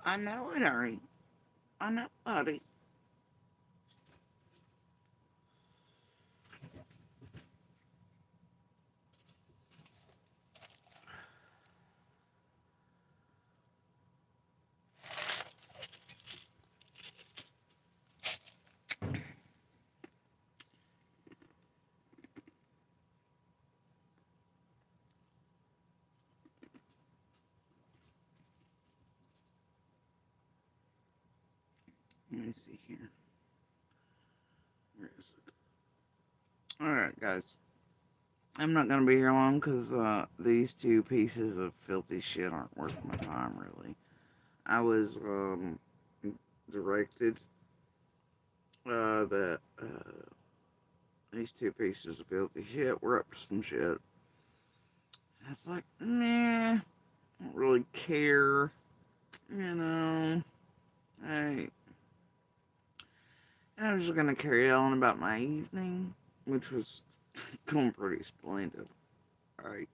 I know it ain't. I know, buddy. Let me see here. Where is it? Alright, guys. I'm not gonna be here long because these two pieces of filthy shit aren't worth my time, really. I was directed that these two pieces of filthy shit were up to some shit. And it's like, nah, I don't really care. You know, hey. And I was just gonna carry on about my evening, which was going pretty splendid. Right.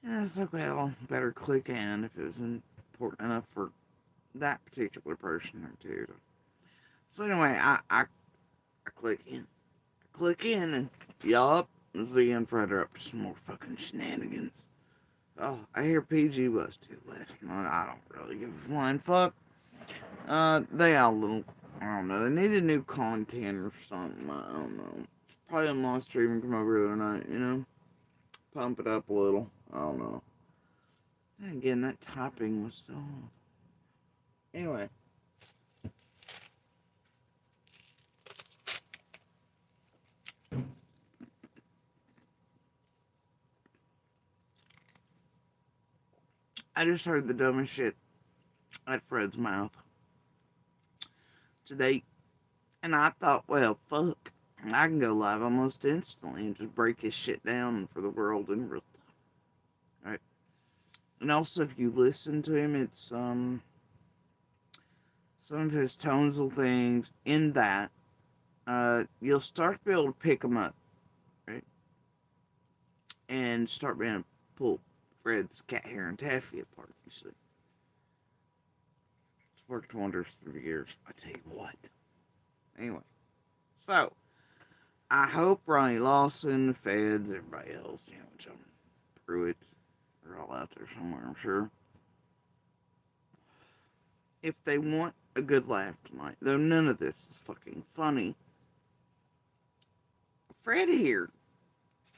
And it's like, well, better click in if it was important enough for that particular person or two. So anyway, I click in. I click in and, yup, Z and Fred are up to some more fucking shenanigans. Oh, I hear PG was too last night. I don't really give a flying fuck. They all little, I don't know, they needed new content or something. I don't know. Probably a monster even come over the other night, you know? Pump it up a little. I don't know. And again, that topping was so. Anyway. I just heard the dumbest shit at Fred's mouth today. And I thought, well, fuck. I can go live almost instantly and just break his shit down for the world in real time. Right? And also, if you listen to him, it's, some of his tonal things in that, you'll start to be able to pick them up, right? And start being able to pull Fred's cat hair and taffy apart, you see. It's worked wonders through the years, I tell you what. Anyway, so, I hope Ronnie, Lawson, Feds, everybody else, you know, John Pruitt, they're all out there somewhere, I'm sure. If they want a good laugh tonight, though none of this is fucking funny, Fred here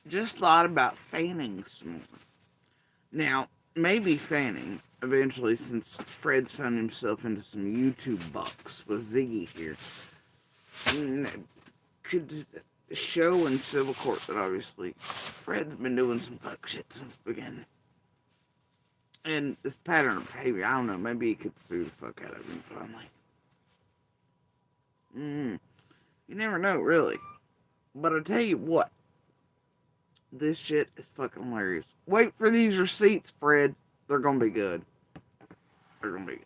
just thought about fanning some more. Now, maybe fanning eventually, since Fred's found himself into some YouTube bucks with Ziggy here. Could show in civil court that obviously Fred's been doing some fuck shit since the beginning. And this pattern of behavior, I don't know, maybe he could sue the fuck out of him finally. You never know, really. But I tell you what, this shit is fucking hilarious. Wait for these receipts, Fred. They're gonna be good. They're gonna be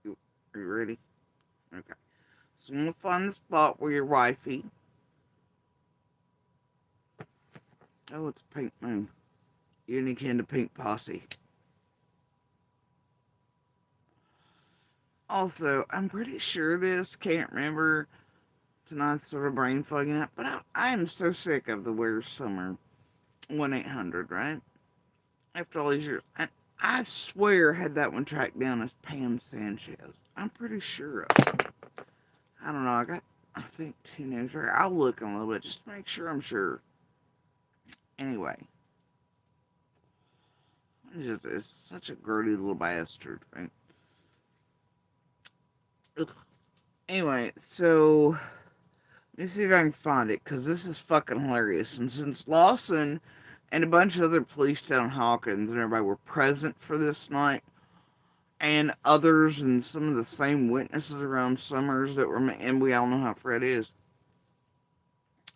good. Are you ready? Okay. So I'm gonna find the spot where your wifey. Oh, it's a pink moon. Unique in the pink posse. Also, I'm pretty sure this, can't remember. Tonight's sort of brain fogging up, but I am so sick of the Where's Summer 1-800, right? After all these years. I swear had that one tracked down as Pam Sanchez. I'm pretty sure of it. I don't know, I think teenager. I'll look in a little bit just to make sure I'm sure. Anyway. It's such a grody little bastard, right? Ugh. Anyway, so let me see if I can find it, because this is fucking hilarious. And since Lawson and a bunch of other police down in Hawkins and everybody were present for this night, and others and some of the same witnesses around Summers that were, and we all know how Fred is.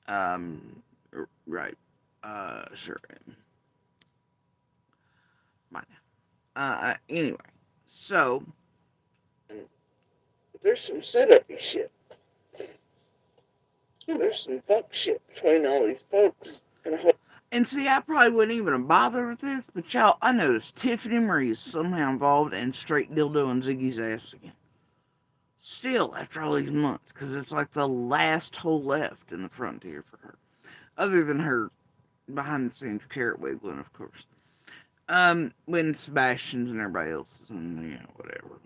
Right. Sure. Mine. Anyway, so there's some setup shit. There's some fuck shit between all these folks. And And see, I probably wouldn't even have bothered with this, but y'all, I noticed Tiffany Marie is somehow involved in straight dildo and Ziggy's ass again. Still, after all these months, because it's like the last hole left in the frontier for her. Other than her behind the scenes carrot wiggling, of course. When Sebastian's and everybody else is in, whatever.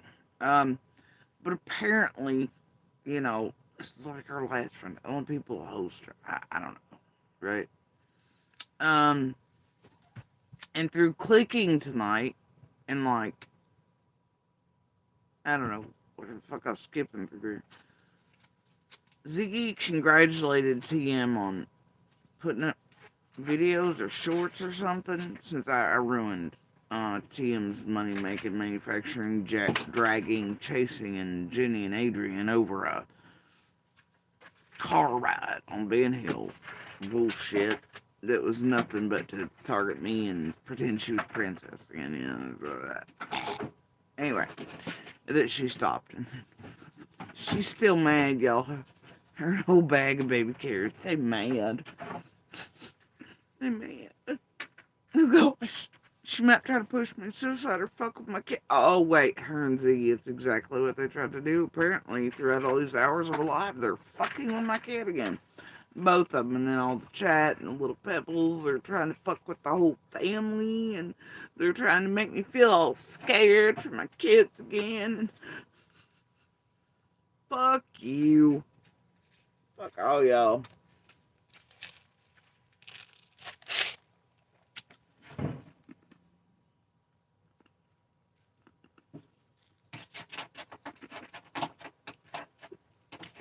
But apparently, this is like her last friend. The only people who host her. I don't know, right? Um, and through clicking tonight, and like, I don't know, what the fuck I was skipping through here. Ziggy congratulated TM on putting up videos or shorts or something, since I ruined TM's money making, manufacturing, dragging, chasing, and Jenny and Adrian over a car ride on Ben Hill. Bullshit. That was nothing but to target me and pretend she was princess again, Anyway, that she stopped. She's still mad, y'all. Her whole bag of baby carrots. They mad. They mad. Oh gosh. She might try to push me to suicide or fuck with my kid. Oh wait, her and Ziggy, it's exactly what they tried to do. Apparently, throughout all these hours of life, they're fucking with my kid again. Both of them, and then all the chat and the little pebbles, they're trying to fuck with the whole family, and they're trying to make me feel all scared for my kids again. And fuck you. Fuck all y'all.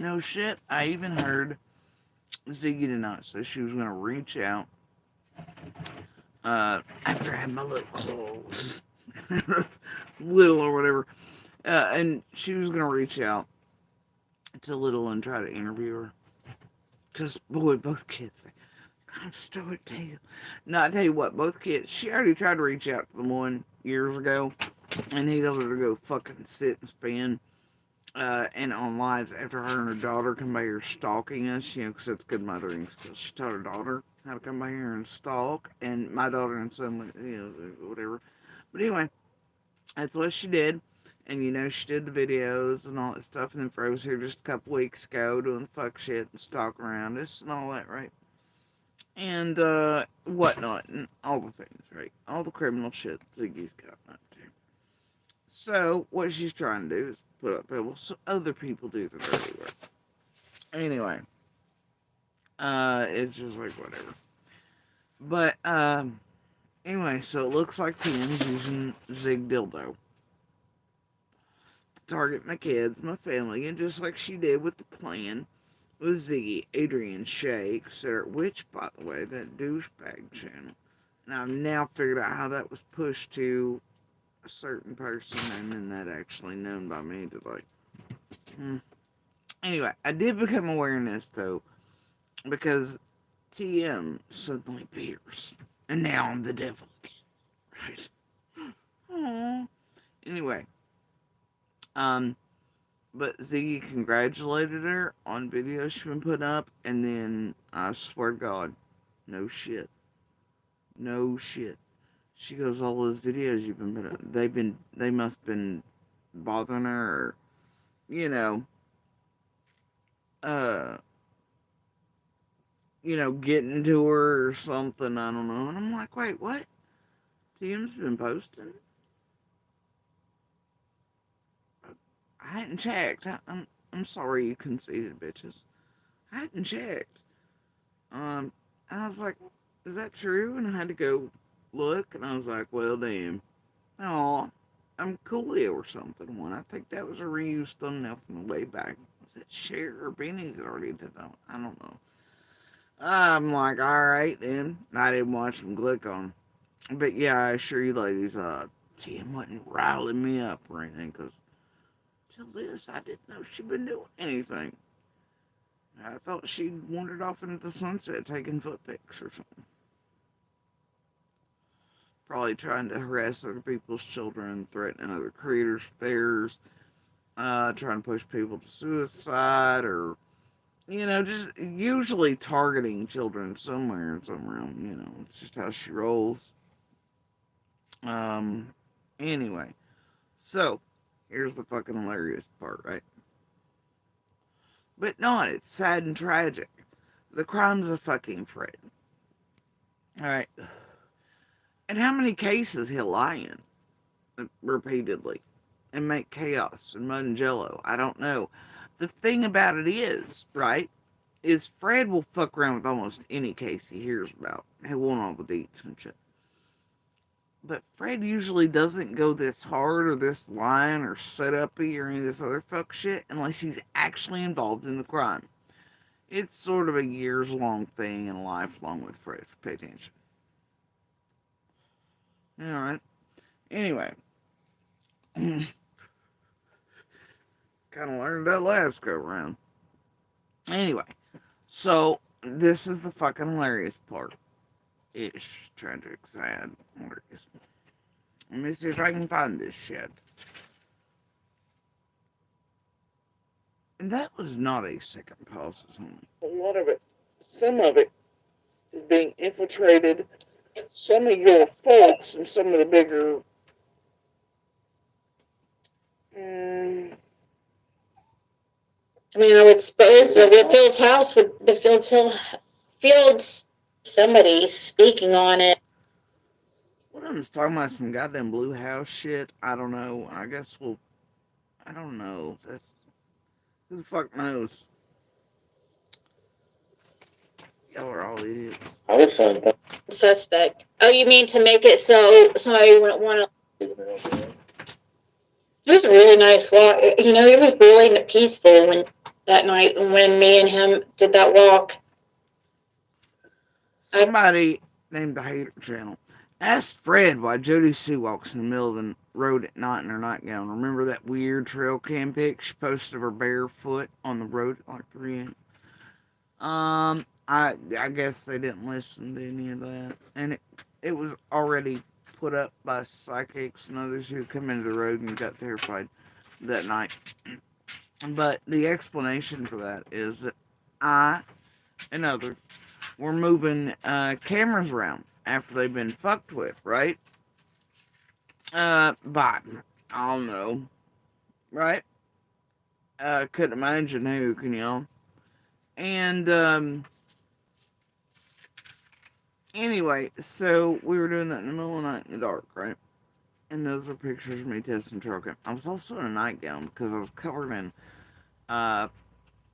No shit, I even heard Ziggy tonight, so she was gonna reach out after I had my little clothes, little or whatever, and she was gonna reach out to Little and try to interview her. Cause boy, both kids, I'm stoked to tell you. No, I tell you what, both kids. She already tried to reach out to the one years ago, and he told her to go fucking sit and spin. And on lives after her and her daughter come by here stalking us, because that's good mothering skills. She taught her daughter how to come by here and stalk, and my daughter and son, whatever. But anyway, that's what she did. And she did the videos and all that stuff, and then Fro was here just a couple weeks ago doing fuck shit and stalking around us and all that, right? And whatnot, and all the things, right? All the criminal shit Ziggy's got up to. So, what she's trying to do is put up pebbles so other people do the dirty work. Anyway, it's just like whatever. But, anyway, so it looks like Tim's using Zig Dildo to target my kids, my family, and just like she did with the plan with Ziggy, Adrian, Shay, etc. Which, by the way, that douchebag channel. And I've now figured out how that was pushed to a certain person, and then that actually known by me today. Anyway, I did become aware of this though, because TM suddenly appears, and now I'm the devil again, right? Aww. Anyway, but Ziggy congratulated her on videos she's been putting up, and then I swear to God, no shit. She goes, all those videos you've been putting up, they must have been bothering her, or, getting to her or something, I don't know. And I'm like, wait, what? TM's been posting? I hadn't checked. I'm sorry you conceited bitches. I hadn't checked. I was like, is that true? And I had to go look, and I was like, well, damn. Oh, I'm Coolio or something. One. I think that was a reused thumbnail from the way back. Was it Cher or Beanie that already did that? I don't know. I'm like, alright then. I didn't watch them click on. But yeah, I assure you ladies, Tim wasn't riling me up or anything, because till this, I didn't know she'd been doing anything. I thought she'd wandered off into the sunset taking foot pics or something. Probably trying to harass other people's children, threatening other creators with theirs, trying to push people to suicide, or just usually targeting children somewhere and somewhere. It's just how she rolls. Um, anyway, so here's the fucking hilarious part, right? But not, it's sad and tragic. The crime's of fucking Fred. Alright. And how many cases he'll lie in repeatedly and make chaos and mud and jello? I don't know. The thing about it is, right, is Fred will fuck around with almost any case he hears about. He'll want all the deets and shit. But Fred usually doesn't go this hard or this line or set uppy or any of this other fuck shit unless he's actually involved in the crime. It's sort of a years long thing and lifelong with Fred. Pay attention. Alright. Anyway. Kind of learned that last go round. Anyway. So, this is the fucking hilarious part. Ish. Tragic, sad, hilarious. Let me see if I can find this shit. And that was not a second pause, only. A lot of it, some of it, is being infiltrated. Some of your folks and some of the bigger. I would suppose that with Field's house, with the Field's somebody speaking on it. What I'm just talking about, some goddamn blue house shit. I don't know. I guess I don't know. Who the fuck knows? Y'all are all idiots. I would find that suspect. Oh, you mean to make it so somebody wouldn't want to? It was a really nice walk. It was really peaceful that night when me and him did that walk. Somebody named the Hater Channel asked Fred why Jody Sue walks in the middle of the road at night in her nightgown. Remember that weird trail cam pic she posted of her barefoot on the road at like 3 a.m.? I guess they didn't listen to any of that. And it was already put up by psychics and others who come into the road and got terrified that night. But the explanation for that is that I and others were moving cameras around after they've been fucked with, right? By, I don't know, right? Couldn't imagine who, can y'all? And, anyway, so we were doing that in the middle of the night in the dark, right? And those were pictures of me testing trail cam. I was also in a nightgown because I was covered in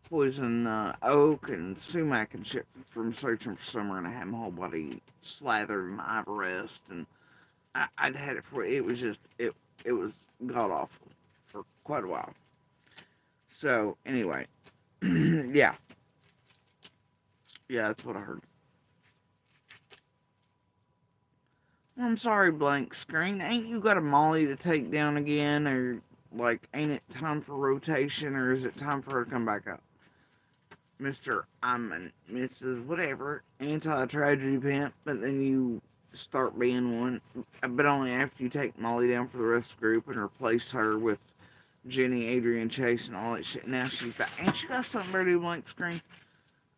poison oak and sumac and shit from searching for summer, and I had my whole body slathered in Ivorest, and I'd had it for, it was just, it was god awful for quite a while. So, anyway, yeah, that's what I heard. I'm sorry, blank screen. Ain't you got a Molly to take down again? Or, like, ain't it time for rotation? Or is it time for her to come back up? Mr. I'm and Mrs. Whatever, anti-tragedy pimp, but then you start being one. But only after you take Molly down for the rest of the group and replace her with Jenny, Adrian, Chase, and all that shit. Now she's got, ain't you got something better to do, blank screen?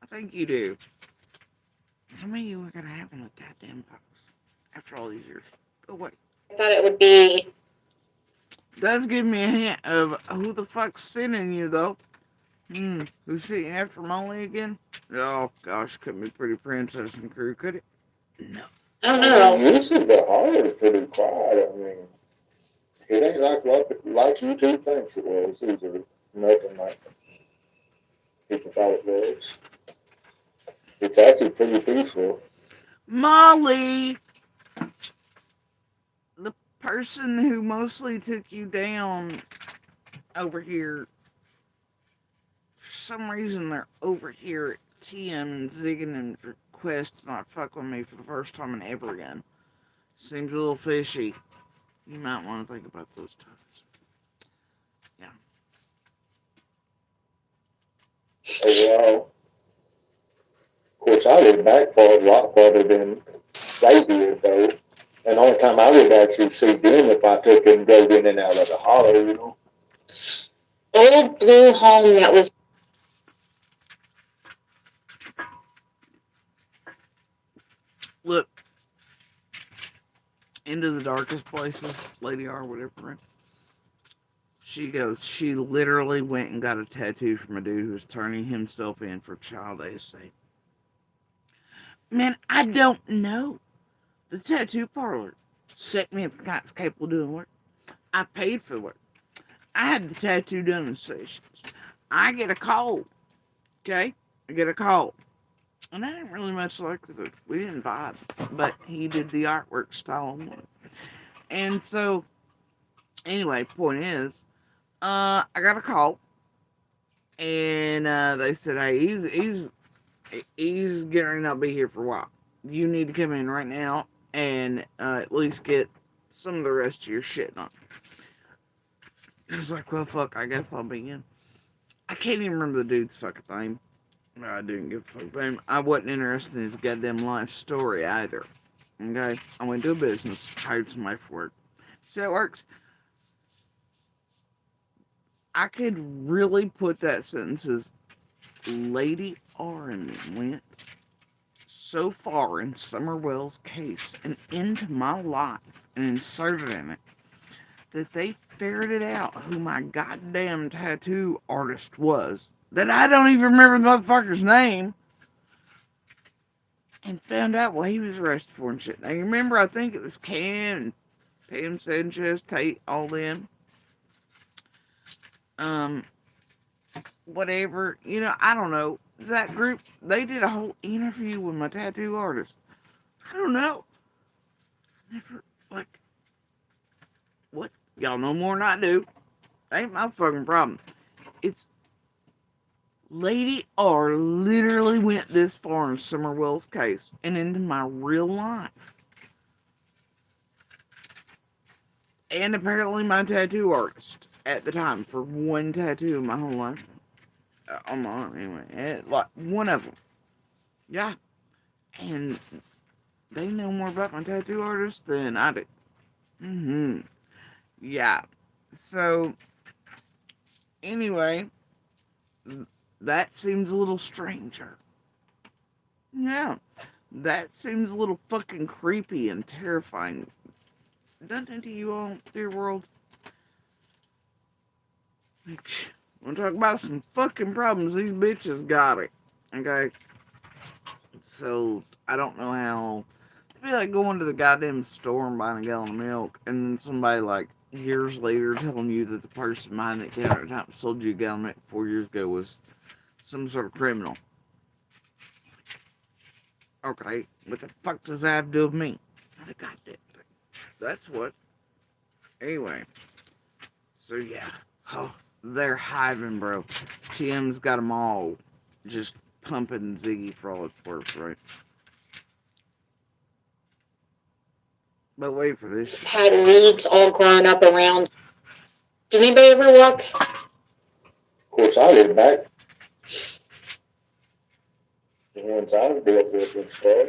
I think you do. How many of you are going to have in a goddamn box? After all these years. Go away. I thought it would be. Does give me a hint of who the fuck's sending you, though. Who's sitting after Molly again? Oh, gosh, couldn't be Pretty Princess and crew, could it? No. I don't know. Usually the horror's pretty quiet. It ain't like you two think it was either. Nothing like people thought it was. It's actually pretty peaceful. Molly! The person who mostly took you down over here, for some reason they're over here at TM and zigging and request to not fuck with me for the first time and ever again. Seems a little fishy. You might want to think about those times. Yeah. Oh, wow. Of course, I live back for a lot farther than they did, though. And the only time I would actually see them if I took and go in and out of the hollow, Old blue home that was. look, into the darkest places, Lady R, whatever. She goes, she literally went and got a tattoo from a dude who was turning himself in for child essay. Man, I don't know. The tattoo parlor set me up for guys capable of doing work. I paid for the work. I had the tattoo done in sessions. I get a call. Okay? I get a call. And I didn't really much like the, we didn't vibe, but he did the artwork style on one. And so, anyway, point is, I got a call, and they said, "Hey, he's gonna not be here for a while. You need to come in right now and at least get some of the rest of your shit on." I was like, "Well, fuck, I guess I'll be in." I can't even remember the dude's fucking name. I didn't give a fuck about him. I wasn't interested in his goddamn life story either. Okay, I went to a business, hired somebody for work. See how it works? I could really put that sentence as Lady Oren went so far in Summerwell's case and into my life and inserted in it that they ferreted out who my goddamn tattoo artist was, that I don't even remember the motherfucker's name, and found out what he was arrested for and shit. Now, you remember, I think it was Cam and Pam Sanchez, Tate, all them. Whatever, you know, I don't know. That group, they did a whole interview with my tattoo artist. I don't know. Never, like, what? Y'all know more than I do. Ain't my fucking problem. It's Lady R literally went this far in Summerwell's case and into my real life. And apparently my tattoo artist at the time for one tattoo in my whole life. On my arm, anyway. Like, one of them. Yeah. And they know more about my tattoo artist than I do. Yeah. So, anyway, that seems a little stranger. Yeah. That seems a little fucking creepy and terrifying. Doesn't it to you all, dear world? Like, we'll talk about some fucking problems. These bitches got it. Okay? So, I don't know how. It'd be like going to the goddamn store and buying a gallon of milk, and then somebody, like, years later telling you that the person behind that counter at the time sold you a gallon of milk 4 years ago was some sort of criminal. Okay, what the fuck does that have to do with me? Not a goddamn thing. That's what. Anyway. So, yeah. Oh, they're hiving, bro. TM's got them all just pumping Ziggy for all it's worth, right? But wait for this. Had weeds all grown up around. Did anybody ever walk? Of course, I live back. The ones I was built with and stuff.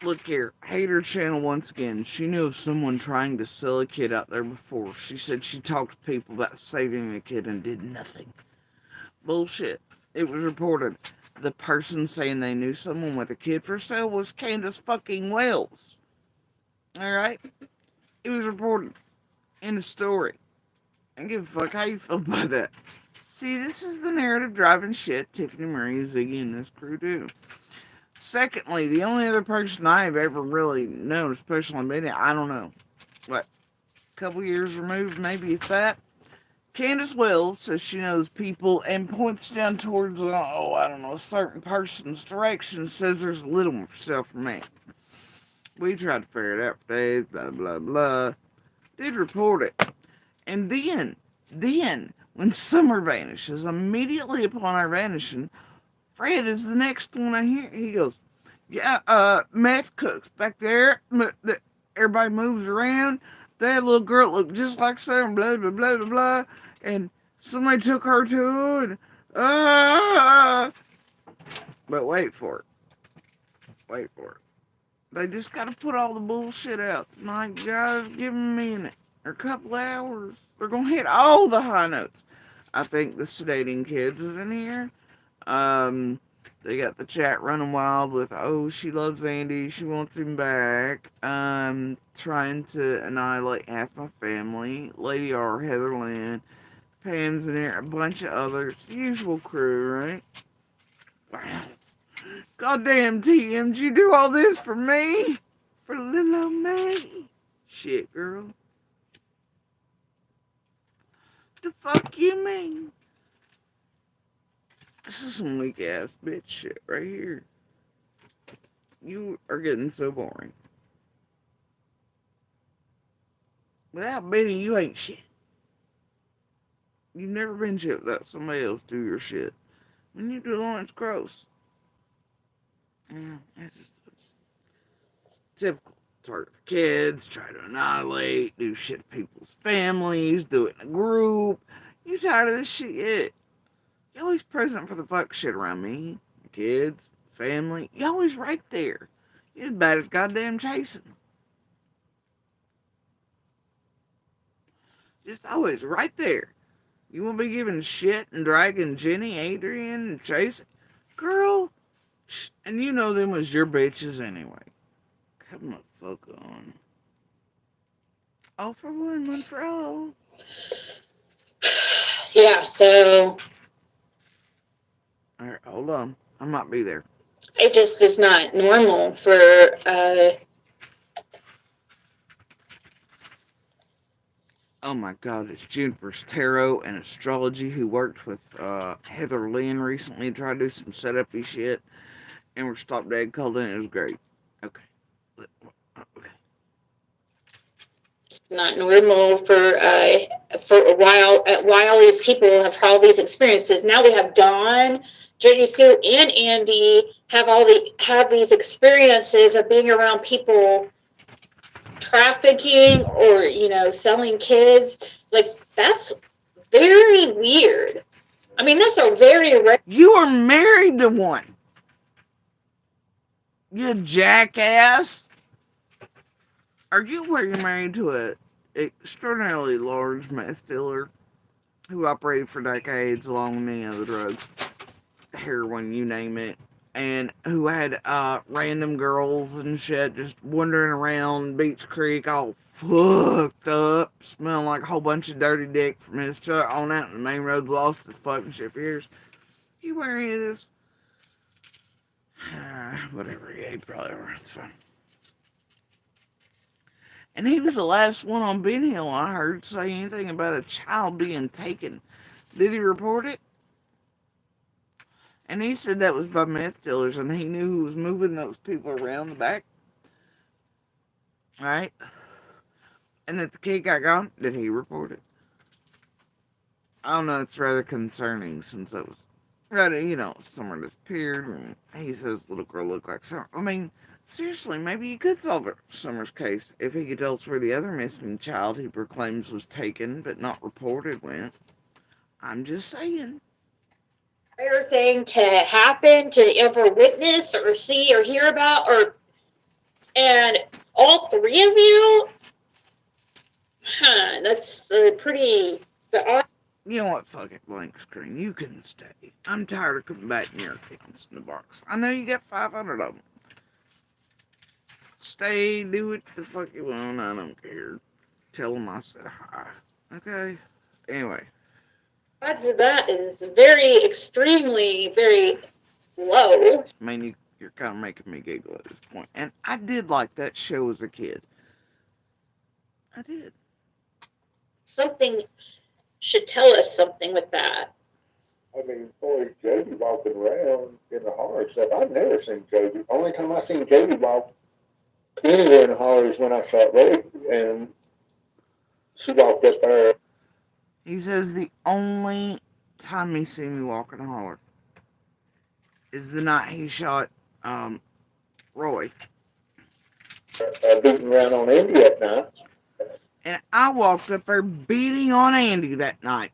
Look here, Hater Channel once again. She knew of someone trying to sell a kid out there before. She said she talked to people about saving the kid and did nothing. Bullshit. It was reported. The person saying they knew someone with a kid for sale was Candace fucking Wells. Alright? It was reported in a story. I don't give a fuck how you feel about that. See, this is the narrative driving shit Tiffany, Marie, Ziggy, and this crew do. Secondly, the only other person I've ever really known, especially on media, I don't know, what, a couple years removed, maybe if that. Candace Wells says she knows people and points down towards, I don't know, a certain person's direction, says there's a little more self for me. We tried to figure it out for days, blah, blah, blah. Did report it. And then, when Summer vanishes, immediately upon our vanishing, Fred is the next one I hear. He goes, yeah, meth cooks back there. Everybody moves around. That little girl looked just like Summer, blah, blah, blah, blah, blah. And somebody took her to it. But wait for it. Wait for it. They just got to put all the bullshit out tonight, guys. Give them a minute or a couple hours. They're going to hit all the high notes. I think the sedating kids is in here. They got the chat running wild with, oh, she loves Andy, she wants him back. Trying to annihilate half my family. Lady R, Heather Lynn, Pam's in there, a bunch of others. The usual crew, right? Wow. Goddamn, TM, did you do all this for me? For little old me? Shit, girl. The fuck you mean? This is some weak ass bitch shit right here. You are getting so boring. Without Benny, you ain't shit. You've never been shit without somebody else do your shit. When you do Lawrence, gross. Yeah, it's just typical. Target the kids, try to annihilate, do shit to people's families, do it in a group. You tired of this shit? You always present for the fuck shit around me. Kids, family, you always right there. You're as bad as goddamn chasing. Just always right there. You won't be giving shit and dragging Jenny, Adrian, and chasing. Girl, and you know them was your bitches anyway. Come the fuck on. All for one for all. Yeah, so Alright, hold on. I might be there. it just is not normal for Oh my god, it's Juniper's Tarot and Astrology who worked with Heather Lynn recently, tried to do some setup-y shit, and we're stopped dead cold and it was great. Okay. it's not normal for a while these people have had all these experiences. Now we have Dawn, Jenny Sue, and Andy have these experiences of being around people trafficking or selling kids. Like, that's very weird. I mean, that's a very You are married to one. You jackass. Are you where you're married to a extraordinarily large meth dealer who operated for decades along with many other drugs, heroin, you name it, and who had random girls and shit just wandering around Beach Creek all fucked up, smelling like a whole bunch of dirty dick from his truck on out in the main roads, lost his fucking shit for years? You wearing any of this? Whatever, yeah, he probably are. It's fine. And he was the last one on Ben Hill I heard say anything about a child being taken. Did he report it? And he said that was by meth dealers and he knew who was moving those people around the back. Right? And that the kid got gone. Did he report it? I don't know, it's rather concerning since it was rather, someone disappeared and he says little girl looked like Summer. I mean, seriously, maybe you could solve Summer's case if he could tell us where the other missing child he proclaims was taken but not reported went. I'm just saying. rare thing to happen to ever witness or see or hear about, and all three of you, that's pretty. You know what? Fuck it, blank screen. You can stay. I'm tired of combating your accounts in the box. I know you got 500 of them. Stay, do what the fuck you want. I don't care. Tell them I said hi. Okay? Anyway. Odds of that is very, extremely, very low. I mean, you're kind of making me giggle at this point. And I did like that show as a kid. I did. Something should tell us something with that. I mean, boy, Jody walking around in the horror stuff, I've never seen Jody. Only time I seen Jody walk anywhere in the horror is when I saw Ray, and she walked up there. He says the only time he seen me walk in a holler is the night he shot Roy. Beating around on Andy that night. And I walked up there beating on Andy that night.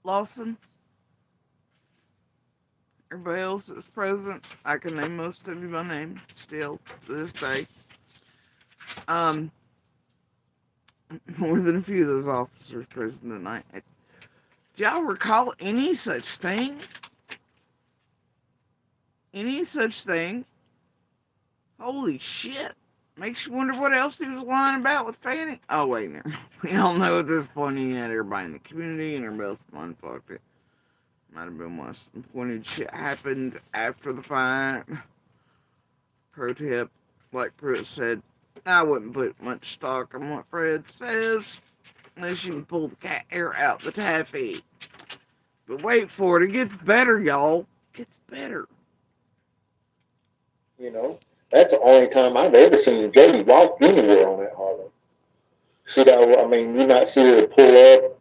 Lawson. Everybody else is present. I can name most of you by name still to this day. more than a few of those officers present tonight. Do y'all recall any such thing? Any such thing? Holy shit. Makes you wonder what else he was lying about with Fanny. Oh, wait, no. We all know at this point he had everybody in the community and everybody else mind-fucked it. Might have been why some pointed shit happened after the fight. Pro tip, like Pruitt said, I wouldn't put much stock on what Fred says unless you can pull the cat hair out the taffy. But wait for it gets better, y'all. It gets better. You know, that's the only time I've ever seen Jody walk anywhere on that Harley. I mean, you might see her pull up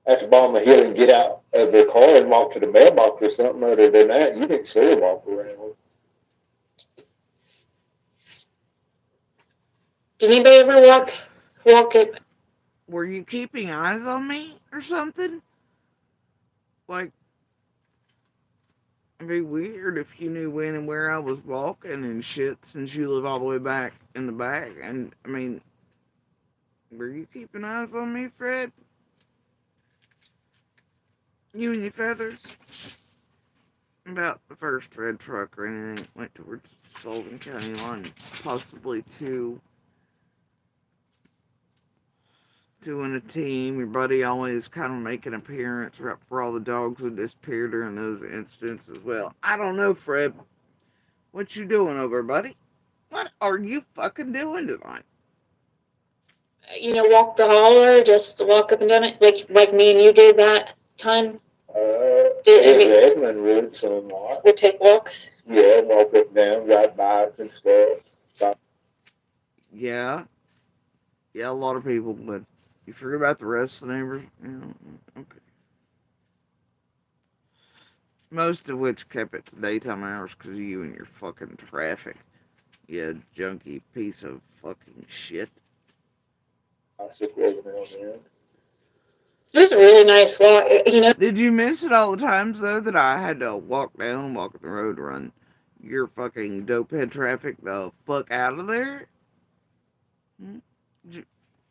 at the bottom of the hill and get out of the car and walk to the mailbox or something. Other than that, you didn't see her walk around. Did anybody ever walk it? Were you keeping eyes on me or something? Like, it'd be weird if you knew when and where I was walking and shit since you live all the way back in the back. And, I mean, were you keeping eyes on me, Fred? You and your feathers? About the first red truck or anything that went towards Sullivan County line, possibly two in a team. Your buddy always kind of make an appearance right for all the dogs who disappeared during those incidents as well. I don't know, Fred. What you doing over, buddy? What are you fucking doing tonight? Walk the holler, just walk up and down it, like me and you did that time. Edmund would somewhat. Would take walks. Yeah, walk up and down, ride bikes and stuff. Yeah, a lot of people would. You forget about the rest of the neighbors? Okay. Most of which kept it to daytime hours because of you and your fucking traffic. You junky piece of fucking shit. Bicycle now and then. It was a really nice walk, Did you miss it all the times, though, that I had to walk down, walk the road, run your fucking dopehead traffic the fuck out of there?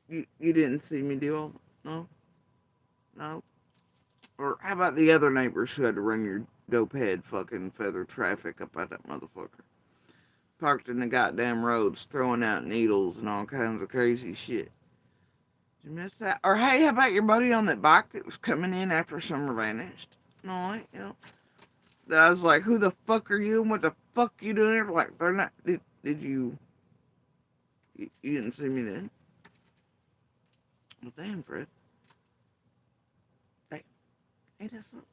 You didn't see me do all that? No? Or how about the other neighbors who had to run your dopehead fucking feather traffic up at that motherfucker? Parked in the goddamn roads, throwing out needles and all kinds of crazy shit. Did you miss that? Or hey, how about your buddy on that bike that was coming in after Summer vanished? No, that I was like, who the fuck are you and what the fuck you doing here? Like, they're not, did you didn't see me then? Well, damn, Fred. Hey, ain't that something?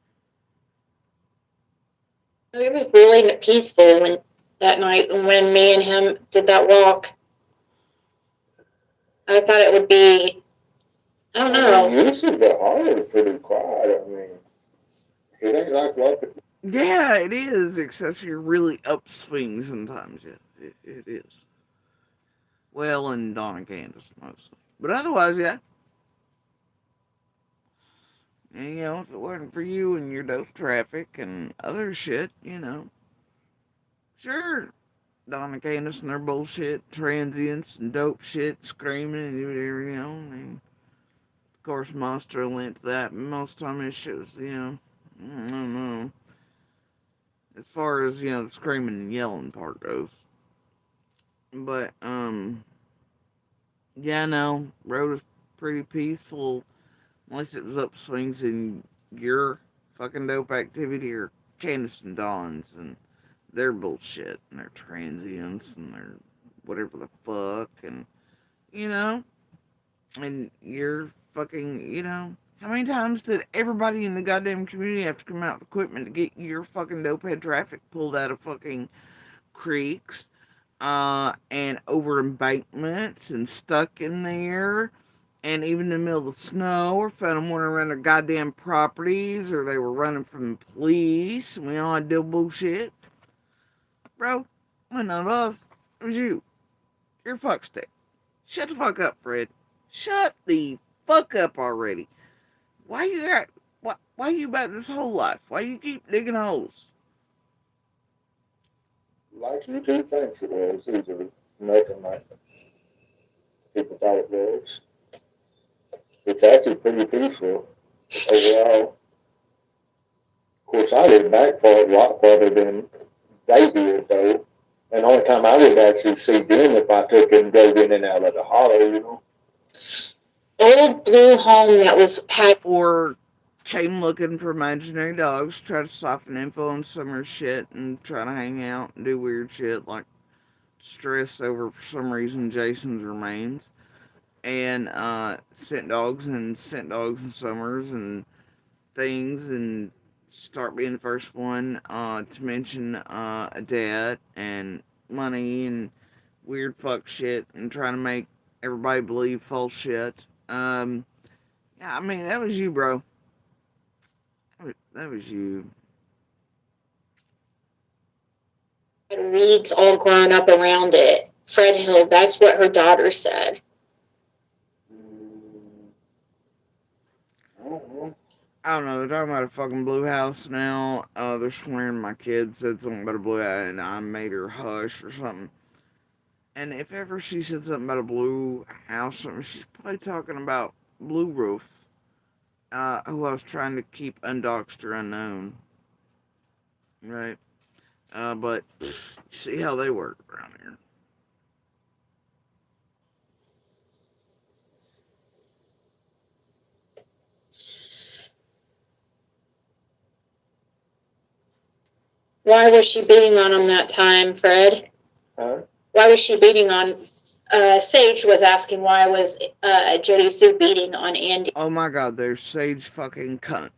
It was really peaceful that night when me and him did that walk. I thought it would be, I don't know. Usually the Harley is pretty quiet. I mean, it ain't like walking. Yeah, it is, except you're really upswing sometimes. Yeah, it is. Well, and Dawn and Candace mostly. But otherwise, yeah. And, if it wasn't for you and your dope traffic and other shit, sure, Dawn and Candace and their bullshit, transients and dope shit, screaming and whatever, I mean, of course, Monster lent to that, but most of the time it shows, I don't know. As far as, the screaming and yelling part goes. But, yeah, no, road was pretty peaceful. Unless it was upswings in your fucking dope activity or Candace and Dawn's and their bullshit and their transients and their whatever the fuck and, and your fucking, how many times did everybody in the goddamn community have to come out with equipment to get your fucking dopehead traffic pulled out of fucking creeks, and over embankments and stuck in there? And even in the middle of the snow, or found them wandering around their goddamn properties, or they were running from the police, and we all had to do bullshit. Bro, none of us. It was you. You're a fuckstick. Shut the fuck up, Fred. Shut the fuck up already. Why you about this whole life? Why you keep digging holes? Like you do think it was, either nothing like people thought it was. It's actually pretty peaceful overall. Of course, I live back far, a lot farther than they did, though. And the only time I would actually see them if I took and drove in and out of the hollow, you know. Old blue home that was had. Or came looking for imaginary dogs, try to soften influence summer shit, and try to hang out and do weird shit like stress over for some reason Jason's remains, and sent dogs in summers and things, and start being the first one to mention a debt and money and weird fuck shit and trying to make everybody believe false shit. Yeah, I mean that was you, bro. That was you. Weeds all grown up around it. Fred Hill, that's what her daughter said. I don't know. They're talking about a fucking blue house now. They're swearing my kid said something about a blue house and I made her hush or something. And if ever she said something about a blue house, something, she's probably talking about Blue Roof, who I was trying to keep undoxed or unknown. Right? But see how they work around here. Why was she beating on him that time, Fred? Huh? Why was she beating on? Sage was asking why was Jody Sue beating on Andy Oh my god, there's Sage fucking cunt.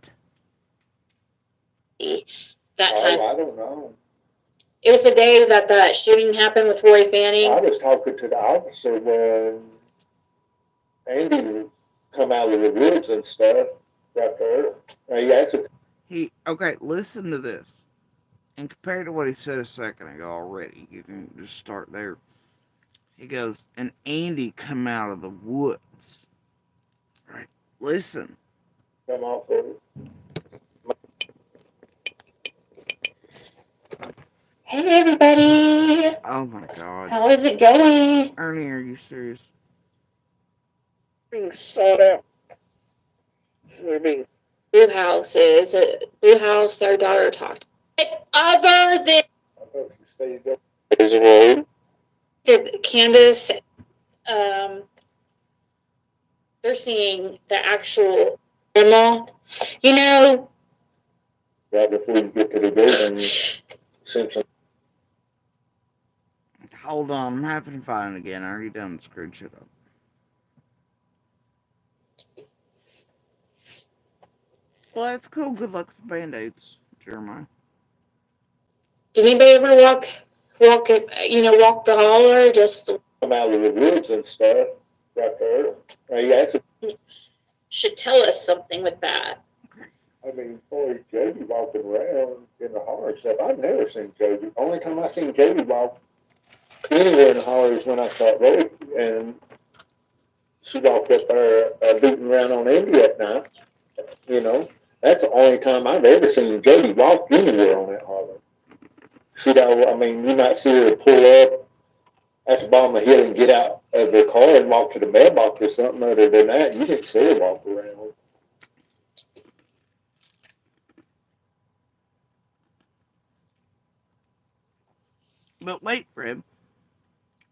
that time. Oh, I don't know. It was the day that the shooting happened with Roy Fanning. I was talking to the officer when Andy come out of the woods and stuff right there. He actually Okay, listen to this. And compared to what he said a second ago already, you can just start there. He goes, and Andy come out of the woods. Right? Listen. come off of it. Hey everybody, Oh my god. how is it going? Ernie, are you serious? Being sold out. We're being Blue House is Blue House. Our daughter talked. Other than I thought you said you Candace, they're seeing the actual grandma. You know, right before you get to the building, Simpson. Hold on, I'm having fun again. I already done screwed shit up. Well, that's cool. Good luck with the band-aids, Jeremiah. did anybody ever walk walk the hall or just Come out of the woods and stuff right there. He actually, should tell us something with that? I mean, boy, Jody walking around in the holler and stuff. I've never seen Jody. Only time I seen Jody walk anywhere in the holler is when I saw Roy, and she walked up there beating around on Indy at night. You know, that's the only time I've ever seen Jody walk anywhere on that holler. I mean, you might see her pull up at the bottom of the hill and get out of the car and walk to the mailbox or something. Other than that, you didn't see her walk around. But wait, Fred.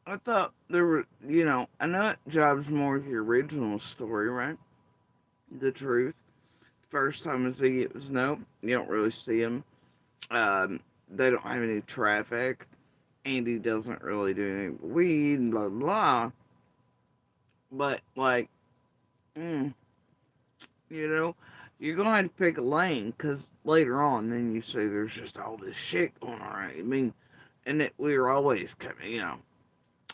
I thought there were, I know it jibes more with your original story, right? The truth. First time I see it was nope. You don't really see them. They don't have any traffic. Andy doesn't really do any weed, blah, blah. But, like, you're going to have to pick a lane because later on, then you say there's just all this shit going on, right? I mean, and that we were always coming,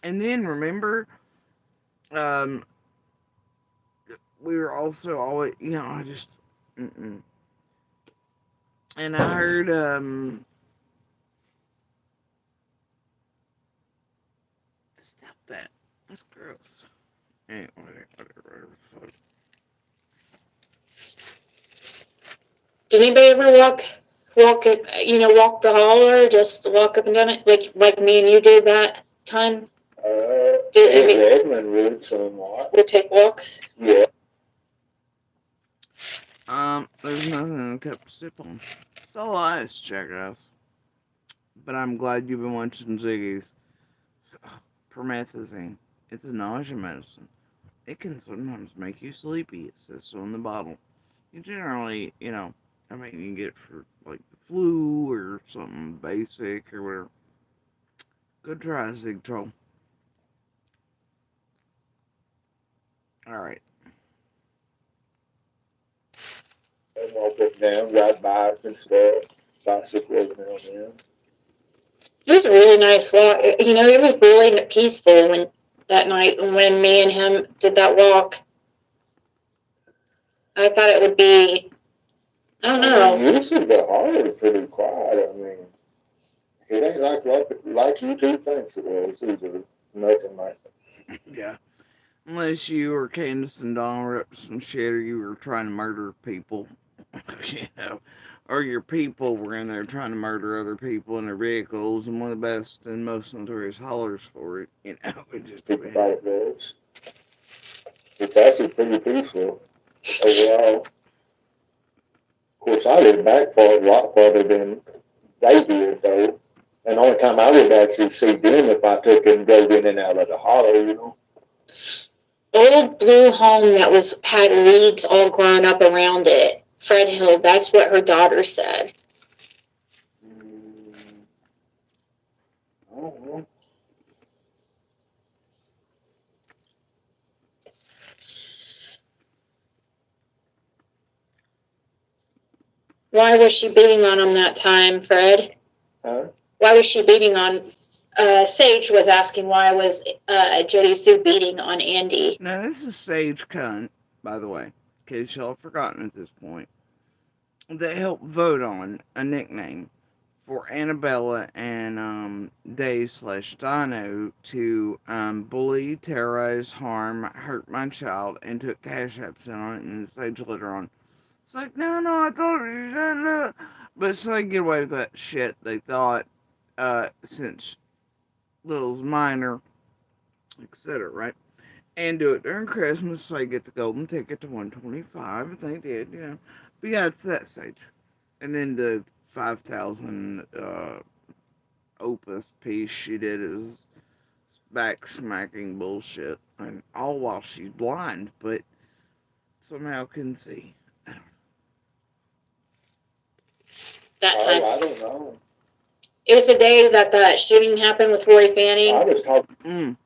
And then, remember, we were also always, I just, And I heard, stop that. That's gross. Anyway, whatever. Fuck. Did anybody ever walk the hall or just walk up and down it like me and you did that time? Edmund would somewhat. Would take walks? Yeah. There's nothing in the cup to sip on. It's all ice, jackass. But I'm glad you've been watching Ziggy's. Promethazine. It's a nausea medicine. It can sometimes make you sleepy, it says so in the bottle. You generally, I mean, you can get it for, like, the flu or something basic or whatever. Go try a Zig Troll. Alright. And walk up and down, ride bikes and stuff. Bicycles now and then. It was a really nice walk. It was really peaceful when that night when me and him did that walk. I thought it would be, I don't know. Usually the holler is pretty quiet. I mean, it ain't like you two thinks it was either. Nothing like that. Yeah. Unless you or Candace and Don were up to some shit or you were trying to murder people. Or your people were in there trying to murder other people in their vehicles, and one of the best and most notorious hollers for it, it just People thought it was. It's actually pretty peaceful overall. Of course, I live back far, a lot farther than they did, though. And the only time I would actually see them if I took and drove in and out of the hollow. Old blue home that had weeds all grown up around it. Fred Hill, that's what her daughter said. I don't know. Why was she beating on him that time, Fred? Huh? Why was she beating on... Sage was asking why was Jody Sue beating on Andy. Now, this is Sage Cunt, by the way, in case y'all have forgotten at this point, that helped vote on a nickname for Annabella and Dave/Dino to bully, terrorize, harm, hurt my child, and took cash apps in on it, and Sage later on. It's like, no, I thought it was... But so they get away with that shit, they thought, since Little's minor, etc., right? And do it during Christmas so I get the golden ticket to 125, if they did, But yeah, it's that stage. And then the 5,000 opus piece she did is back smacking bullshit. And all while she's blind, but somehow can see. That time. I don't know. It was the day that the shooting happened with Roy Fanning. I was talking.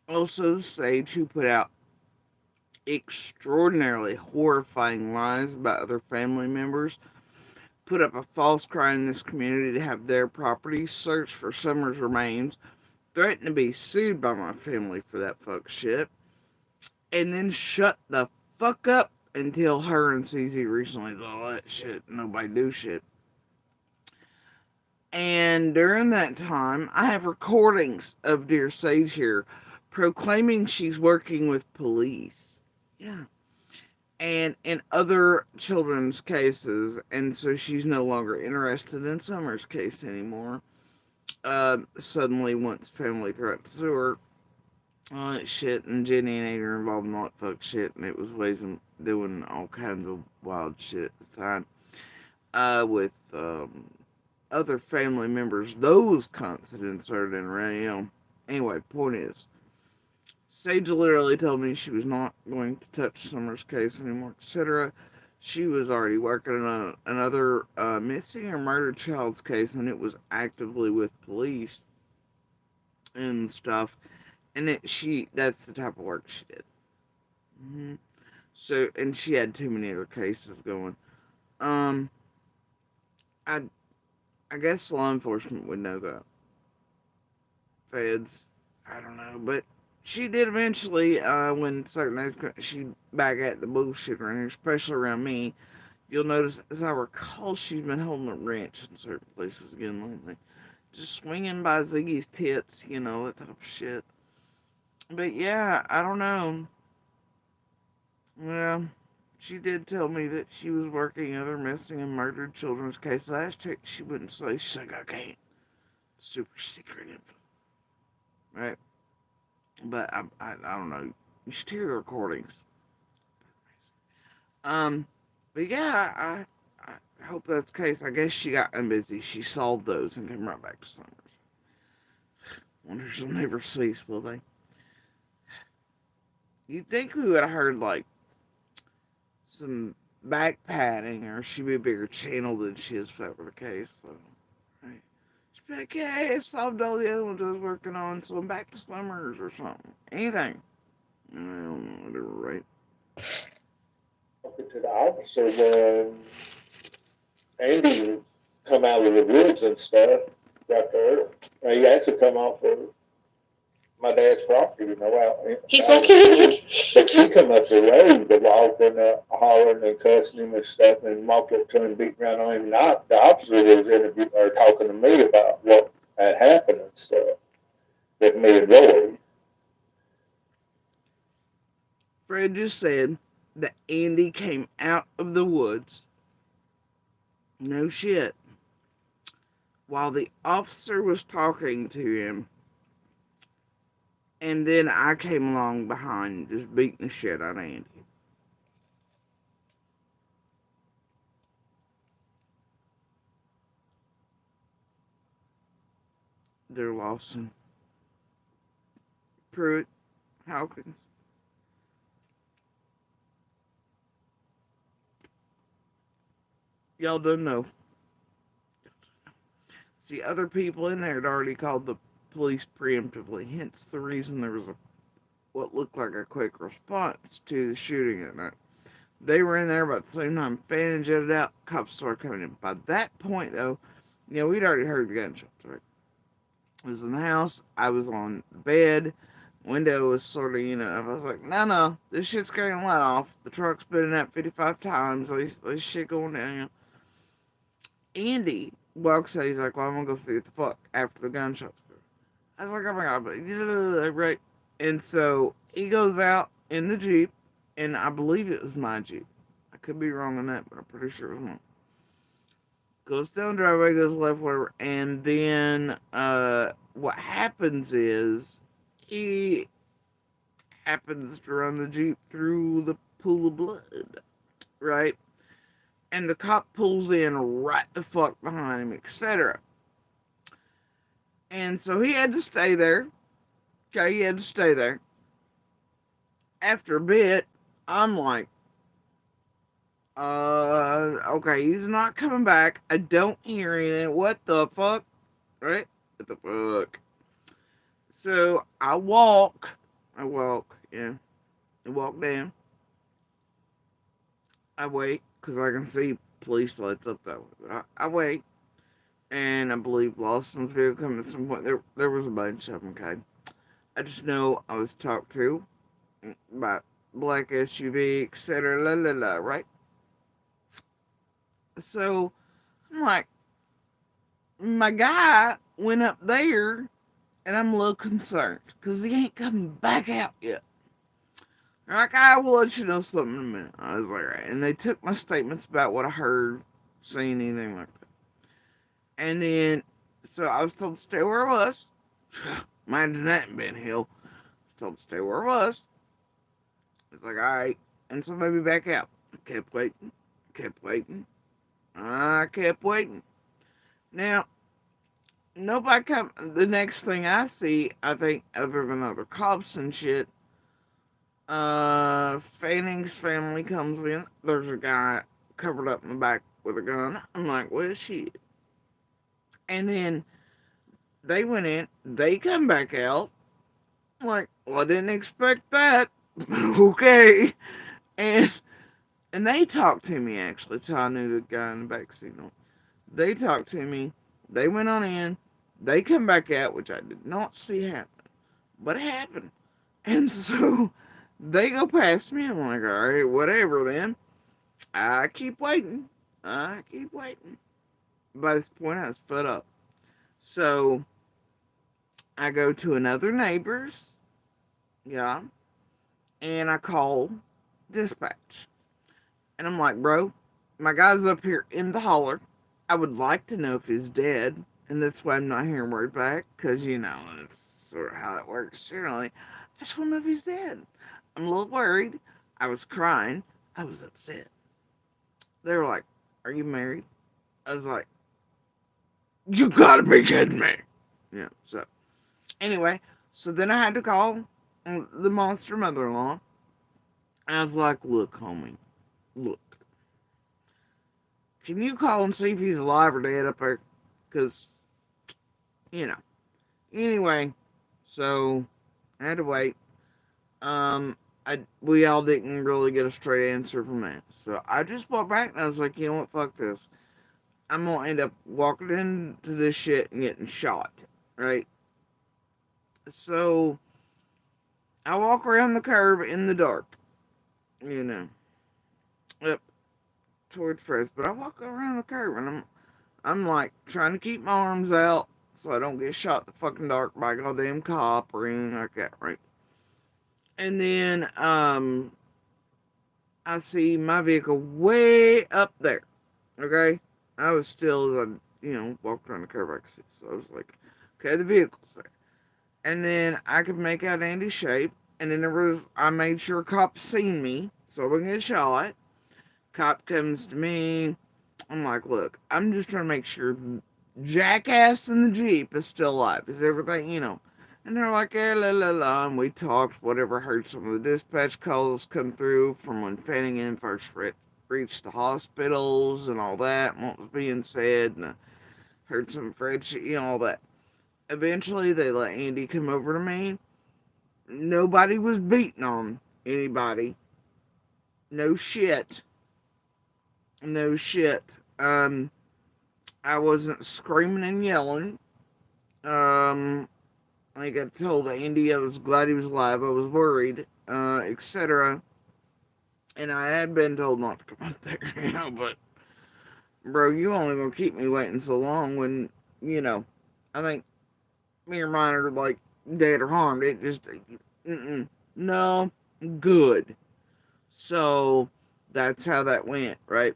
Also, Sage, who put out extraordinarily horrifying lies about other family members, put up a false cry in this community to have their property searched for Summer's remains, threatened to be sued by my family for that fuck shit, and then shut the fuck up until her and CZ recently did all that shit. Nobody do shit. And during that time, I have recordings of dear Sage here proclaiming she's working with police. Yeah. And in other children's cases, and so she's no longer interested in Summer's case anymore. Suddenly, once family threatened to sue her, all that shit, and Jenny and Ada are involved in all that fuck shit, and it was ways of doing all kinds of wild shit at the time. With other family members, those cunts had inserted in radio. Anyway, point is, Sage literally told me she was not going to touch Summer's case anymore, etc. She was already working on another missing or murdered child's case, and it was actively with police and stuff. And that's the type of work she did. Mm-hmm. So, and she had too many other cases going. I guess law enforcement would know that. Feds, I don't know, but she did eventually, when certain days, she back at the bullshit around here, especially around me. You'll notice, as I recall, she's been holding a wrench in certain places again lately. Just swinging by Ziggy's tits, that type of shit. But yeah, I don't know. Yeah, she did tell me that she was working other missing and murdered children's cases. I asked her, she wouldn't say. She's like, I can't. Super secret info. right? But I don't know. You should hear the recordings. Um, but yeah, I hope that's the case. I guess she got busy. She solved those and came right back to Summers. Wonder if she'll never cease, will they? You'd think we would have heard like some back padding, or she'd be a bigger channel than she is if that were the case. So, right? She'd be like, "Yeah, I solved all the other ones I was working on, so I'm back to Summers or something. Anything." I don't know, whatever, right? Talking to the officer when Andy would come out of the woods and stuff right there. He has to come off of my dad's property, out. He's looking. But she come up the road to walk and hollering and cussing him and stuff and walked up to him and beat around on him. Not the officer was interviewing or talking to me about what had happened and stuff with me and Roy. Fred just said that Andy came out of the woods. No shit. While the officer was talking to him, and then I came along behind, just beating the shit out of Andy. They're Lawson, Pruitt, Hawkins. Y'all don't know. See, other people in there had already called the police preemptively, hence the reason there was what looked like a quick response to the shooting at night. They were in there about the same time, fanning jetted out, cops started coming in. By that point, though, we'd already heard the gunshots, right? I was in the house, I was on the bed, window was sort of, I was like, no, this shit's getting let off. The truck's been in that 55 times, this shit going down, Andy walks out, he's like, well, I'm gonna go see what the fuck after the gunshots go. I was like, oh my god, but right. And so he goes out in the Jeep, and I believe it was my Jeep. I could be wrong on that, but I'm pretty sure it was mine. Goes down the driveway, goes left, whatever, and then what happens is he happens to run the Jeep through the pool of blood, right? And the cop pulls in right the fuck behind him, etc. And so he had to stay there. Okay, he had to stay there. After a bit, I'm like, okay, he's not coming back. I don't hear anything. What the fuck? Right? What the fuck? So I walk, yeah. I walk down. I wait, because I can see police lights up that way. But I wait. And I believe Lawson's vehicle coming at some point. There was a bunch of them, okay? I just know I was talked to by black SUV, etc. La la la, right? So I'm like, my guy went up there, and I'm a little concerned because he ain't coming back out yet. They're like, I will let you know something in a minute. I was like, right. And they took my statements about what I heard, seen, anything like that. And then, so I was told to stay where I was. Imagine that in Ben Hill. I was told to stay where I was. It's like, alright. And so maybe back out. I kept waiting. I kept waiting. Now, nobody come. The next thing I see, I think, other than other cops and shit, Fanning's family comes in. There's a guy covered up in the back with a gun. I'm like, what is she? And then they went in. They come back out. I'm like, well, I didn't expect that. Okay. And they talked to me, actually, till I knew the guy in the back seat. They talked to me. They went on in. They come back out, which I did not see happen. But it happened. And so they go past me. I'm like, all right, whatever then. I keep waiting. By this point, I was fed up. So I go to another neighbor's. Yeah. And I call dispatch. And I'm like, bro, my guy's up here in the holler. I would like to know if he's dead. And that's why I'm not hearing word back, because, that's sort of how it works generally. I just want to know if he's dead. I'm a little worried. I was crying. I was upset. They were like, "Are you married?" I was like, "You gotta be kidding me." So anyway, so then I had to call the monster mother-in-law. And I was like, "Look, homie, look. Can you call and see if he's alive or dead up there? Because, you know. Anyway, so I had to wait. We all didn't really get a straight answer from that. So I just walked back and I was like, you know what, fuck this. I'm gonna end up walking into this shit and getting shot, right? So I walk around the curve in the dark, you know, up towards Fres. But I walk around the curve and I'm like trying to keep my arms out so I don't get shot in the fucking dark by a goddamn cop or anything like that, right? And then I see my vehicle way up there. Okay, I was still, walked around the curve I could see. So I was like, okay, the vehicle's there. And then I could make out Andy's shape. And then I made sure a cop seen me, so I wouldn't get shot. Cop comes to me. I'm like, look, I'm just trying to make sure jackass in the Jeep is still alive. Is everything? And they're like, yeah, la la la. And we talked, whatever. Heard some of the dispatch calls come through from when Fanningen first reached the hospitals and all that, and what was being said. And I heard some Fred shit, all that. Eventually, they let Andy come over to me. Nobody was beating on anybody. No shit. No shit. I wasn't screaming and yelling. Like I told Andy, I was glad he was alive. I was worried, etc. And I had been told not to come up there, but bro, you only gonna keep me waiting so long when, I think me or mine are like dead or harmed. It just, no, good. So that's how that went, right?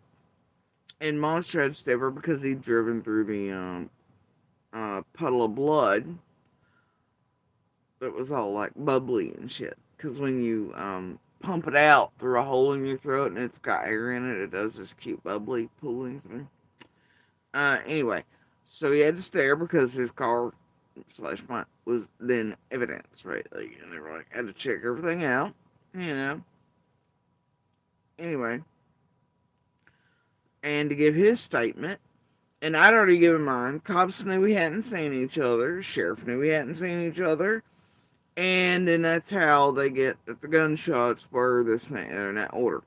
And Monster had to stay over because he'd driven through the puddle of blood. It was all like bubbly and shit. Because when you pump it out through a hole in your throat and it's got air in it, it does this cute bubbly pooling thing. Anyway, so he had to stare because his car / mine was then evidence, right? Like, and they were like, had to check everything out, you know. Anyway, and to give his statement, and I'd already given mine. Cops knew we hadn't seen each other. Sheriff knew we hadn't seen each other. And then that's how they get that the gunshots were this and in that order.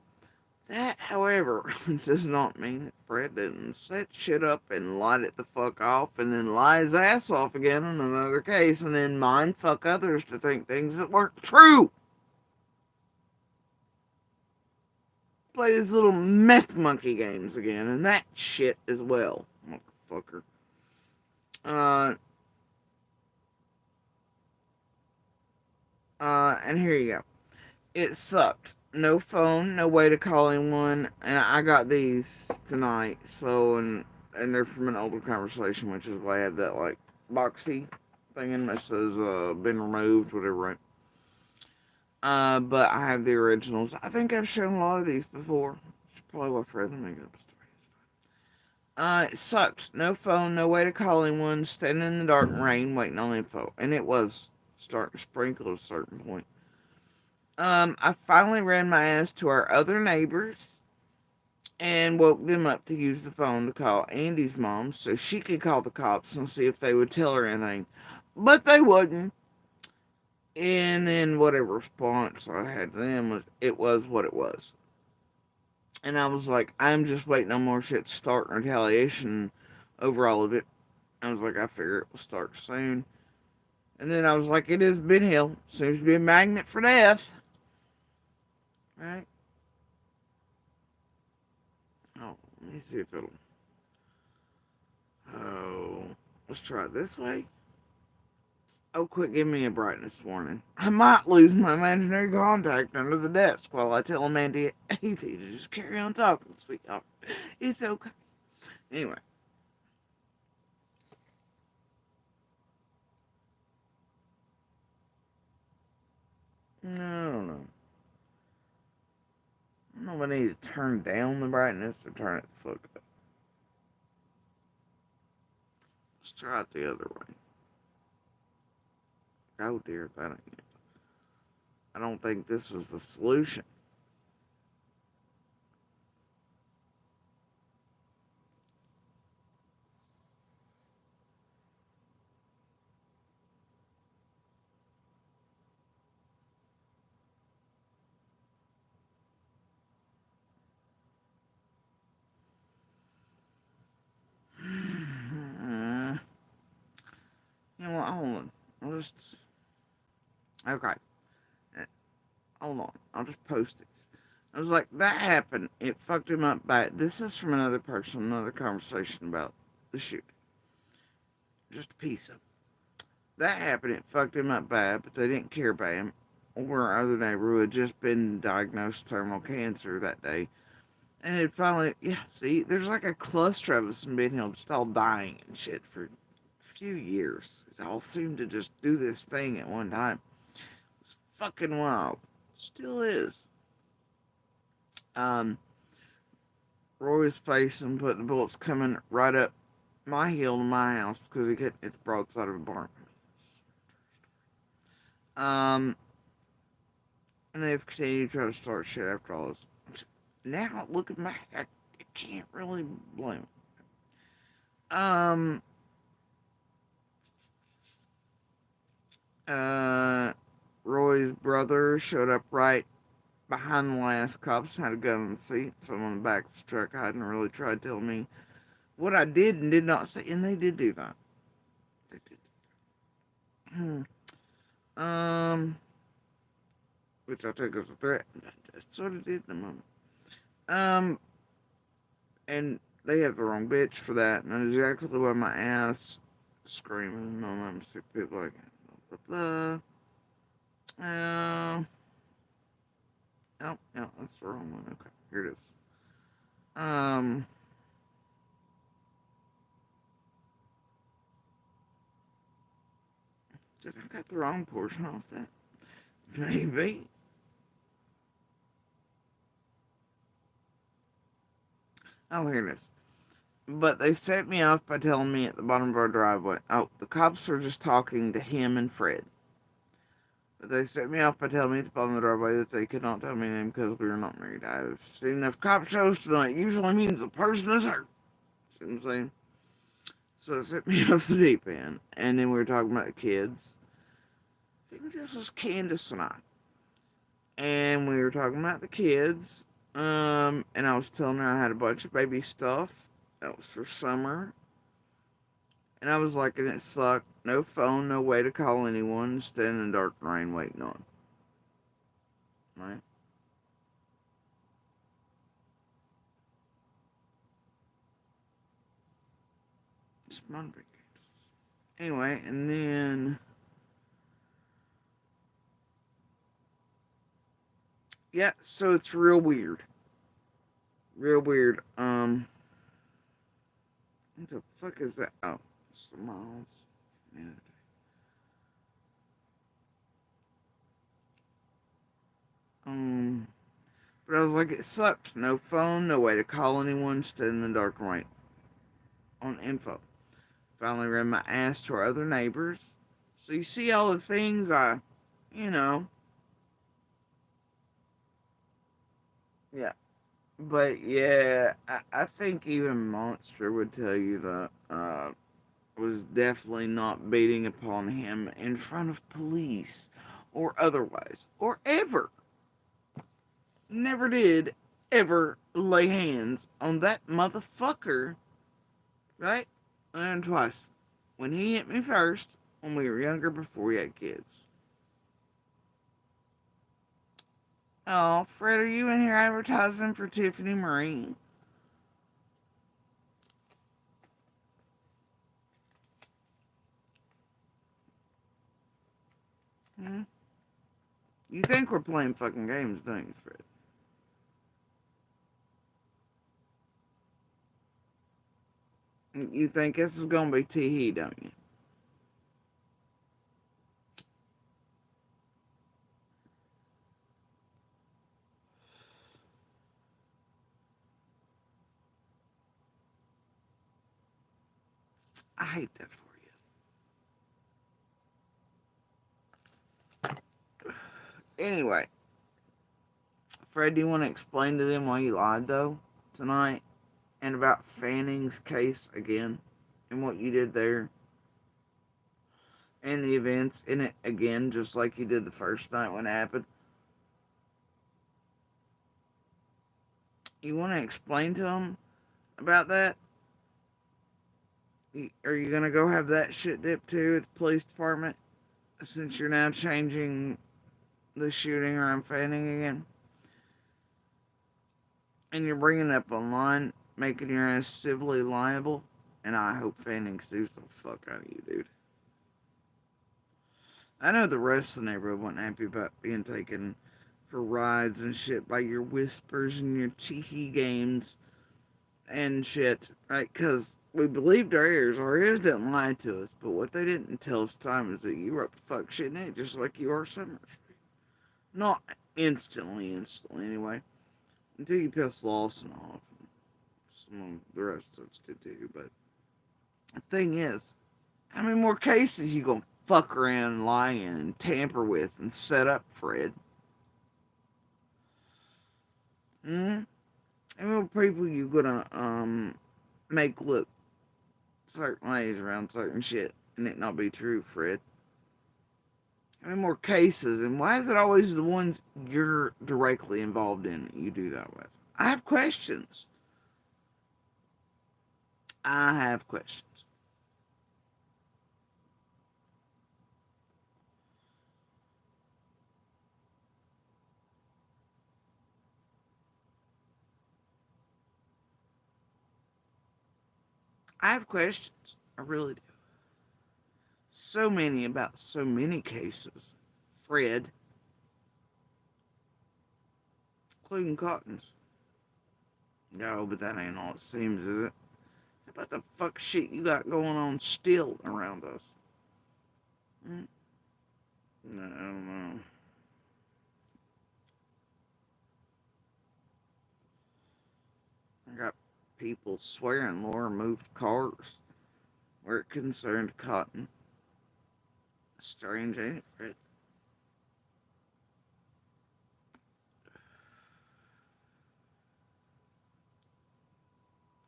That, however, does not mean that Fred didn't set shit up and light it the fuck off and then lie his ass off again in another case and then mind fuck others to think things that weren't true. Play his little meth monkey games again and that shit as well, motherfucker. And here you go. It sucked. No phone, no way to call anyone, and I got these tonight. So and they're from an older conversation, which is why I have that like boxy thing in that says been removed, whatever. Right? But I have the originals. I think I've shown a lot of these before. Should probably wait for them to make up stories. It sucked. No phone, no way to call anyone. Standing in the dark and rain, waiting on info, and it was starting to sprinkle at a certain point. I finally ran my ass to our other neighbors and woke them up to use the phone to call Andy's mom so she could call the cops and see if they would tell her anything. But they wouldn't. And then whatever response I had to them it was what it was. And I was like, I'm just waiting on more shit to start in retaliation over all of it. I was like, I figure it will start soon. And then I was like, it is Ben Hill. Seems to be a magnet for death. Right? Oh, let me see if it'll. Oh, let's try it this way. Oh, quit giving me a brightness warning. I might lose my imaginary contact under the desk while I tell Amanda to just carry on talking, sweetheart. It's okay. Anyway. I don't know. I don't know if I need to turn down the brightness or turn it the fuck up. Let's try it the other way. Oh dear, that ain't it. I don't think this is the solution. You know what? Hold on. I'll just. Okay. Hold on. I'll just post these. I was like, that happened. It fucked him up bad. This is from another person, another conversation about the shooting. Just a piece of it. That happened. It fucked him up bad, but they didn't care about him. Or our other neighbor who had just been diagnosed with terminal cancer that day. And it finally, yeah, see, there's like a cluster of us in Ben Hill just all dying and shit for a few years. It all seemed to just do this thing at one time. It's fucking wild. Still is. Roy was facing, putting the bullets coming right up my hill to my house because he hit the broadside of a barn. And they've continued to try to start shit after all this. Now, looking back, I can't really blame them. Roy's brother showed up right behind the last cops, had a gun in the seat, so I'm on the back of his truck. I hadn't really tried telling me what I did and did not say, and they did do that. They did. Which I took as a threat. That's what it did in the moment. And they have the wrong bitch for that, and that's exactly why my ass screaming on them sick people like blah blah blah. Oh, no, that's the wrong one. Okay, here it is. Did I got the wrong portion off that? Maybe. Oh, here it is. But they set me off by telling me at the bottom of our driveway. Oh, the cops were just talking to him and Fred. But they set me off by telling me at the bottom of the driveway that they could not tell me name because we were not married. I've seen enough cop shows to know it usually means the person is hurt. See what I'm saying? So it set me off the deep end. And then we were talking about the kids. I think this was Candace and I. And we were talking about the kids. And I was telling her I had a bunch of baby stuff. That was for summer. And I was like, and it sucked. No phone, no way to call anyone. Standing in the dark rain waiting on. Right? It's not a big deal. Anyway, and then... yeah, so it's real weird. Real weird. What the fuck is that? Oh, it's the miles. Yeah. But I was like, it sucked. No phone, no way to call anyone, stood in the dark and wait on info. Finally ran my ass to our other neighbors. So you see all the things yeah. But yeah, I think even Monster would tell you that was definitely not beating upon him in front of police or otherwise or ever. Never did ever lay hands on that motherfucker, right? And twice. When he hit me first, when we were younger before we had kids. Oh, Fred, are you in here advertising for Tiffany Marie? Hmm? You think we're playing fucking games, don't you, Fred? You think this is gonna be tee-hee, don't you? I hate that for you. Anyway, Fred, do you want to explain to them why you lied, though, tonight? And about Fanning's case again? And what you did there? And the events in it again, just like you did the first night when it happened? You want to explain to them about that? Are you going to go have that shit dipped too at the police department? Since you're now changing the shooting around Fanning again? And you're bringing it up online, making your ass civilly liable? And I hope Fanning sues the fuck out of you, dude. I know the rest of the neighborhood wasn't happy about being taken for rides and shit by your whispers and your tee games and shit, right? Because we believed our ears. Our ears didn't lie to us, but what they didn't tell us time is that you were up to fuck shit in it, just like you are Summer Street. Not instantly anyway. Until you piss Lawson off. Some of the rest of us did too, but the thing is, how many more cases you gonna fuck around and lie in and tamper with and set up, Fred? Hmm? How many more people you gonna make look certain ways around certain shit and it not be true, Fred? How many more cases, and why is it always the ones you're directly involved in that you do that with? I have questions. I have questions. I have questions. I really do. So many about so many cases, Fred, including Cotton's. No, but that ain't all it seems, is it? How about the fuck shit you got going on still around us? Hmm? No, I don't know. I got people swearing Laura moved cars where it concerned Cotton. Strange, ain't it, Fred?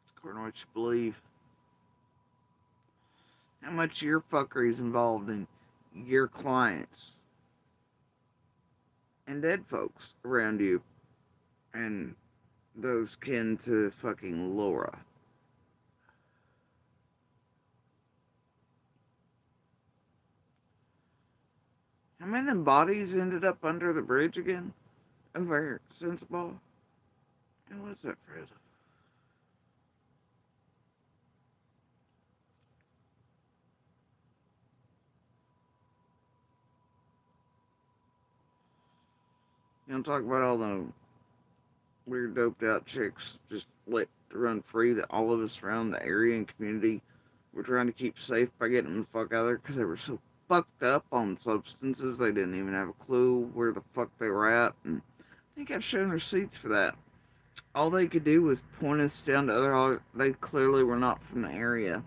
It's according to what you believe. How much of your fuckery is involved in your clients and dead folks around you and those kin to fucking Laura? How many of them bodies ended up under the bridge again? Over here, Sensible? And what's that, Fred? You don't talk about all the weird doped out chicks just let run free that all of us around the area and community were trying to keep safe by getting them the fuck out of there because they were so fucked up on substances they didn't even have a clue where the fuck they were at. And I think I've shown receipts for that. All they could do was point us down to other. They clearly were not from the area.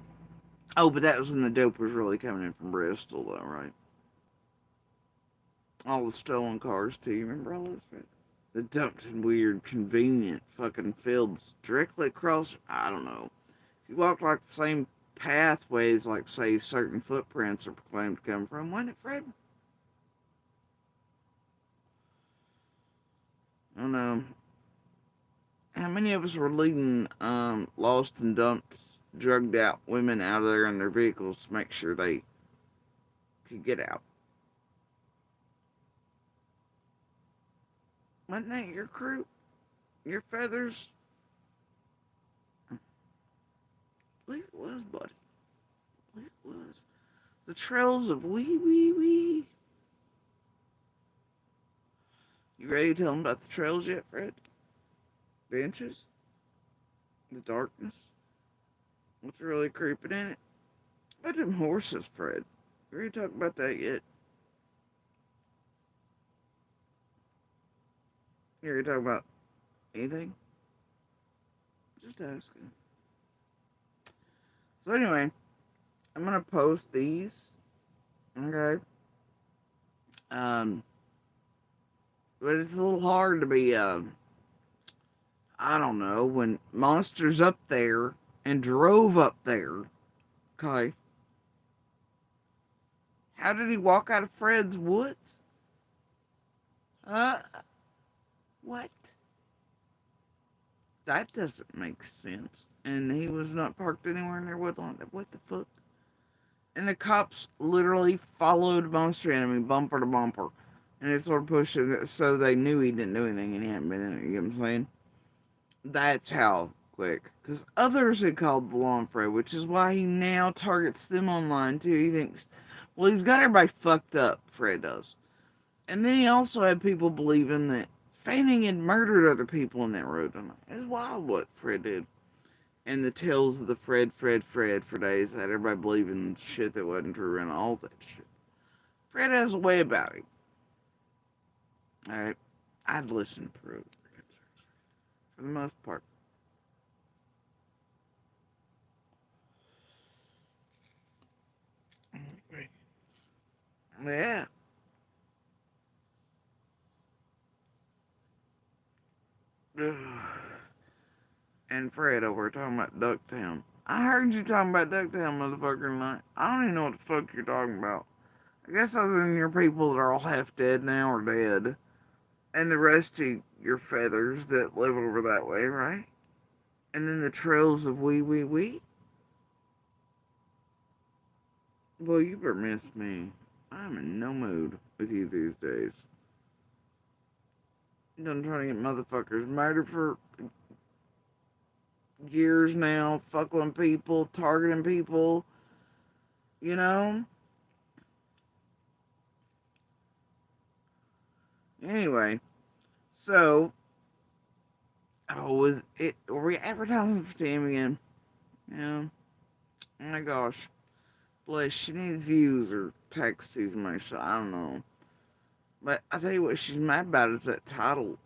Oh, but that was when the dope was really coming in from Bristol, though, right? All the stolen cars, too. You remember all this? The dumped in weird, convenient fucking fields directly across. I don't know. If you walked like the same pathways, like, say, certain footprints are proclaimed to come from, wasn't it, Fred? I don't know. How many of us were leading lost and dumped, drugged out women out of there in their vehicles to make sure they could get out? Wasn't that your crew? Your feathers? I believe it was, buddy. I believe it was. The trails of wee. You ready to tell them about the trails yet, Fred? Benches? The darkness? What's really creeping in it? About them horses, Fred. You ready to talk about that yet? You ready to talk about anything? Just asking. So anyway, I'm gonna post these. Okay. Um, but it's a little hard to be, I don't know, when Monster's up there and drove up there. Okay. How did he walk out of Fred's woods? Uh, what? That doesn't make sense. And he was not parked anywhere in there with on it. What the fuck? And the cops literally followed Monster Enemy bumper to bumper. And they sort of pushed it so they knew he didn't do anything and he hadn't been in it. You know what I'm saying? That's how quick. Because others had called the law on Fred, which is why he now targets them online too. He thinks, well, he's got everybody fucked up, Fred does. And then he also had people believing that Fanning had murdered other people in that road tonight. It's wild what Fred did. And the tales of the Fred for days had everybody believing shit that wasn't true and all that shit. Fred has a way about him. Alright? I'd listen to Fred for the most part. Yeah. And Fred over talking about Ducktown. I heard you talking about Ducktown, motherfucker, tonight. I don't even know what the fuck you're talking about. I guess other than your people that are all half dead now or dead. And the rest of your feathers that live over that way, right? And then the trails of wee. Well, you better miss me. I'm in no mood with you these days. I'm trying to get motherfuckers murdered for years now, fucking people, targeting people, you know? Anyway, so, were we advertising for Tim again? Yeah. Oh my gosh. Bless, she needs views or text season money, so I don't know. But I tell you what she's mad about is that title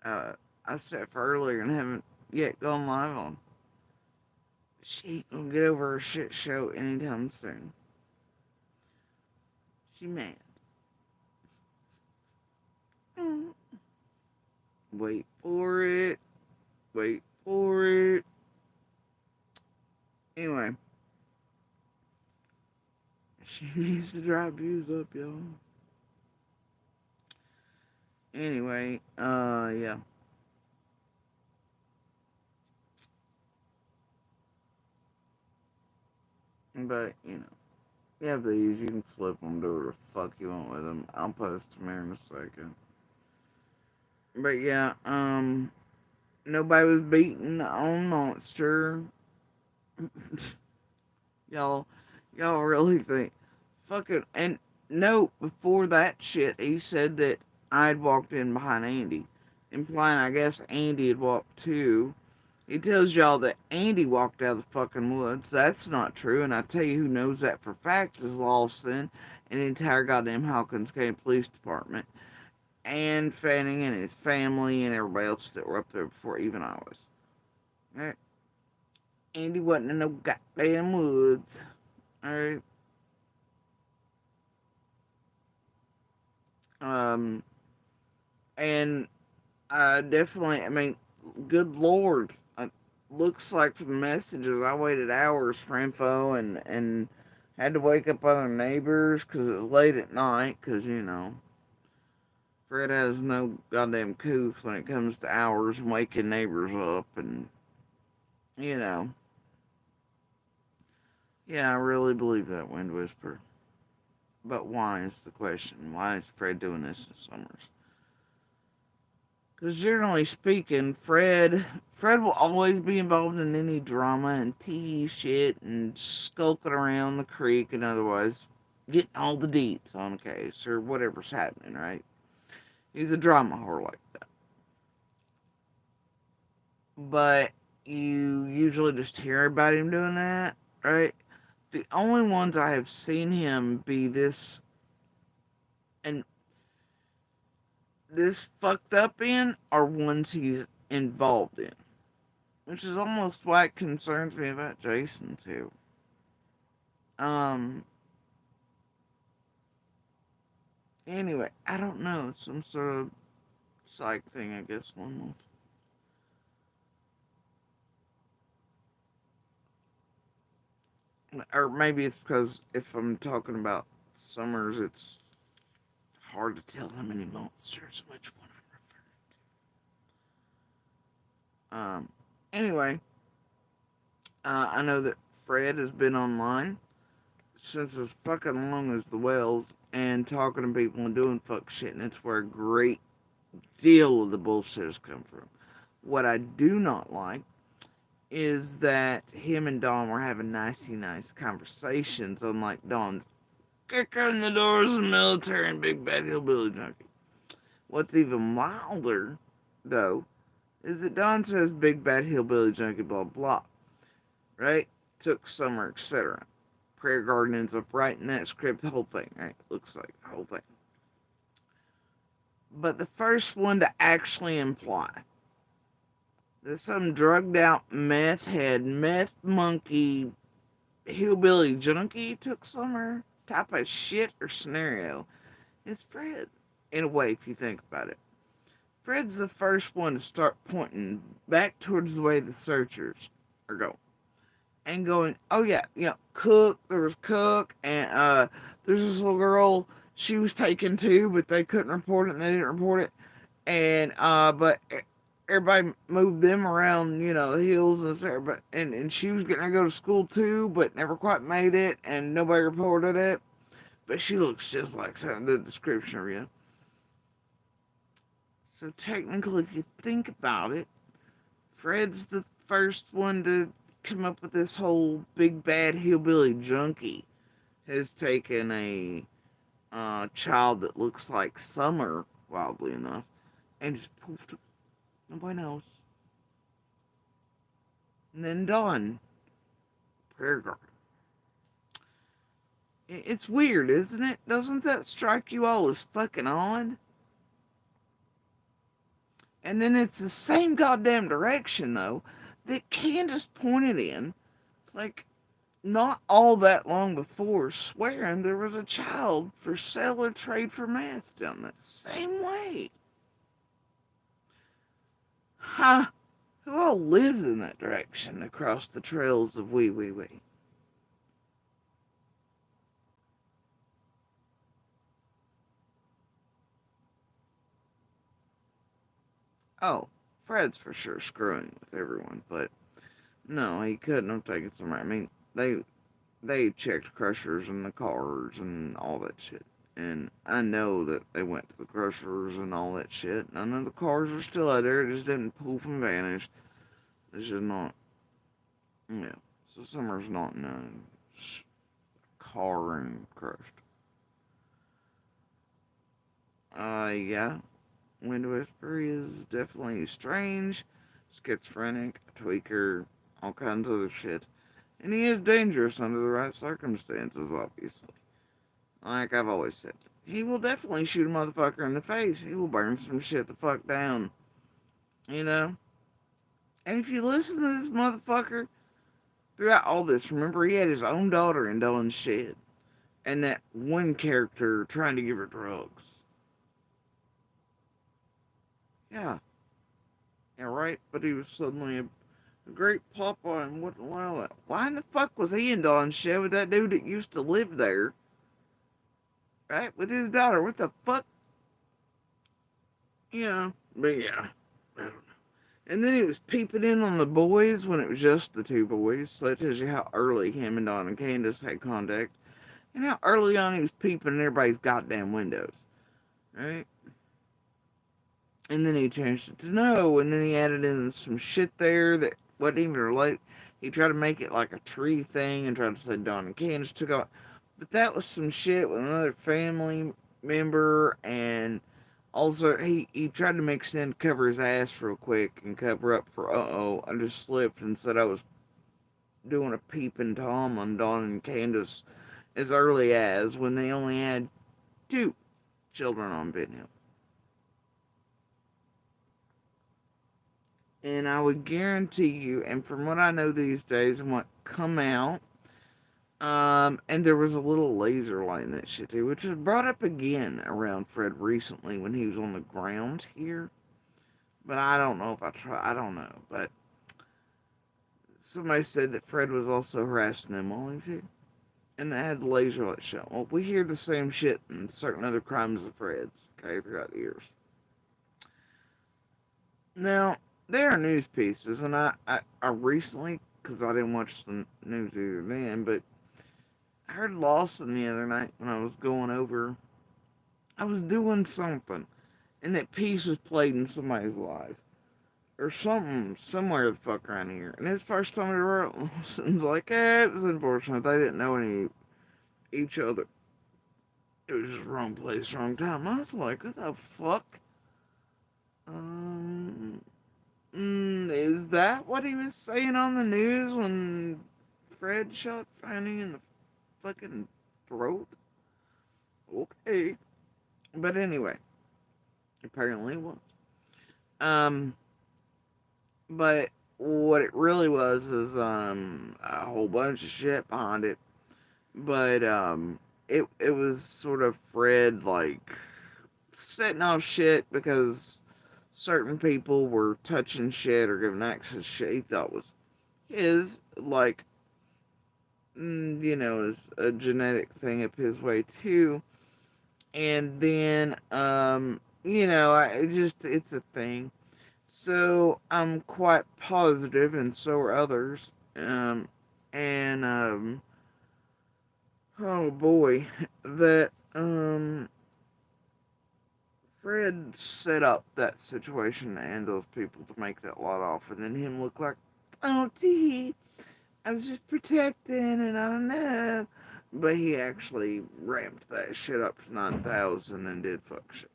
I set for earlier and haven't yet gone live on. She ain't gonna get over her shit show anytime soon. She mad. Wait for it. Wait for it. Anyway. She needs to drive views up, y'all. Anyway, yeah. But, you know, you have these, you can flip them, do whatever the fuck you want with them. I'll post them here in a second. But yeah, nobody was beaten on Monster. y'all, y'all really think, fucking, and no, before that shit, he said that I'd walked in behind Andy, implying I guess Andy had walked too. He tells y'all that Andy walked out of the fucking woods. That's not true, and I tell you who knows that for fact is Lawson and the entire goddamn Hawkins County Police Department. And Fanning and his family and everybody else that were up there before even I was. Alright? Andy wasn't in no goddamn woods. Alright? And definitely, I mean, good lord. Looks like from the messages, I waited hours for info and had to wake up other neighbors because it was late at night because, you know, Fred has no goddamn couth when it comes to hours and waking neighbors up and, you know. Yeah, I really believe that, Wind Whisper. But why is the question? Why is Fred doing this in summers? Because generally speaking, Fred will always be involved in any drama and tea shit and skulking around the creek and otherwise getting all the deets on a case or whatever's happening, right? He's a drama whore like that. But you usually just hear about him doing that, right? The only ones I have seen him be this and this fucked up in are ones he's involved in. Which is almost why it concerns me about Jason too. Um. Anyway, I don't know. It's some sort of psych thing, I guess. One month. Or maybe it's because if I'm talking about summers, it's hard to tell how many months there's which one I'm referring. Anyway, I know that Fred has been online since as fucking long as the Wells and talking to people and doing fuck shit, and it's where a great deal of the bullshit has come from. What I do not like is that him and Dawn were having nicey nice conversations, unlike Dawn's kick in the doors of the military and big bad hillbilly junkie. What's even wilder, though, is that Dawn says big bad hillbilly junkie blah blah, right? Took summer, etc. Prayer Garden ends up writing that script, the whole thing, right? Looks like the whole thing. But the first one to actually imply that some drugged out meth head, meth monkey, hillbilly junkie took summer type of shit or scenario is Fred. In a way, if you think about it. Fred's the first one to start pointing back towards the way the searchers are going. And going, oh yeah, Cook, there was Cook, and there's this little girl, she was taken too, but they couldn't report it and they didn't report it. And but everybody moved them around, the hills and stuff, and she was getting to go to school too, but never quite made it, and nobody reported it. But she looks just like the description of you. So technically, if you think about it, Fred's the first one to come up with this whole big bad hillbilly junkie. Has taken a child that looks like Summer, wildly enough, and just poofed him. Nobody knows. And then Dawn, prayer garden. It's weird, isn't it? Doesn't that strike you all as fucking odd? And then it's the same goddamn direction, though, that Candace pointed in, like, not all that long before, swearing there was a child for sale or trade for meth down that same way. Ha! Who all lives in that direction across the trails of wee wee wee? Oh, Fred's for sure screwing with everyone, but no, he couldn't have taken somewhere. I mean, they checked crushers in the cars and all that shit. And I know that they went to the crushers and all that shit. None of the cars are still out there. It just didn't poof and vanish. It's just not. Yeah. So Summer's not in a car and crushed. Yeah. Wind Whisper is definitely strange, schizophrenic, tweaker, all kinds of other shit. And he is dangerous under the right circumstances, obviously. Like I've always said. He will definitely shoot a motherfucker in the face. He will burn some shit the fuck down. You know? And if you listen to this motherfucker throughout all this, remember he had his own daughter in Dawn's shed. And that one character trying to give her drugs. Yeah. Yeah, right? But he was suddenly a great papa and wouldn't allow it. Why in the fuck was he in Dawn's shed with that dude that used to live there? Right? With his daughter. What the fuck? But yeah. I don't know. And then he was peeping in on the boys when it was just the two boys. So that tells you how early him and Dawn and Candace had contact. And how early on he was peeping in everybody's goddamn windows. Right? And then he changed it to no. And then he added in some shit there that wasn't even related. He tried to make it like a tree thing and tried to say Dawn and Candace took off. But that was some shit with another family member. And also, he tried to mix in to cover his ass real quick and cover up for, I just slipped and said I was doing a peeping Tom on Dawn and Candace as early as when they only had 2 children on Ben Hill. And I would guarantee you, and from what I know these days and what come out, And there was a little laser light in that shit too, which was brought up again around Fred recently when he was on the ground here. But I don't know if I don't know. But somebody said that Fred was also harassing them while he was here. And they had the laser light show. Well, we hear the same shit in certain other crimes of Fred's, okay, throughout the years. Now, there are news pieces, and I recently, because I didn't watch the news either then, but I heard Lawson the other night when I was going over. I was doing something, and that piece was played in somebody's live. Or something, somewhere the fuck around here. And it's the first time I ever heard Lawson's like, it was unfortunate. They didn't know any each other. It was just wrong place, wrong time. I was like, what the fuck? Um, is that what he was saying on the news when Fred shot Fanny in the fucking throat? Okay. But anyway, apparently it was. Um, but what it really was is a whole bunch of shit behind it. But it was sort of Fred like setting off shit because certain people were touching shit or giving access shit he thought was his, like, you know, is a genetic thing up his way too. And then, you know, it's a thing. So I'm quite positive, and so are others. And, oh boy, that, Fred set up that situation and those people to make that lot off, and then him look like, oh, gee, I was just protecting, and I don't know. But he actually ramped that shit up to 9,000 and did fuck shit.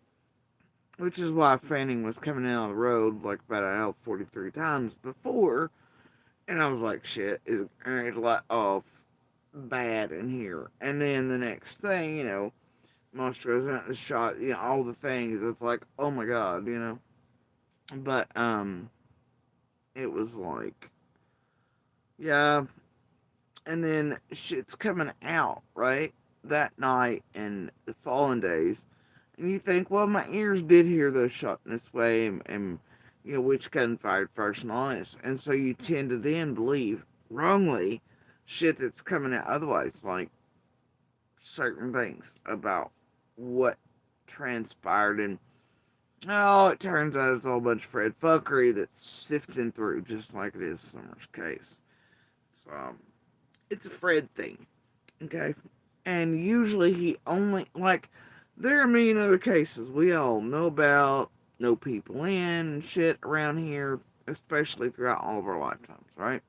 Which is why Fanning was coming out of the road like about an hour 43 times before, and I was like, shit, is going to let off bad in here. And then the next thing, you know, Monster goes out the shot, you know, all the things. It's like, oh my god, you know. But it was like, yeah. And then shit's coming out right that night and the following days, and you think, well, my ears did hear those shot in this way, and you know which gun fired first and all this, and so you tend to then believe wrongly shit that's coming out otherwise, like certain things about what transpired. And oh, it turns out it's all a bunch of Fred fuckery that's sifting through, just like it is Summer's case. So, it's a Fred thing, okay? And usually he only, like, there are a million other cases we all know about, know people in, and shit around here, especially throughout all of our lifetimes, right?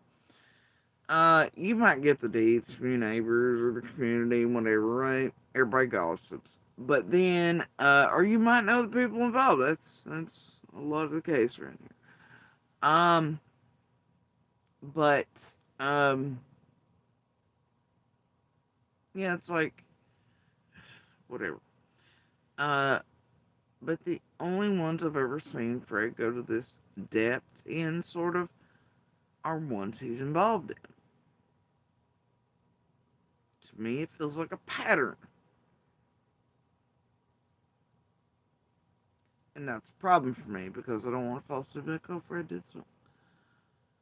You might get the deeds from your neighbors or the community, whatever, right? Everybody gossips. But then, or you might know the people involved. That's a lot of the case around here. But, yeah, it's like, whatever. Uh, but the only ones I've ever seen Fred go to this depth in, sort of, are ones he's involved in. To me, it feels like a pattern. And that's a problem for me because I don't want to falsely be like, oh, Fred did something.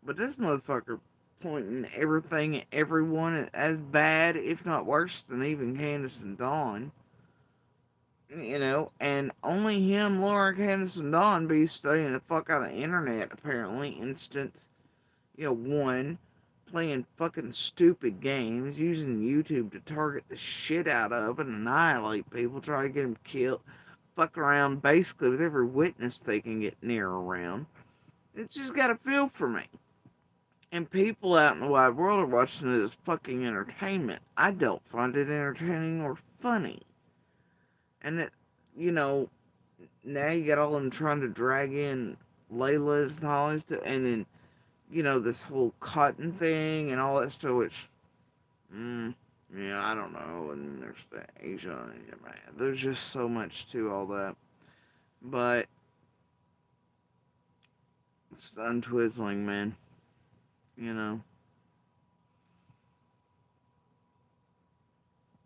But this motherfucker pointing everything at everyone as bad, if not worse, than even Candace and Dawn. You know, and only him, Laura, Candace, and Dawn be studying the fuck out of the internet, apparently. Instant, you know, one, playing fucking stupid games, using YouTube to target the shit out of and annihilate people, try to get them killed, fuck around basically with every witness they can get near around. It's just got a feel for me. And people out in the wide world are watching it as fucking entertainment. I don't find it entertaining or funny. And it, you know, now you got all of them trying to drag in Layla's and Holly's, and then, you know, this whole cotton thing and all that stuff, which, yeah, I don't know. And then there's the Asia, yeah, man, there's just so much to all that. But it's untwizzling, man. You know.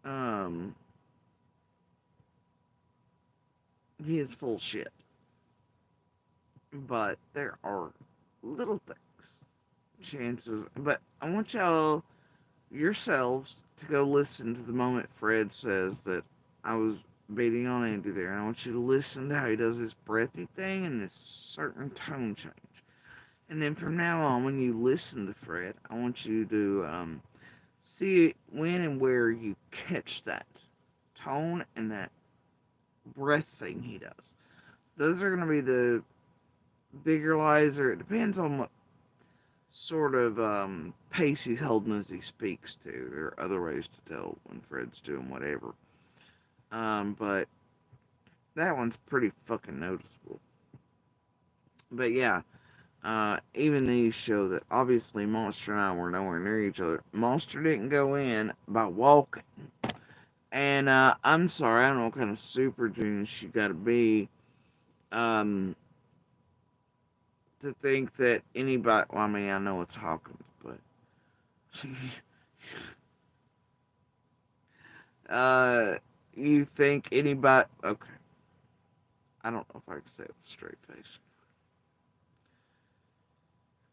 Um, he is full shit. But there are little things, chances. But I want y'all yourselves to go listen to the moment Fred says that I was beating on Andy there. And I want you to listen to how he does this breathy thing and this certain tone change. And then from now on, when you listen to Fred, I want you to see when and where you catch that tone and that breath thing he does. Those are going to be the bigger lies, or it depends on what sort of pace he's holding as he speaks too. There are other ways to tell when Fred's doing whatever. But that one's pretty fucking noticeable. But yeah, even these show that obviously Monster and I were nowhere near each other. Monster didn't go in by walking. And I'm sorry, I don't know what kind of super genius you gotta be to think that anybody, well, I mean, I know it's Hawkins, but you think anybody, okay, I don't know if I can say it with a straight face.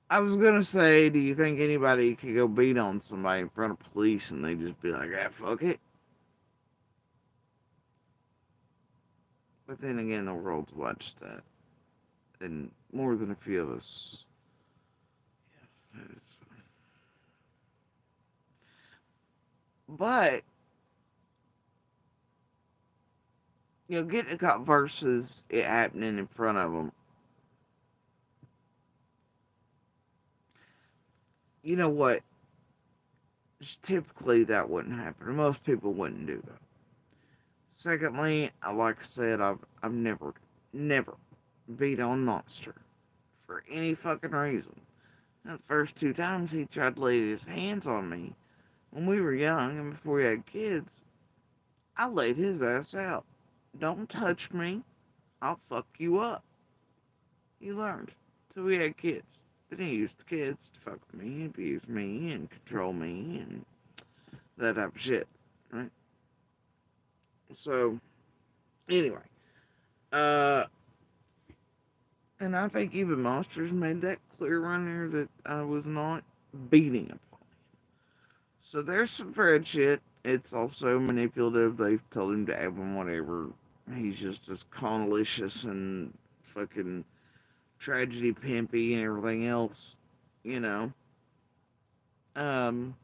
I was gonna say, do you think anybody could go beat on somebody in front of police and they just be like, ah, fuck it? But then again, the world's watched that. And more than a few of us. But, you know, getting caught versus it happening in front of them. You know what? Just typically that wouldn't happen. Most people wouldn't do that. Secondly, like I said, I've never beat on Monster for any fucking reason. And the first two times he tried to lay his hands on me when we were young and before we had kids, I laid his ass out. Don't touch me. I'll fuck you up. He learned till we had kids. Then he used the kids to fuck with me, abuse me, and control me, and that type of shit, right? So, anyway, uh, and I think even Monsters made that clear right there that I was not beating upon him. So there's some Fred shit. It's also manipulative. They've told him to have him whatever. He's just as conalicious and fucking tragedy pimpy and everything else, you know, um,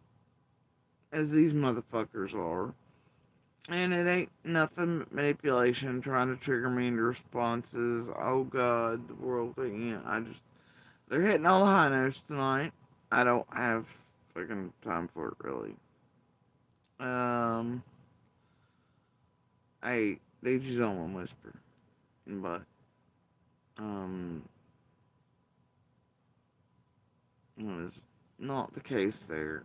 as these motherfuckers are. And it ain't nothing but manipulation, trying to trigger me into responses. Oh God, the world thing. Yeah, they're hitting all the high notes tonight. I don't have fucking time for it, really. Um, they just don't want to whisper. But, um, it was not the case there.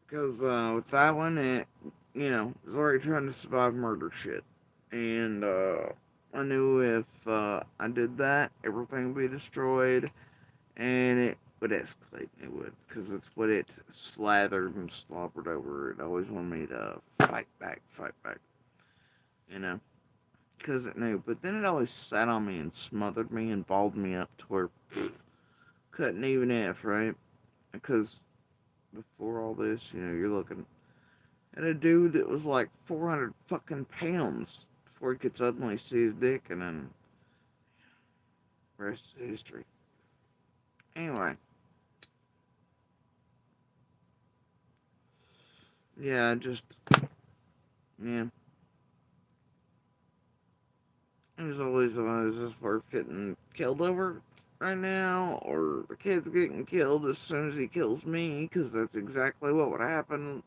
Because with that one, it, you know, was already trying to survive murder shit. And I knew if I did that, everything would be destroyed and it would escalate. It would. Because it's what it slathered and slobbered over. It always wanted me to fight back, you know? Because it knew. But then it always sat on me and smothered me and balled me up to where couldn't even F, right? Because before all this, you know, you're looking at a dude that was like 400 fucking pounds before he could suddenly see his dick, and then rest is history. Anyway. Yeah, yeah. It was always, is this worth getting killed over right now? Or the kid's getting killed as soon as he kills me? Because that's exactly what would happen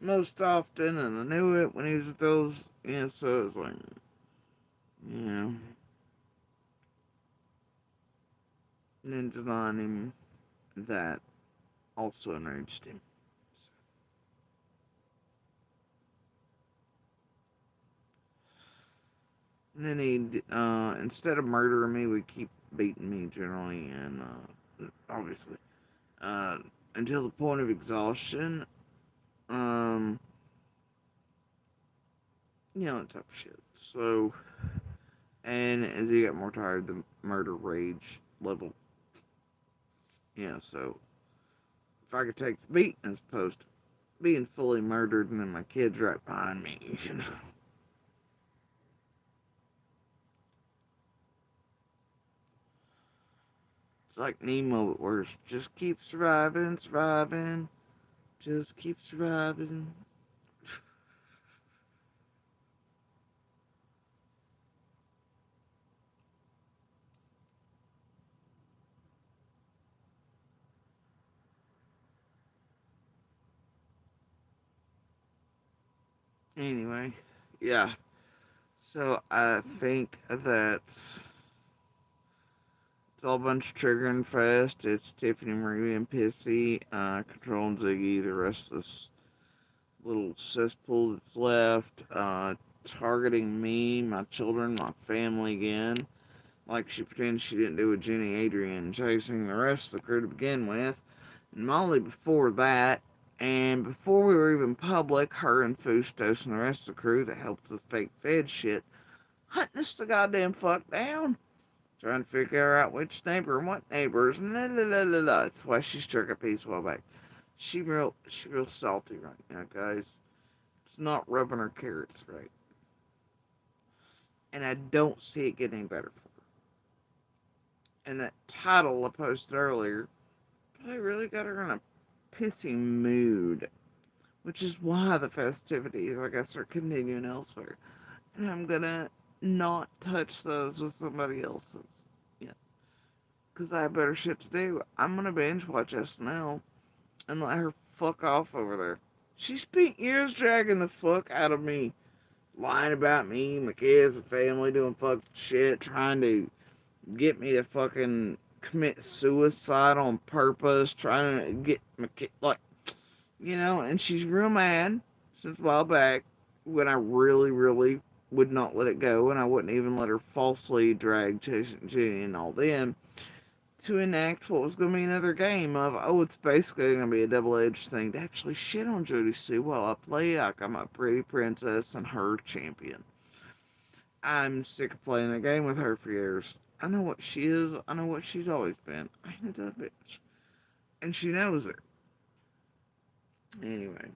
most often, and I knew it when he was at those, yeah, so it was like, you know, and then denying him that also enraged him. So. And then he, instead of murdering me, would keep beating me generally, and obviously, until the point of exhaustion, um, that type of shit. So, and as he got more tired, the murder rage level. So if I could take the beat as opposed to being fully murdered and then my kids right behind me. It's like Nemo, but worse. Just keep surviving, surviving. Just keep surviving. Anyway, yeah. So I think that it's all a bunch of triggering fest. It's Tiffany Marie and Pissy, Control and Ziggy, the rest of this little cesspool that's left, targeting me, my children, my family again. Like she pretends she didn't do with Jenny Adrian, chasing the rest of the crew to begin with. And Molly before that, and before we were even public, her and Fustos and the rest of the crew that helped with fake Fed shit, hunting us the goddamn fuck down. Trying to figure out which neighbor and what neighbors, and la la la la la. That's why she struck a piece a while back. She real salty right now, guys. It's not rubbing her carrots right. And I don't see it getting better for her. And that title I posted earlier, I really got her in a pissy mood. Which is why the festivities, I guess, are continuing elsewhere. And I'm gonna not touch those with somebody else's. Yeah. Because I have better shit to do. I'm gonna binge watch SNL and let her fuck off over there. She spent years dragging the fuck out of me, lying about me, my kids, my family, doing fuck shit, trying to get me to fucking commit suicide on purpose, trying to get my kid, like, and she's real mad since a while back when I really, really would not let it go, and I wouldn't even let her falsely drag Chase and Jenny and all them to enact what was going to be another game of, it's basically going to be a double-edged thing to actually shit on Jodie Sue while I play like I'm a pretty princess and her champion. I'm sick of playing the game with her for years. I know what she is. I know what she's always been. I ain't that bitch. And she knows it. Anyway.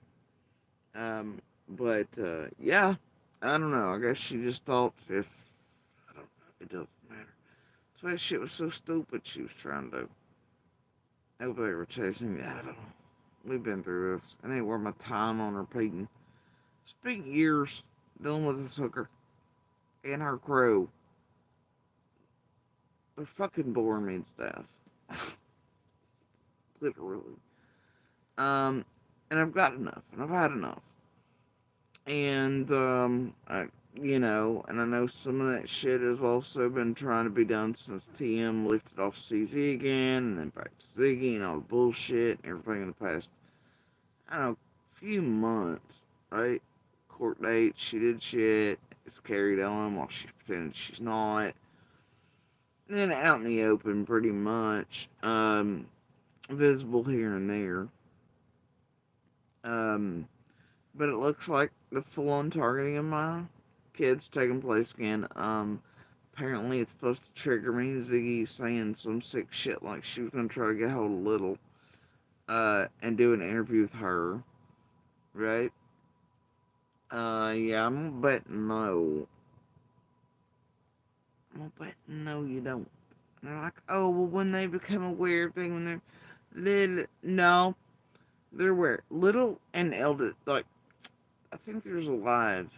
Yeah. I don't know. I guess she just thought I don't know. It doesn't matter. That shit was so stupid she was trying to. Hopefully they were chasing me. I don't know. We've been through this. I ain't worth my time on repeating. Spent years dealing with this hooker and her crew. They're fucking boring me to death. Literally. And I've got enough. And I've had enough. And, and I know some of that shit has also been trying to be done since TM lifted off CZ again, and then back to Ziggy and all the bullshit and everything in the past, I don't know, few months, right? Court date, she did shit, it's carried on while she's pretending she's not. And then out in the open, pretty much, visible here and there. But it looks like the full-on targeting of my kids taking place again. Apparently it's supposed to trigger me. Ziggy saying some sick shit like she was gonna try to get hold of Little, and do an interview with her, right? Yeah, I'm gonna bet no. I'm gonna bet no, you don't. And they're like, oh, well, when they become aware of things, when they're little, no, they're aware. Little and Elder, like, I think there's a live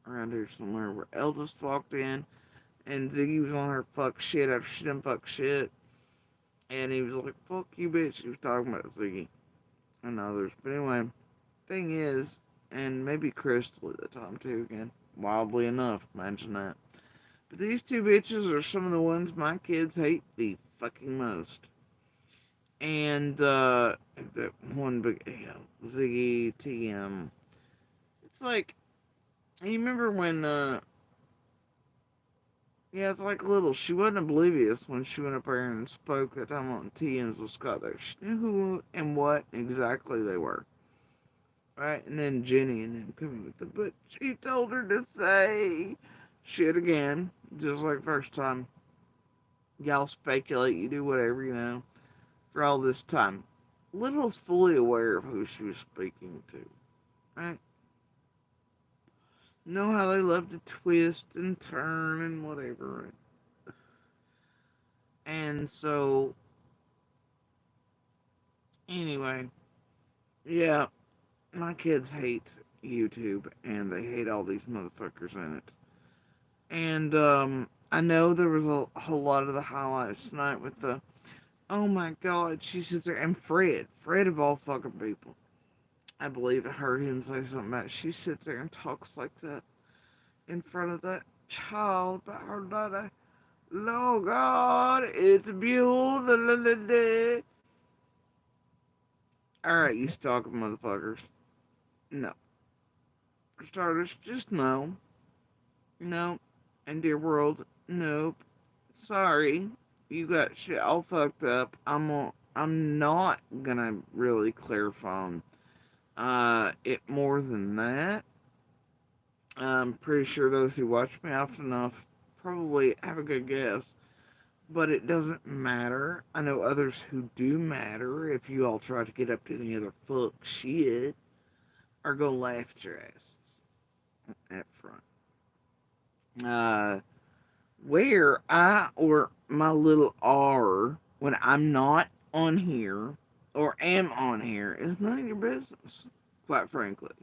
around here somewhere where Eldest walked in and Ziggy was on her fuck shit after she done fuck shit. And he was like, fuck you, bitch. He was talking about Ziggy and others. But anyway, thing is, and maybe Crystal at the time too again. Wildly enough, imagine that. But these two bitches are some of the ones my kids hate the fucking most. And, that one big, Ziggy, TM. It's like, you remember when, it's like Little. She wasn't oblivious when she went up there and spoke that time on TM's with Scott there. She knew who and what exactly they were. right? And then Jenny and them coming with the, but she told her to say shit again, just like first time. Y'all speculate, you do whatever, for all this time. Little's fully aware of who she was speaking to, right? Know how they love to twist and turn and whatever, right? And so, anyway, yeah, my kids hate YouTube and they hate all these motherfuckers in it. And I know there was a whole lot of the highlights tonight with the, oh my god, she sits there, and Fred of all fucking people. I believe I heard him say something about she sits there and talks like that in front of that child about her daughter. Lord God, it's beautiful. Alright, you stalking motherfuckers. No. For starters, just no. No. And dear world, nope. Sorry. You got shit all fucked up. I'm not gonna really clarify on it more than that. I'm pretty sure those who watch me often enough probably have a good guess. But it doesn't matter. I know others who do matter. If you all try to get up to any other fuck shit, are gonna laugh at your asses up front. Where I or my little R when I'm not on here or am on here is none of your business, quite frankly.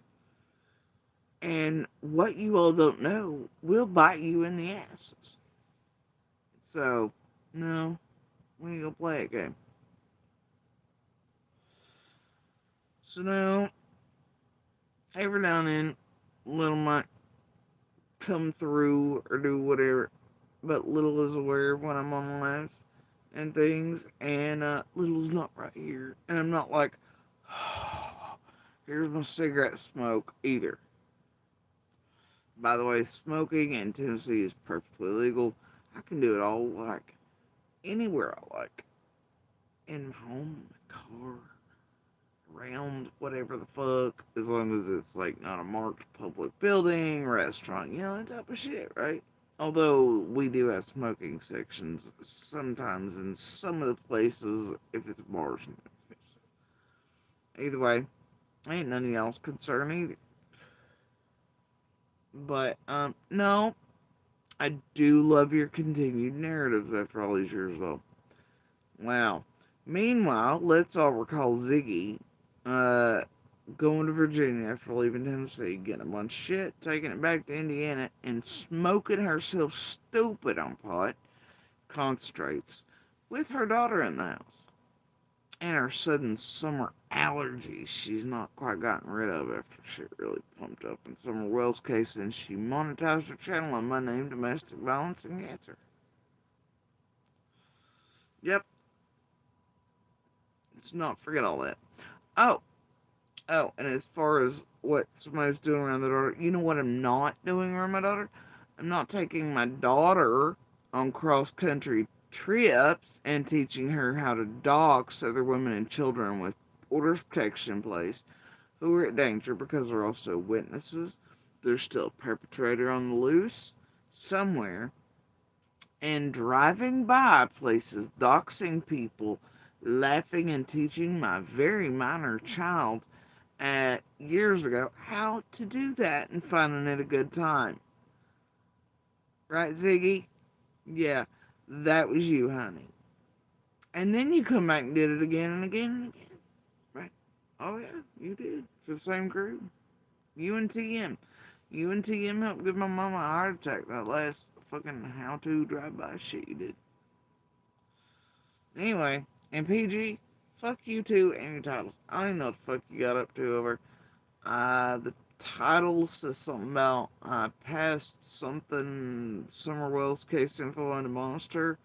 And what you all don't know will bite you in the asses. So, no, we ain't gonna play a game. So now, every now and then, Little might come through or do whatever, but Little is aware of when I'm on lives and things, and Little's not right here. And I'm not like, oh, here's my cigarette smoke either. By the way, smoking in Tennessee is perfectly legal. I can do it all like anywhere I like. In my home, in my car, around whatever the fuck, as long as it's like not a marked public building, restaurant, that type of shit, right? Although we do have smoking sections sometimes in some of the places if it's bars and things. Either way, ain't none of y'all's concern either. But no, I do love your continued narratives after all these years though. Wow. Meanwhile, let's all recall Ziggy uh, going to Virginia after leaving Tennessee, getting a bunch of shit, taking it back to Indiana, and smoking herself stupid on pot, concentrates, with her daughter in the house. And her sudden summer allergies she's not quite gotten rid of after shit really pumped up in Summer Wells' case, and she monetized her channel on my name, Domestic Violence and Cancer. Yep. Let's not forget all that. Oh, and as far as what somebody's doing around the daughter, you know what I'm not doing around my daughter? I'm not taking my daughter on cross-country trips and teaching her how to dox other women and children with orders of protection in place who are at danger because they're also witnesses. There's still a perpetrator on the loose somewhere. And driving by places, doxing people, laughing and teaching my very minor child years ago how to do that and finding it a good time. Right, Ziggy? Yeah, that was you, honey. And then you come back and did it again and again and again. Right? Oh, yeah, you did. For the same group. You and TM. You and TM helped give my mama a heart attack that last fucking how-to drive-by shit you did. Anyway, and PG, fuck you too and your titles. I don't even know what the fuck you got up to over. The title says something about past something Summer Wells case info on the monster.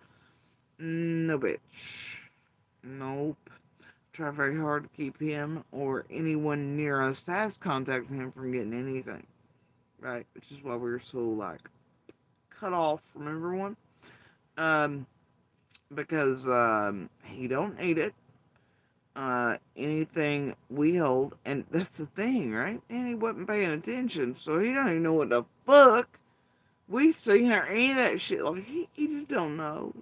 No bitch. Nope. Try very hard to keep him or anyone near us that has contacted him from getting anything. Right? Which is why we were so like cut off from everyone. Because he don't need it. anything we hold, and that's the thing, right? And he wasn't paying attention, so he don't even know what the fuck we seen or any of that shit. Like, he just don't know.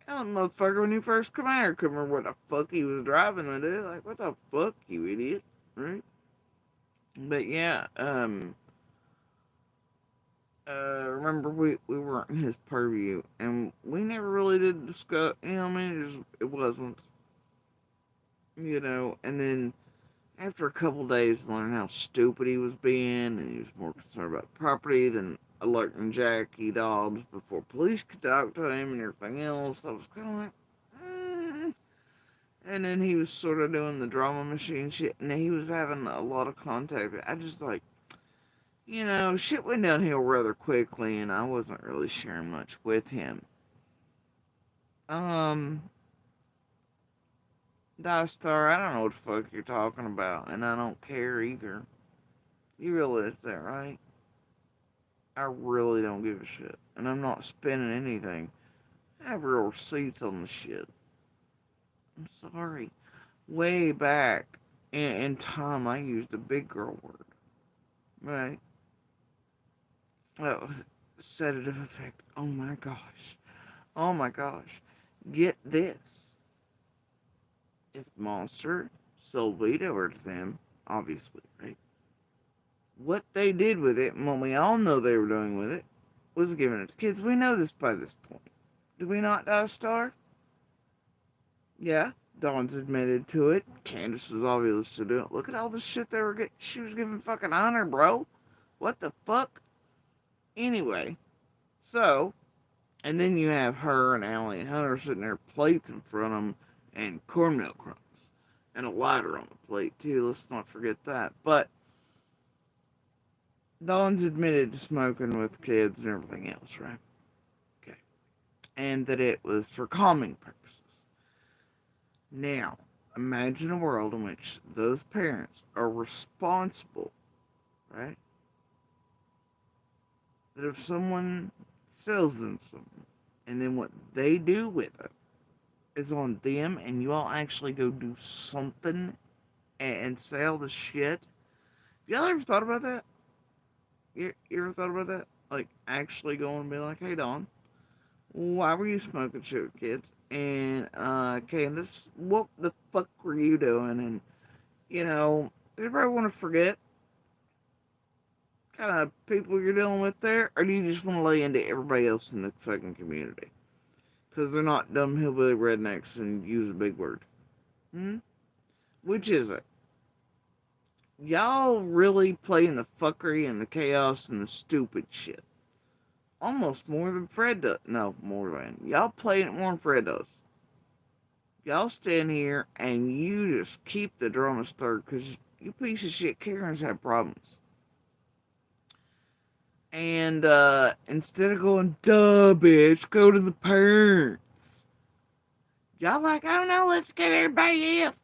That motherfucker, when he first come out here, couldn't remember what the fuck he was driving with it. Like, what the fuck, you idiot, right? But yeah, remember we weren't in his purview, and we never really did discuss. You know, what I mean, it wasn't. You know, and then after a couple days, learning how stupid he was being, and he was more concerned about property than alerting Jackie dogs before police could talk to him and everything else. I was kind of like, mm. And then he was sort of doing the drama machine shit, and he was having a lot of contact. I just like, you know, shit went downhill rather quickly, and I wasn't really sharing much with him. Star, I don't know what the fuck you're talking about, and I don't care either. You realize that, right? I really don't give a shit. And I'm not spending anything. I have real receipts on the shit. I'm sorry. Way back in time, I used a big girl word. Right? Oh, sedative effect. Oh my gosh. Oh my gosh. Get this. If Monster sold weed over to them, obviously, right? What they did with it, and what we all know they were doing with it, was giving it to kids. We know this by this point. Do we not, Star? Yeah, Dawn's admitted to it. Candace is obviously doing it. Look at all the shit they were getting. She was giving fucking honor, bro. What the fuck? Anyway, so, and then you have her and Allie and Hunter sitting there, plates in front of them, and cornmeal crumbs. And a lighter on the plate, too. Let's not forget that. But Dawn's admitted to smoking with kids and everything else, right? Okay. And that it was for calming purposes. Now, imagine a world in which those parents are responsible, right? That if someone sells them something, and then what they do with it is on them, and you all actually go do something and sell the shit. Y'all ever thought about that? You ever thought about that? Like, actually going and be like, hey, Dawn, why were you smoking shit with kids? And, Candace, what the fuck were you doing? And, you know, does everybody want to forget kind of people you're dealing with there? Or do you just want to lay into everybody else in the fucking community? Because they're not dumb hillbilly rednecks and use a big word. Hmm? Which is it? Y'all really playing the fuckery and the chaos and the stupid shit. Almost more than Fred does. No, more than. Y'all playing it more than Fred does. Y'all stand here and you just keep the drama stirred because you piece of shit Karens have problems. And instead of going, duh, bitch, go to the parents. Y'all like, I don't know, let's go to everybody else.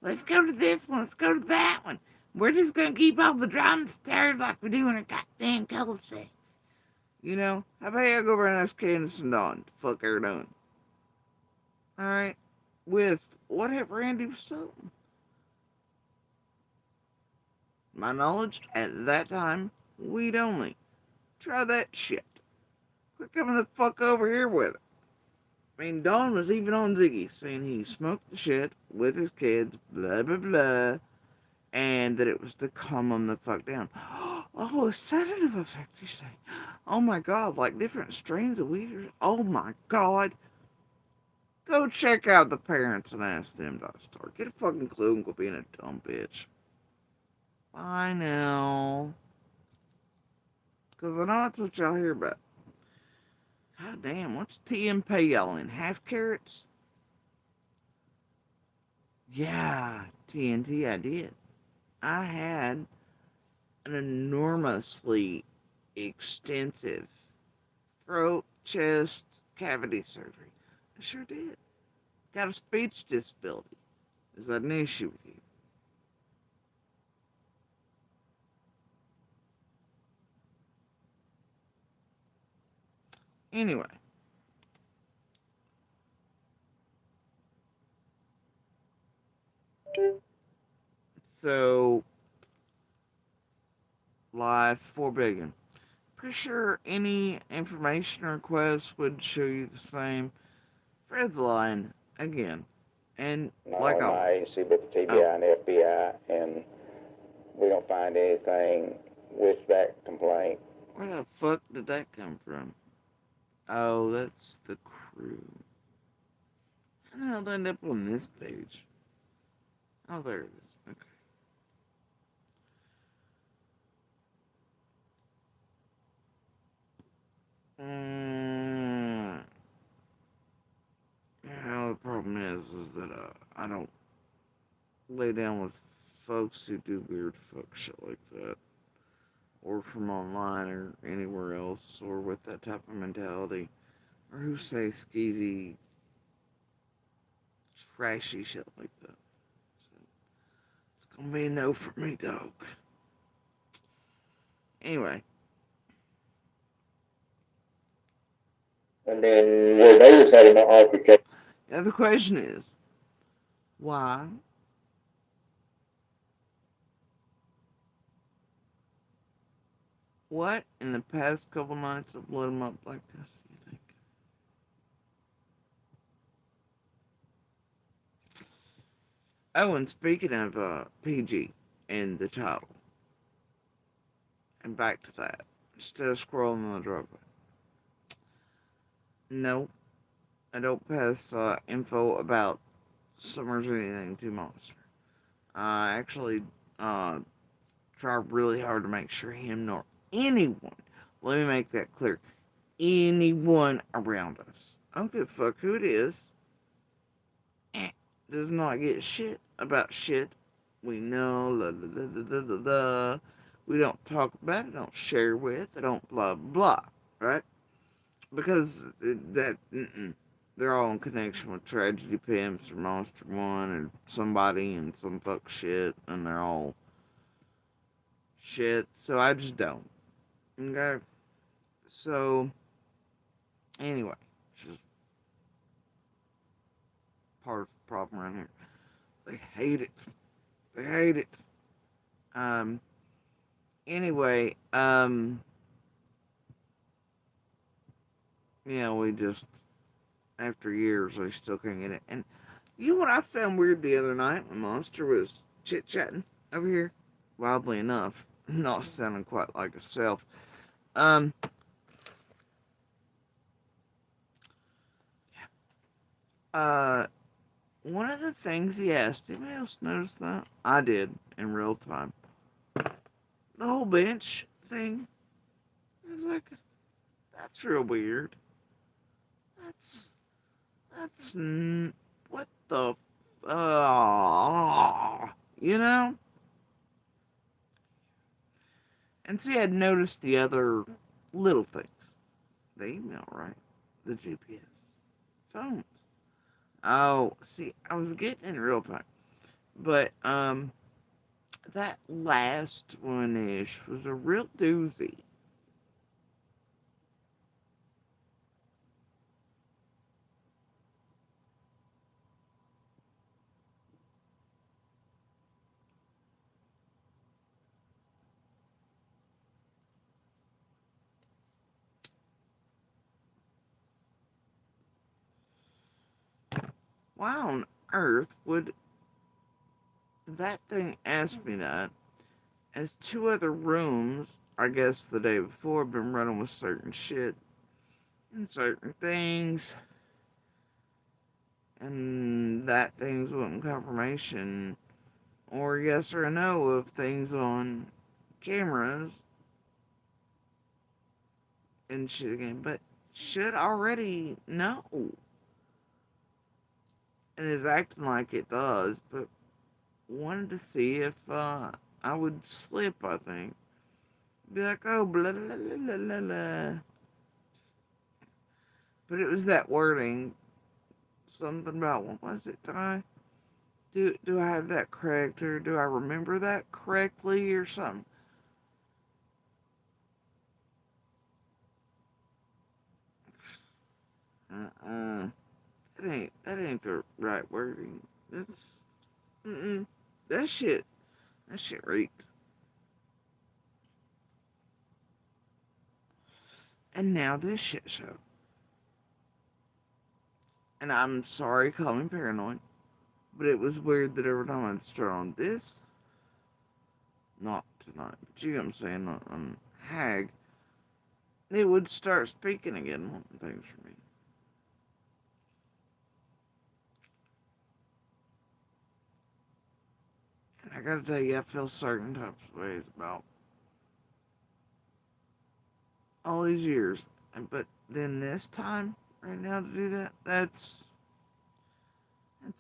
Let's go to this one, let's go to that one. We're just going to keep all the drama stirred like we do in a goddamn cul-de-sac. You know, how about y'all go over and ask Candace and Dawn the fuck they're doing? Alright? With whatever Andy was selling. My knowledge, at that time, weed only. Try that shit. Quit coming the fuck over here with it. I mean, Dawn was even on Ziggy, saying he smoked the shit with his kids, blah, blah, blah, and that it was to calm them the fuck down. Oh, a sedative effect, you say? Oh my god, like different strains of weed? Oh my god. Go check out the parents and ask them to start. Get a fucking clue and go being a dumb bitch. Bye now. Because I know that's what y'all hear about. God damn, what's TMP y'all in? Half carrots? Yeah, TNT I did. I had an enormously extensive throat, chest, cavity surgery. I sure did. Got a speech disability. Is that an issue with you? Anyway. So, live 4 billion. Pretty sure any information request would show you the same. Fred's lying again. And Not like only my always. agency, but the TBI Oh, and the FBI, and we don't find anything with that complaint. where the fuck did that come from? Oh, that's the crew. How the hell did I end up on this page? Oh, there it is. Okay. Mm, yeah, the problem is that I don't lay down with folks who do weird fuck shit like that, or from online or anywhere else, or with that type of mentality, or who say skeezy, trashy shit like that. So it's gonna be a no for me, dog. Anyway, And then where they was having an altercation. now the question is, why? What in the past couple nights have lit him up like this, you think? Oh, and speaking of PG and the title, and back to that, instead of scrolling on the driveway. No, I don't pass info about Summers or anything to Monster. I actually try really hard to make sure him nor anyone, let me make that clear, anyone around us, I don't give a fuck who it is, does not get shit about shit. We know, la, la, la, la, la, la, la. We don't talk about it, don't share with, I don't blah, blah, right? Because they're all in connection with Tragedy Pimps or Monster One or somebody and some fuck shit, and they're all shit, so I just don't. Okay? So, anyway, it's just part of the problem around here. They hate it. They hate it. Um, anyway, yeah, we just, after years, we still can't get it. And you know what I found weird the other night when Monster was chit chatting over here? Wildly enough, not sounding quite like herself. Um, uh, one of the things he asked, anybody else notice that? I did in real time. The whole bench thing. I was like, that's real weird. That's that's what the you know. And see, I'd noticed the other little things. The email, right? The GPS, phones. Oh, see, I was getting in real time, but that last one ish was a real doozy. Why on earth would that thing ask me that? As two other rooms, I guess the day before, been running with certain shit and certain things, and that things wasn't confirmation or yes or no of things on cameras and shit again, but should already know and is acting like it does, but wanted to see if I would slip, I think. Be like, oh, blah, blah, blah, blah, blah, blah. But it was that wording. Something about, what was it, Ty? Do I have that correct, or do I remember that correctly, or something? Uh-uh. That ain't the right wording. That's, that shit. That shit reeked. And now this shit show. And I'm sorry, call me paranoid, but it was weird that every time I'd start on this, not tonight, but you know what I'm saying, on Hag, it would start speaking again, wanting things from me. And I gotta tell you, I feel certain types of ways about all these years. But then this time, right now, to do that, that's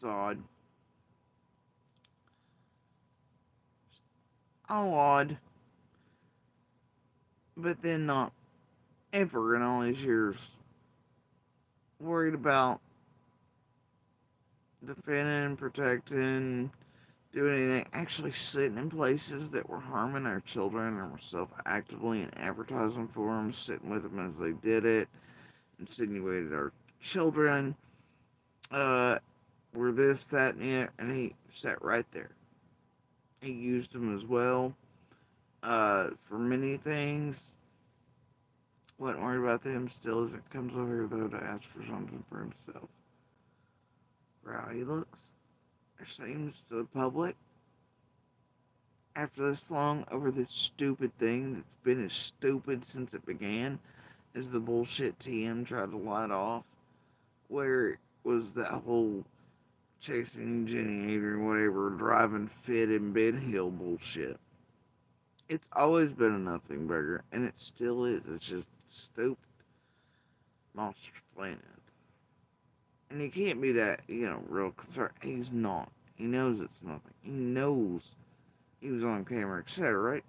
odd. All odd. But then not ever in all these years worried about defending, protecting, doing anything, actually sitting in places that were harming our children and were self-actively and advertising for them, sitting with them as they did it, insinuated our children were this, that, and the other, and he sat right there. He used them as well for many things. Wasn't worried about them. Still, as it comes over here though to ask for something for himself, for how he looks, or seems to the public. After this long over this stupid thing that's been as stupid since it began as the bullshit TM tried to light off, where it was that whole chasing Jenny Adrian, whatever, driving fit in Ben Hill bullshit. It's always been a nothing burger, and it still is. It's just stupid. Monsters Planet. And he can't be that, real concerned. He's not. He knows it's nothing. He knows he was on camera, etc., right?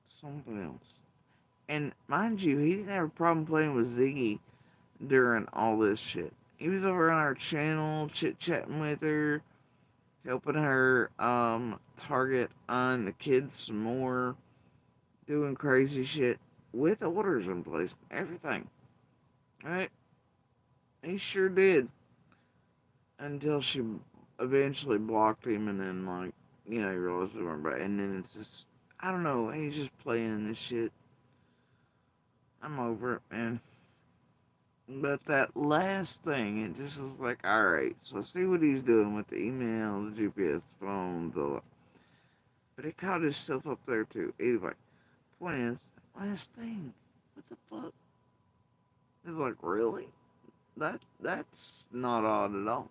Something else. And mind you, he didn't have a problem playing with Ziggy during all this shit. He was over on our channel, chit-chatting with her, helping her target on the kids some more, doing crazy shit with orders in place, everything. Right? He sure did. Until she eventually blocked him, and then, he realized it weren't right. And then it's just, I don't know, he's just playing this shit. I'm over it, man. But that last thing, it just was like, alright, so see what he's doing with the email, the GPS, the phone, but it caught itself up there too. Anyway, point is, last thing, what the fuck? It's like, really? That's not odd at all.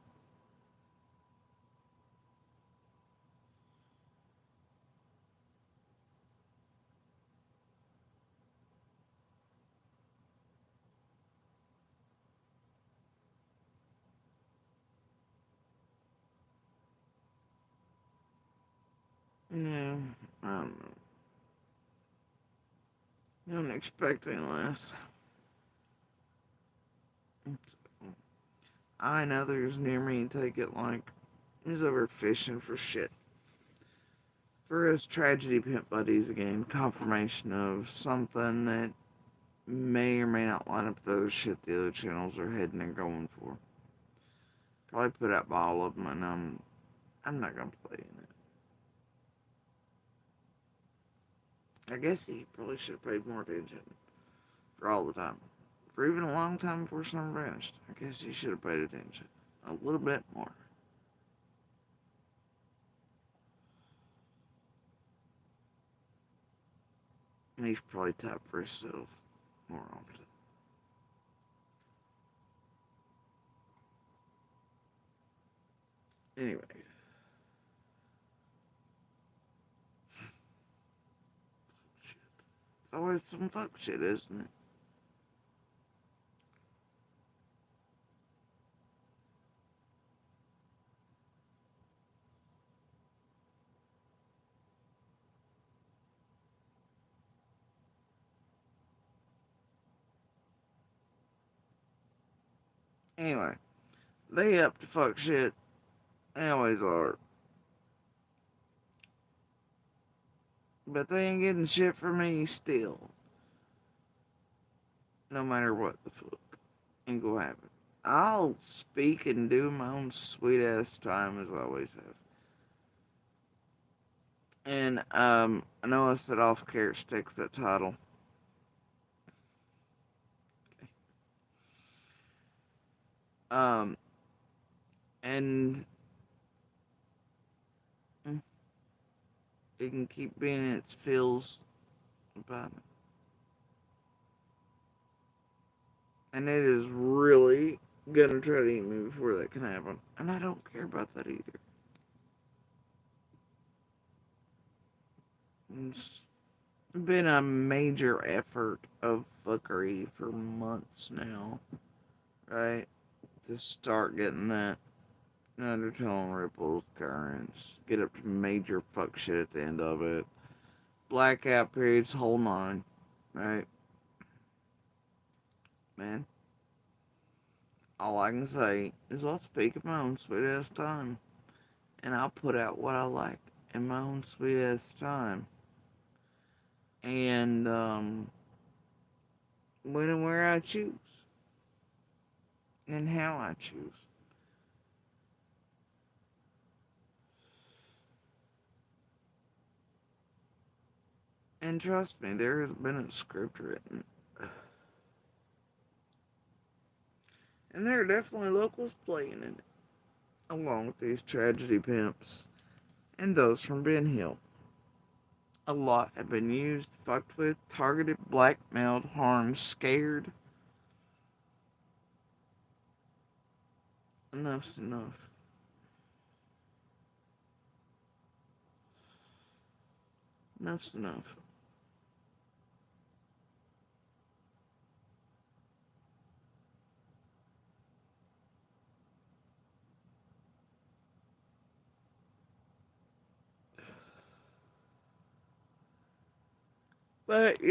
Yeah, I don't know. Don't expect any less. I know there's near me take it like he's over fishing for shit. For his tragedy pimp buddies again, confirmation of something that may or may not line up with the other shit the other channels are heading and going for. Probably put out by all of them, and I'm not gonna play in it. I guess he probably should have paid more attention for all the time. For even a long time before Summer vanished. I guess he should have paid attention. A little bit more. And he's probably tapped for himself more often. Anyway. Shit. It's always some fuck shit, isn't it? Anyway, they up to fuck shit. They always are. But they ain't getting shit from me still. No matter what the fuck. Ain't gonna happen. I'll speak and do my own sweet ass time as I always have. And I know I said off carrot stick with that title. Um, and it can keep being its feels about it. And it is really gonna try to eat me before that can happen. And I don't care about that either. It's been a major effort of fuckery for months now, right? To start getting that undertone, ripples, currents, get up to major fuck shit at the end of it. Blackout periods, whole nine, right? Man, all I can say is I'll speak at my own sweet ass time. And I'll put out what I like in my own sweet ass time. And, when and where I choose. And how I choose. And trust me, there has been a script written. And there are definitely locals playing in it, along with these tragedy pimps and those from Ben Hill. A lot have been used, fucked with, targeted, blackmailed, harmed, scared. Enough's enough. Enough's enough. But,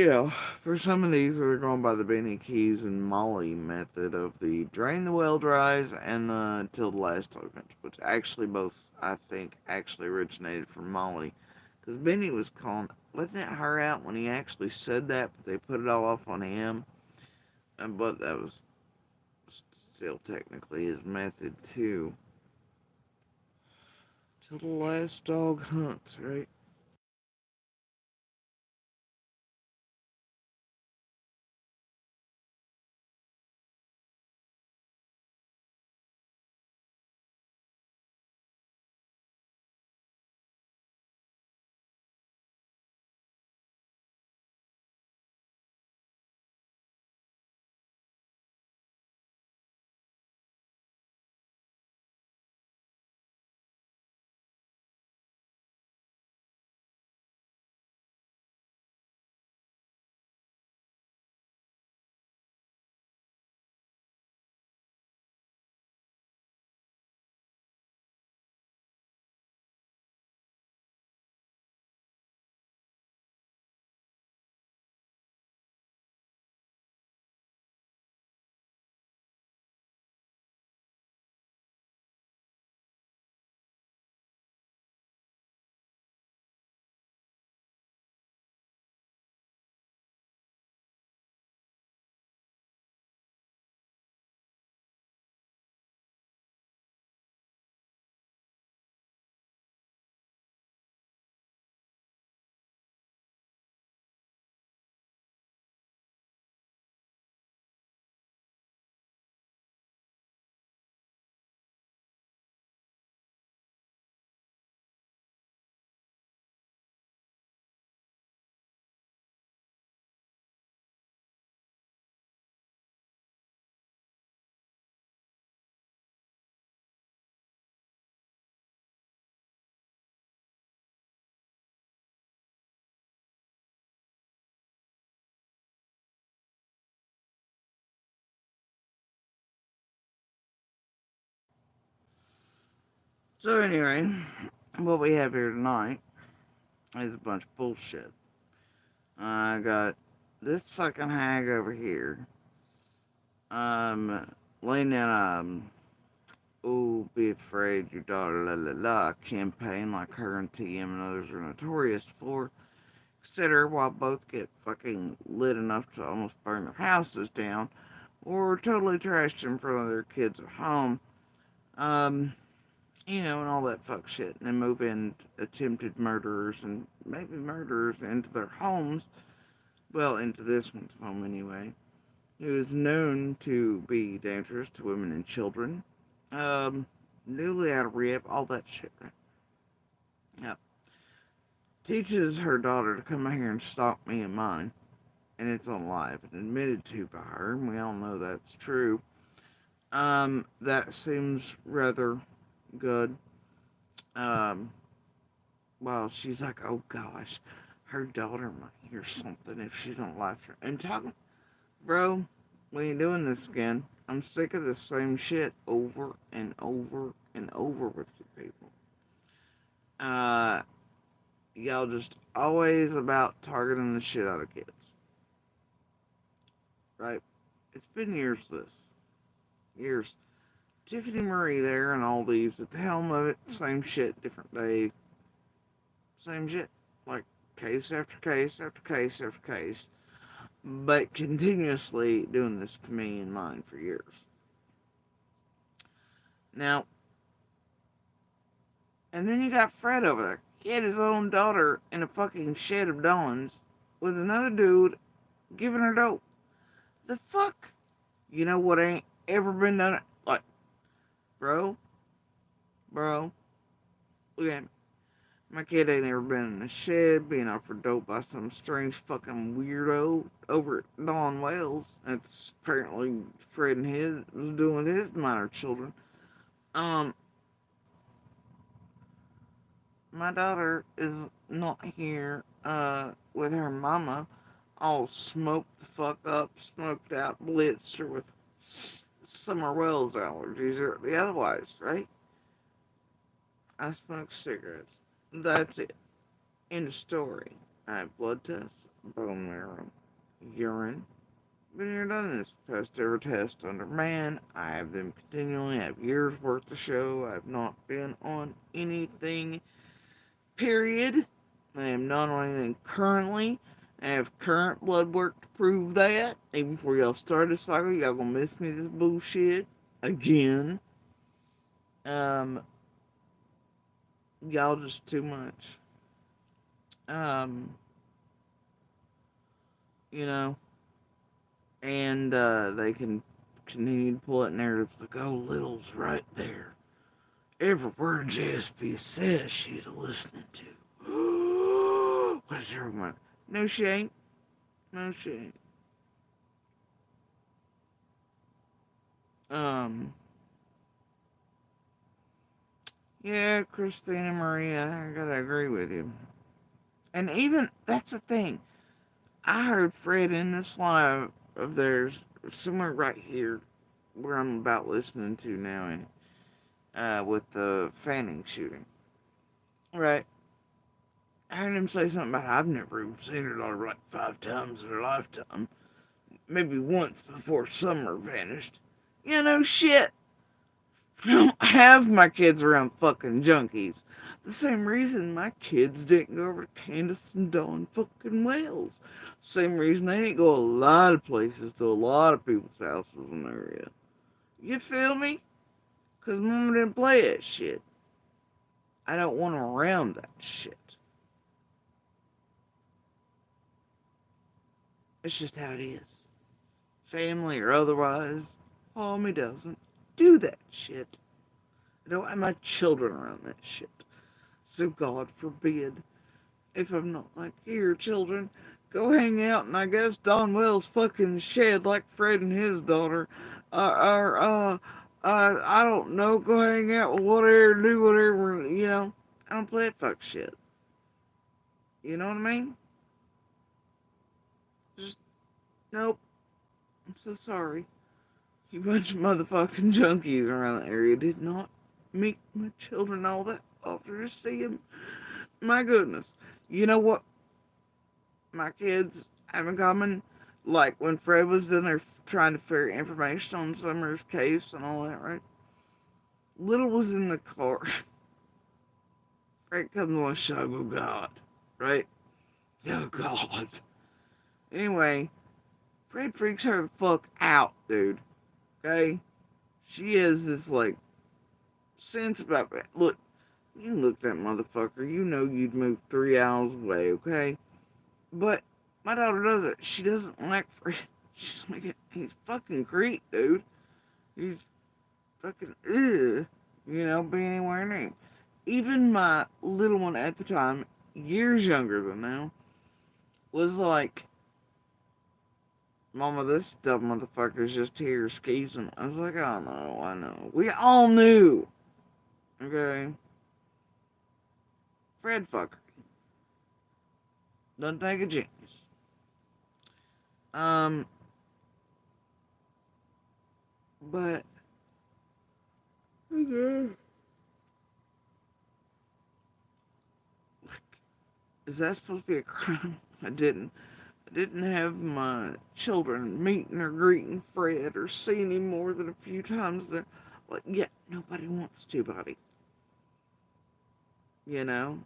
for some of these that are going by the Benny Keys and Molly method of the drain the well dries and till the last token, which actually both, I think, actually originated from Molly. Because Benny was letting it her out when he actually said that, but they put it all off on him. But that was still technically his method, too. Till the last dog hunts, right? So, anyway, what we have here tonight is a bunch of bullshit. I got this fucking hag over here, laying down, oh, be afraid your daughter, la la la, campaign like her and TM and others are notorious for, etc., while both get fucking lit enough to almost burn their houses down, or totally trashed in front of their kids at home. Um, You know, and all that fuck shit. And then move in attempted murderers and maybe murderers into their homes. Well, into this one's home anyway. Who is known to be dangerous to women and children. Newly out of rehab, all that shit. Yep. Teaches her daughter to come out here and stalk me and mine. And it's on live and admitted to by her, and we all know that's true. That seems rather good. Um, well, she's like, oh gosh, her daughter might hear something if she don't like her. And talking, bro, we ain't doing this again. I'm sick of the same shit over and over and over with you people. Uh, y'all just always about targeting the shit out of kids. Right? It's been years this. Years. Tiffany Marie there and all these at the helm of it, same shit, different day. Same shit. Like case after case after case after case. But continuously doing this to me and mine for years. Now, and then you got Fred over there. He had his own daughter in a fucking shed of Dawn's with another dude giving her dope. The fuck? You know what ain't ever been done? Like, bro, look at me. My kid ain't ever been in a shed being offered dope by some strange fucking weirdo over at Don Wells. That's apparently Fred and his was doing with his minor children. My daughter is not here with her mama, all smoked the fuck up, smoked out, blitzed her with Summer Wells allergies or the otherwise, right? I smoke cigarettes. That's it. End of story. I have blood tests, bone marrow, urine. Been here, done this. Passed every test under man. I have them continually. I have years worth to show. I have not been on anything. Period. I am not on anything currently. I have current blood work to prove that. Even before y'all start this cycle, y'all gonna miss me this bullshit again. Y'all just too much. Um, you know, and they can continue to pull that narrative like, oh, Little's right there. Every word JSP says she's listening to. What is her mind? No, she ain't. No, she ain't. Yeah, Christina Maria, I gotta agree with you. And even, that's the thing. I heard Fred in this live of theirs, somewhere right here, where I'm about listening to now, with the Fanning shooting. Right? I heard him say something about, I've never even seen her daughter like 5 times in her lifetime. Maybe once before Summer vanished. You know, shit. I don't have my kids around fucking junkies. The same reason my kids didn't go over to Candace and Dawn fucking Wells. Same reason they didn't go a lot of places to a lot of people's houses in the area. You feel me? Because mama didn't play that shit. I don't want them around that shit. It's just how it is. Family or otherwise, homie doesn't do that shit. I don't have my children around that shit. So God forbid, if I'm not like, here, children, go hang out and I guess Don Wells fucking shed like Fred and his daughter. I don't know, go hang out with whatever, do whatever, you know. I don't play that fuck shit. You know what I mean? Just, nope. I'm so sorry. You bunch of motherfucking junkies around the area did not meet my children all that often to see them. My goodness. You know what my kids have in common? Like when Fred was down there trying to figure information on Summer's case and all that, right? Little was in the car. Fred comes on a show, oh God, right? Oh God. Anyway, Fred freaks her the fuck out, dude. Okay? She is this, like, sense about that. Look, you look that motherfucker. You know you'd move 3 hours away, okay? But my daughter does it. She doesn't like Fred. She's like, he's fucking great, dude. He's fucking, ugh. You know, be anywhere near him. Even my little one at the time, years younger than now, was like, Mama, this dumb motherfucker's just here skeezing. I was like, oh no, I know. We all knew. Okay? Fred fucker. Doesn't take a genius. But is that supposed to be a crime? I didn't have my children meeting or greeting Fred or seeing him more than a few times there. Well, yeah, nobody wants to, buddy. You know?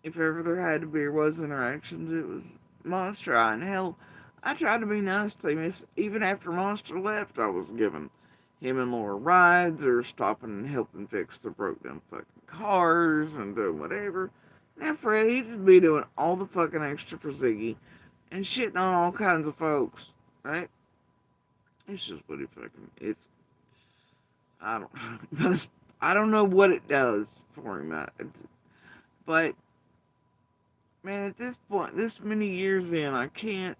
If ever there had to be or was interactions, it was Monster High. And hell, I tried to be nice to him. Even after Monster left, I was giving him and Laura rides or stopping and helping fix the broke down fucking cars and doing whatever. Now Fred, he'd just be doing all the fucking extra for Ziggy and shitting on all kinds of folks, right? It's just what he fucking, I don't, I don't know what it does for him, but, man, at this point, this many years in, I can't,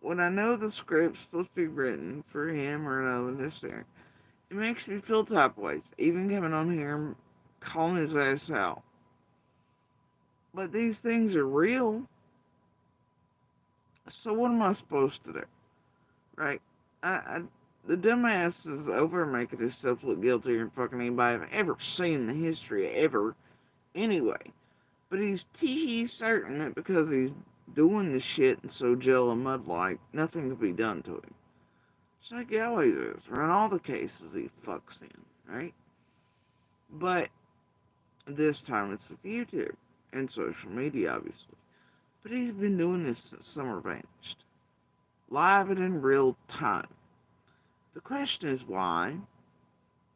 when I know the script's supposed to be written for him or no, this there, it makes me feel type ways, even coming on here and calling his ass out. But these things are real. So what am I supposed to do? Right? The dumbass is over making himself look guiltier than fucking anybody I've ever seen in the history ever. Anyway. But he's certain that because he's doing the shit and so gel and mud-like, nothing can be done to him. Just like he always is. Around all the cases he fucks in, right? But this time it's with YouTube and social media, obviously. But he's been doing this since Summer vanished. Live and in real time. The question is why?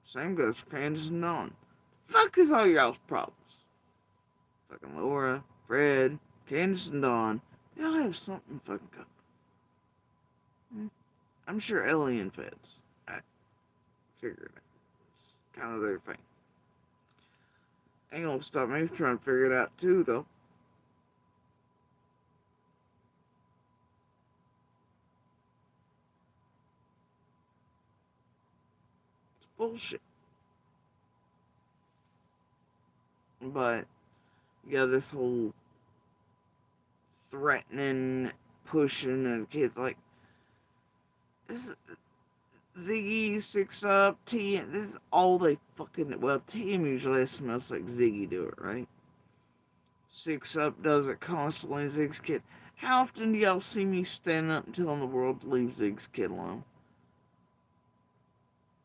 Same goes for Candace and Dawn. Fuck is all y'all's problems? Fucking Laura, Fred, Candace and Dawn, they all have something fucking coming. I'm sure Ellie and Feds. I figured it out. It's kind of their thing. Ain't gonna stop me from trying to figure it out too, though. It's bullshit. But, yeah, this whole threatening, pushing, and the kids like, this Ziggy, 6 Up, TM, this is all they fucking, well, TM usually has something else like Ziggy do it, right? 6 Up does it constantly, Zig's kid. How often do y'all see me standing up and telling the world to leave Zig's kid alone?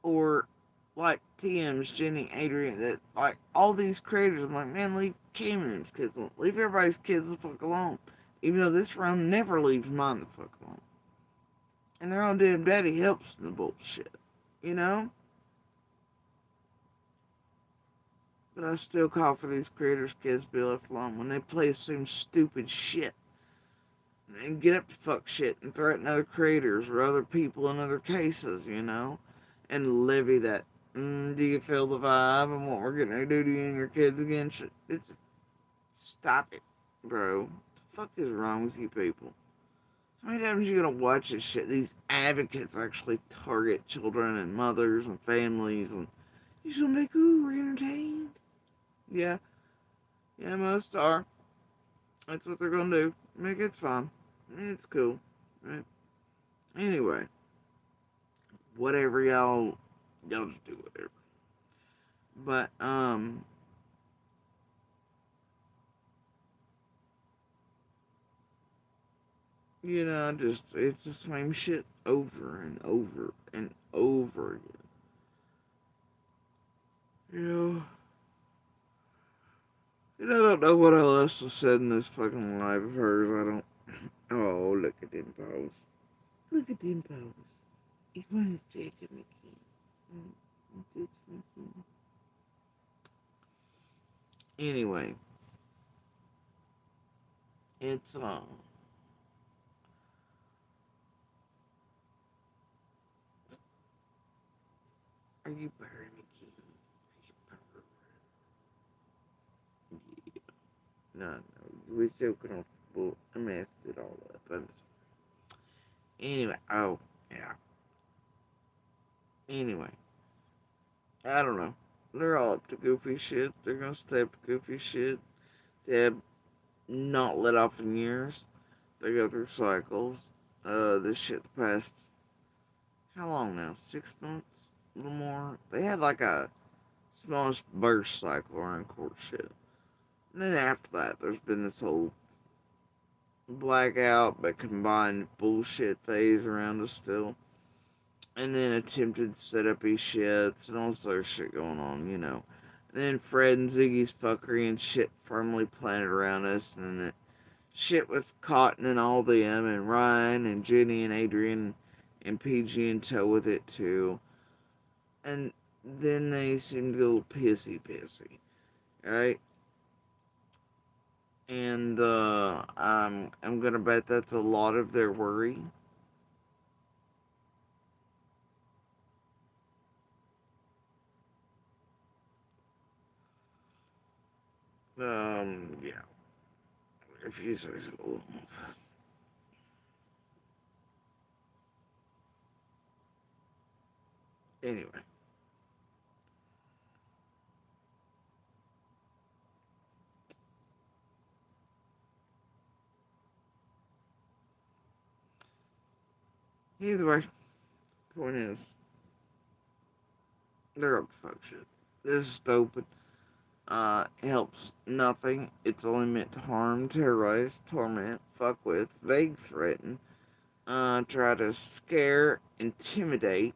Or, like, TM's, Jenny, Adrian, that, like, all these creators, I'm like, man, leave Cameron's kids alone. Leave everybody's kids the fuck alone. Even though this round never leaves mine the fuck alone. And their own damn daddy helps in the bullshit. You know? But I still call for these creators' kids to be left alone when they play some stupid shit. And get up to fuck shit and threaten other creators or other people in other cases, you know? And levy that, do you feel the vibe and what we're getting ready to do to you and your kids again? It's, stop it, bro. What the fuck is wrong with you people? How many times are you gonna watch this shit? These advocates actually target children and mothers and families, and you're just gonna be like, ooh, we're entertained. Yeah, most are. That's what they're gonna do. Make it fun. It's cool, right? Anyway, whatever y'all just do whatever. But you know, just it's the same shit over and over and over again. You know. And I don't know what else was said in this fucking live of hers. I don't. Oh, look at them paws. Look at them paws. You want to take them again. Anyway, it's are you burying me, Key? No, we still comfortable. I messed it all up. I'm sorry. Anyway, oh yeah. Anyway, I don't know. They're all up to goofy shit. They're gonna stay up to goofy shit. They have not let off in years. They go through cycles. This shit the past how long now? 6 months? A little more. They had like a smallest burst cycle around court shit. And then after that, there's been this whole blackout but combined bullshit phase around us still. And then attempted setup-y shits and all this other shit going on, you know. And then Fred and Ziggy's fuckery and shit firmly planted around us. And then shit with Cotton and all them and Ryan and Jenny and Adrian and PG in tow with it too. And then they seem to go a little pissy. Right? And I'm gonna bet that's a lot of their worry. Yeah. If you say so. Anyway. Either way, point is, they're up to fuck shit. This is stupid. It helps nothing. It's only meant to harm, terrorize, torment, fuck with, vague threaten, try to scare, intimidate,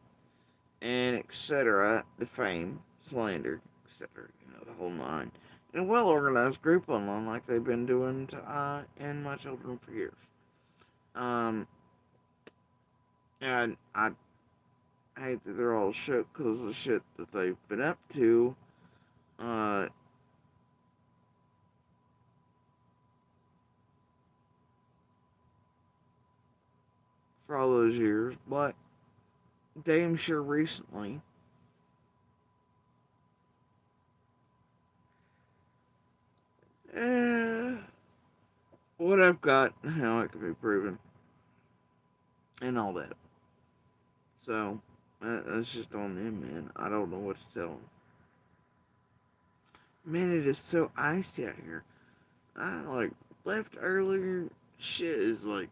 and etc. Defame, slander, etc. You know, the whole nine. In a well organized group online like they've been doing to I and my children for years. Um, and I hate that they're all shook because of the shit that they've been up to. Uh, for all those years, but damn sure recently. Eh, what I've got and how it can be proven, and all that. So, that's just on them, man. I don't know what to tell them. Man, it is so icy out here. I, like, left earlier. Shit is like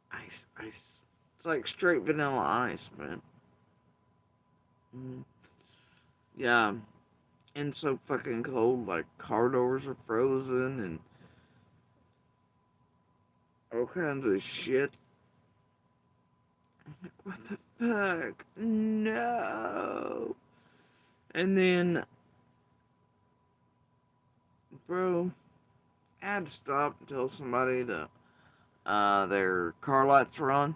ice. It's like straight vanilla ice, man. Mm. Yeah, and so fucking cold. Like, car doors are frozen and all kinds of shit. I'm like, what the fuck? No. And then, bro, I had to stop and tell somebody to, their car lights were on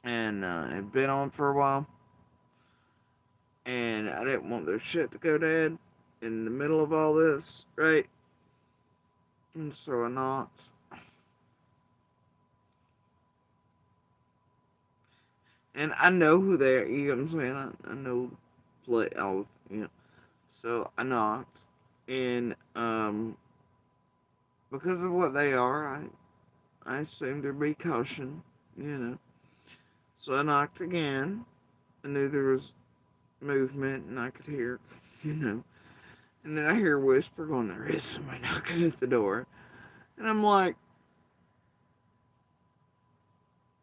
and had been on for a while. And I didn't want their shit to go dead in the middle of all this, right? And so I knocked. And I know who they are, you know what I'm saying? I know play all, you know. So I knocked. And, because of what they are, I assumed there'd be caution, you know. So I knocked again. I knew there was movement and I could hear, you know. And then I hear a whisper going, there is somebody knocking at the door. And I'm like,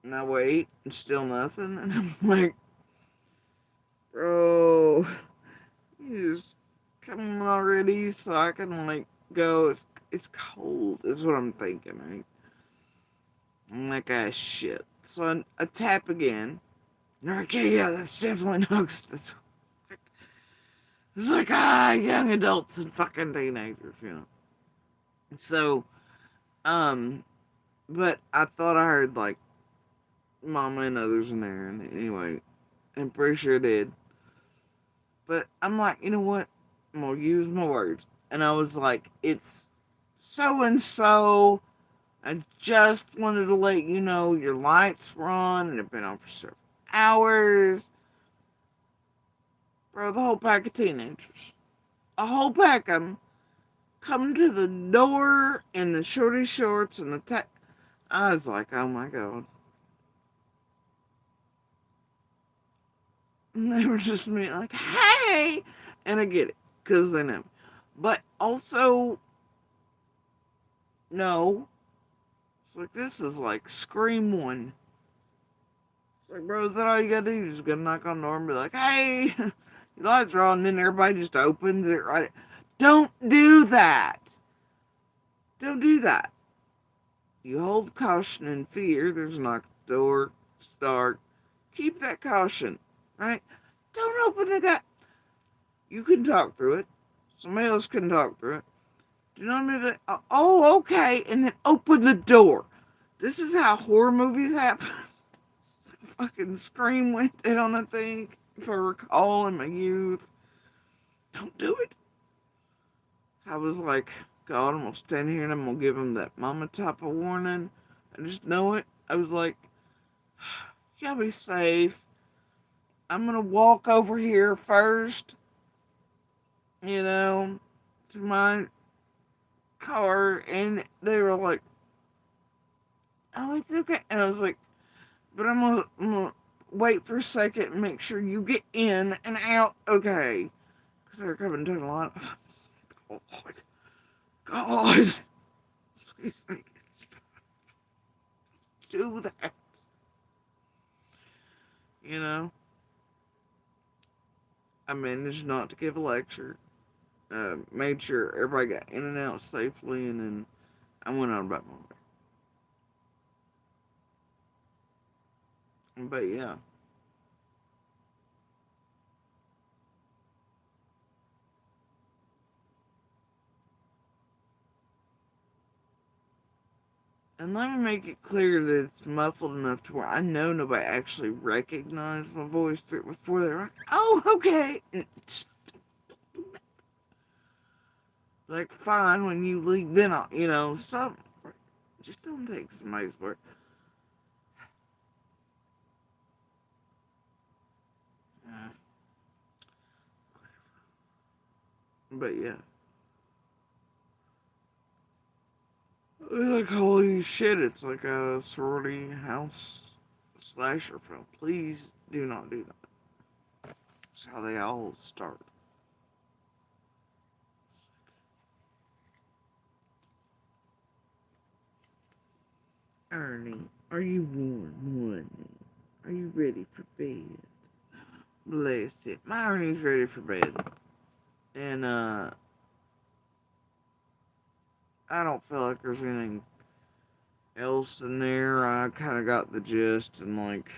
and I wait, and still nothing. And I'm like, bro, you just come on already so I can, like, go. It's cold, is what I'm thinking, right? I'm like, ah, shit. So I tap again. And they're like, yeah, that's definitely Nox. It's like, young adults and fucking teenagers, you know. So, but I thought I heard, like, Mama and others in there. And anyway, I'm pretty sure it did. But I'm like, you know what? I'm gonna use my words. And I was like, it's so and so. I just wanted to let you know your lights were on and have been on for several hours. Bro, the whole pack of teenagers. A whole pack of them come to the door in the shorty shorts and the I was like, oh my god. And they were just me like, hey! And I get it, because they know. But also, no. It's like, this is like Scream 1. It's like, bro, is that all you gotta do? You just gotta knock on the door and be like, hey, your lights are on, and then everybody just opens it right. Don't do that. Don't do that. You hold caution and fear. There's a knock at the door. It's dark. Keep that caution, right? Don't open the gate. You can talk through it. Somebody else can talk through it. Do not need to. Oh, okay. And then open the door. This is how horror movies happen. Fucking Scream went down, I think, if I recall, in my youth. Don't do it. I was like, God, I'm gonna stand here and I'm gonna give him that mama type of warning. I just know it. I was like, y'all be safe. I'm gonna walk over here first, to my car. And they were like, oh, it's okay. And I was like, but I'm gonna wait for a second and make sure you get in and out okay. Because they're coming to a lot of God, please make it stop. Do that. You know? I managed not to give a lecture. Made sure everybody got in and out safely, and then I went on about my way. But yeah. And let me make it clear that it's muffled enough to where I know nobody actually recognized my voice before they're like, oh, okay. Like, fine, when you leave, then I'll, some, just don't take somebody's word. But yeah. Like, holy shit, it's like a sorority house slasher film. Please do not do that. That's how they all start. Ernie, are you warm, Ronnie? Are you ready for bed? Bless it. My Ernie's ready for bed. And, I don't feel like there's anything else in there. I kind of got the gist in like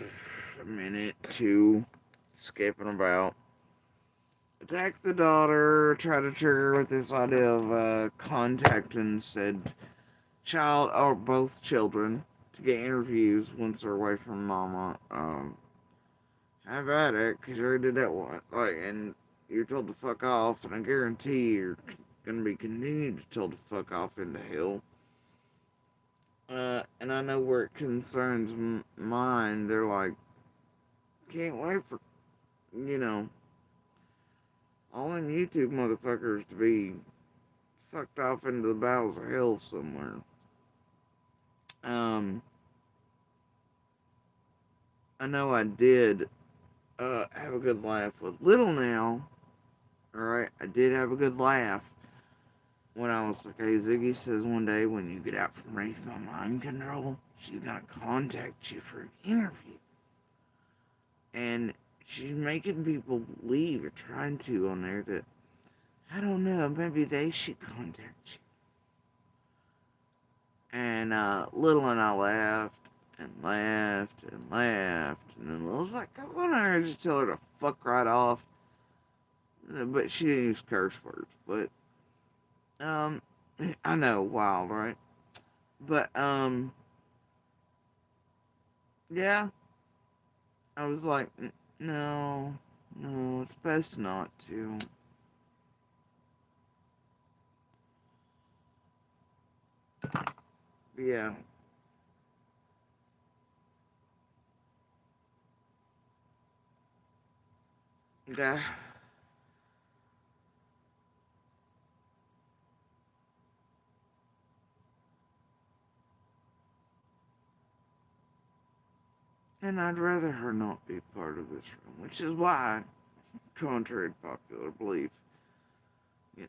a minute, two, skipping about. Attack the daughter, try to trigger her with this idea of contacting said child or both children to get interviews once they're away from mama. Have at it, because you already did that one. Like, and you're told to fuck off, and I guarantee you're gonna be continued to told to fuck off into hell. And I know where it concerns mine. They're like, can't wait for, all them YouTube motherfuckers to be fucked off into the bowels of hell somewhere. I know I did have a good laugh with Little now. Alright, I did have a good laugh when I was like, hey, Ziggy says one day when you get out from Raise My Mind Control, she's gonna contact you for an interview. And she's making people believe, or trying to on there, that, I don't know, maybe they should contact you. And Little and I laughed and laughed and laughed. And then Little's like, why don't I just tell her to fuck right off? But she didn't use curse words. But, I know, wild, right? But, yeah. I was like, No, no, it's best not to. Yeah. Yeah. And I'd rather her not be part of this room, which is why, contrary to popular belief, you know,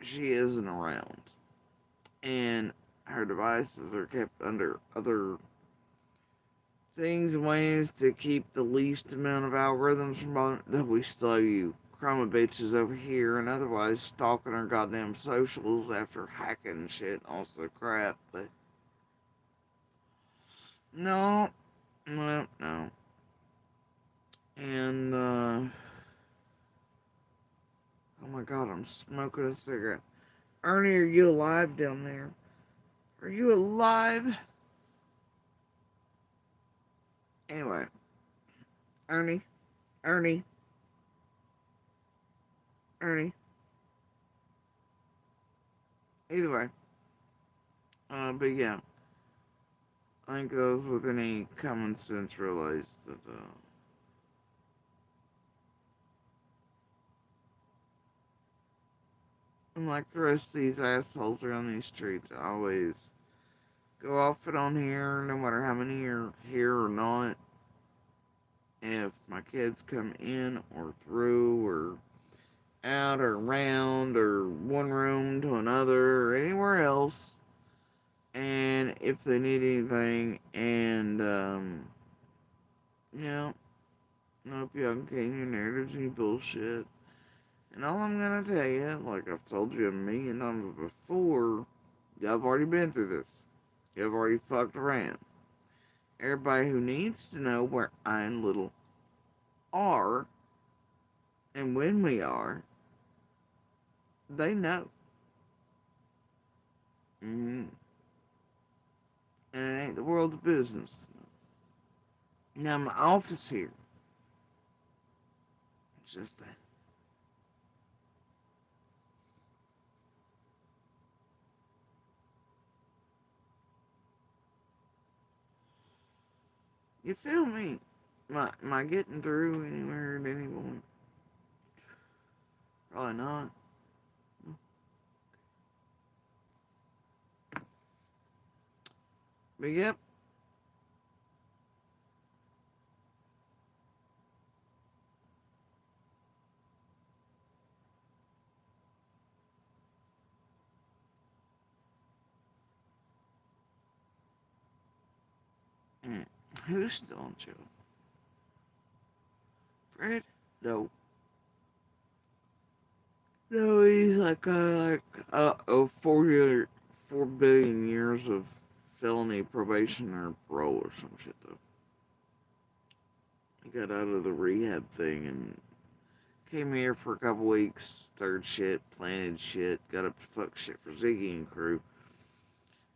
she isn't around. And her devices are kept under other things and ways to keep the least amount of algorithms from that we still you chroma bitches over here and otherwise stalking our goddamn socials after hacking shit and all sorts of crap. But no, no, no. And oh my god, I'm smoking a cigarette. Ernie, are you alive down there? Are you alive? Anyway, Ernie, Ernie, Ernie. Either way, but yeah, I think those with any common sense realize that, unlike the rest of these assholes around these streets, I always go off it on here, no matter how many are here or not. If my kids come in or through or out or around or one room to another or anywhere else, and if they need anything, and you know, I hope y'all can gain your narratives and your bullshit. And all I'm gonna tell you, like I've told you a million times before, y'all have already been through this. You've already fucked around. Everybody who needs to know where I and Little are and when we are, they know. Mm-hmm. And it ain't the world's business. Now my office here, it's just that. You feel me? Am I getting through anywhere at any point? Probably not. But yep. Mm. Who's still on jail? Fred? No. No, he's like 4 billion years of felony probation or parole or some shit though. He got out of the rehab thing and came here for a couple weeks, stirred shit, planted shit, got up to fuck shit for Ziggy and crew.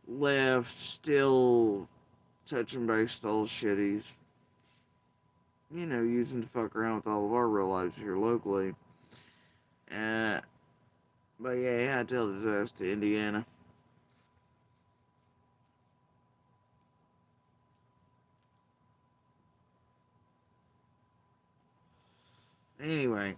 Left, still touching base with all the shit he's, using to fuck around with all of our real lives here locally. Uh, but yeah, he had to tell his ass to Indiana. Anyway.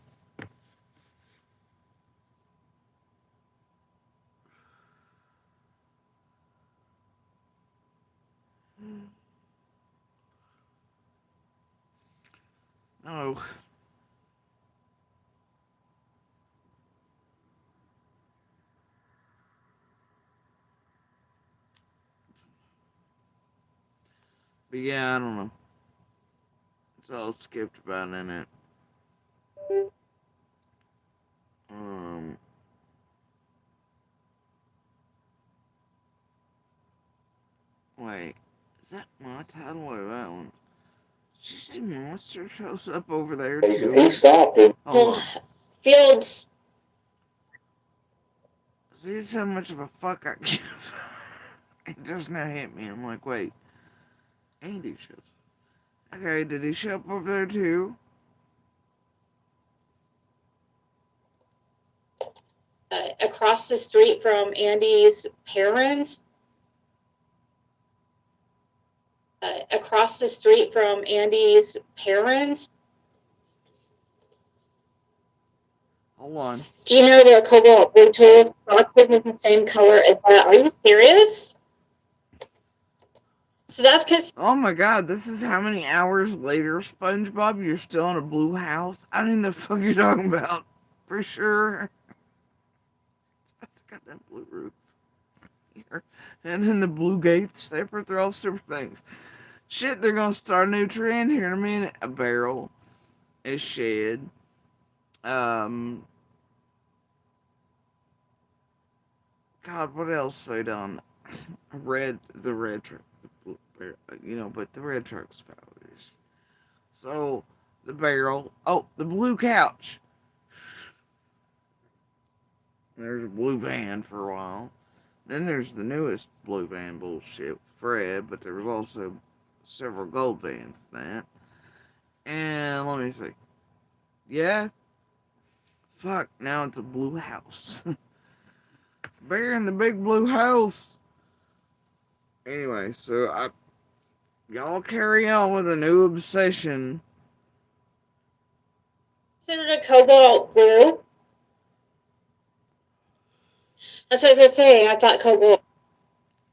Oh. But yeah, I don't know. It's all skipped about in it. Um, Wait. Is that my title or that one? Did you say monster shows up over there too? He stopped him. Hold on. Fields. See, this how much of a fuck I give. It just now hit me. I'm like, wait. Andy shows up. Okay, did he show up over there too? Across the street from Andy's parents. Across the street from Andy's parents. Hold on. Do you know the cobalt blue tools boxes is the same color as that? Are you serious? So that's because. Oh my god, this is how many hours later, SpongeBob? You're still in a blue house? I don't even know what the fuck you're talking about. For sure. It's got that blue roof. Here. And then the blue gates, separate, they're all super things. Shit, they're gonna start a new trend here in a minute. A barrel, a shed, God, what else they done? The red truck, but the red truck's stylish. So, the barrel, the blue couch. There's a blue van for a while. Then there's the newest blue van bullshit with Fred, but there was also several gold vans in that. And let me see. Yeah, fuck, now it's a blue house. Bear in the big blue house. Anyway, so y'all carry on with a new obsession. Considered a cobalt blue. That's what I was gonna say. I thought cobalt.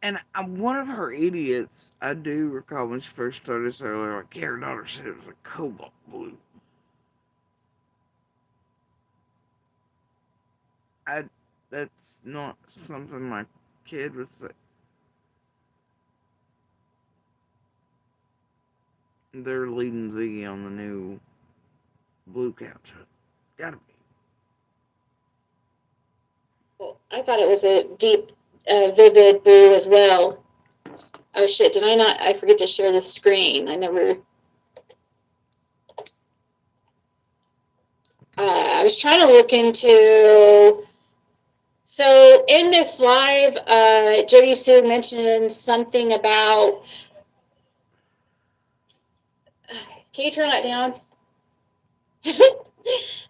And I'm one of her idiots. I do recall when she first started saying, like, yeah, her daughter said it was a cobalt blue. That's not something my kid would say. They're leading Ziggy on the new blue couch. Gotta be. Well, I thought it was a deep, vivid blue as well. Oh shit! Did I not? I forget to share the screen. I never. I was trying to look into. So in this live, Jody Sue mentioned something about. Can you turn that down?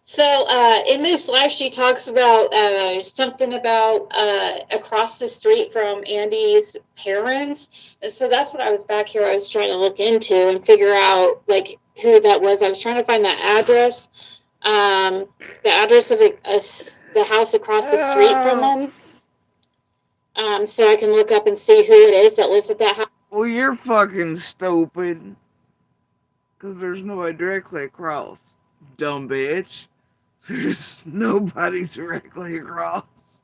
So in this live, she talks about something about across the street from Andy's parents. And so that's what I was back here. I was trying to look into and figure out like who that was. I was trying to find that address, the address of the house across the street from them, so I can look up and see who it is that lives at that house. Well, you're fucking stupid. Because there's nobody directly across. Dumb bitch. There's nobody directly across.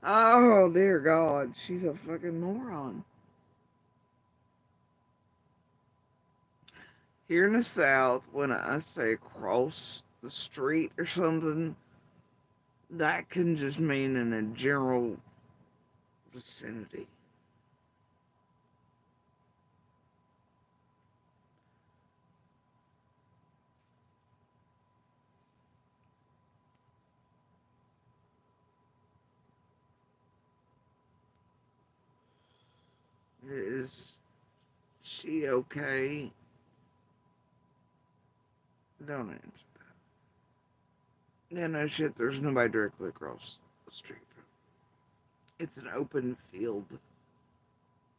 Oh, dear God. She's a fucking moron. Here in the South, when I say across the street or something, that can just mean in a general vicinity. Is she okay? Don't answer that. Yeah, no shit, there's nobody directly across the street. It's an open field,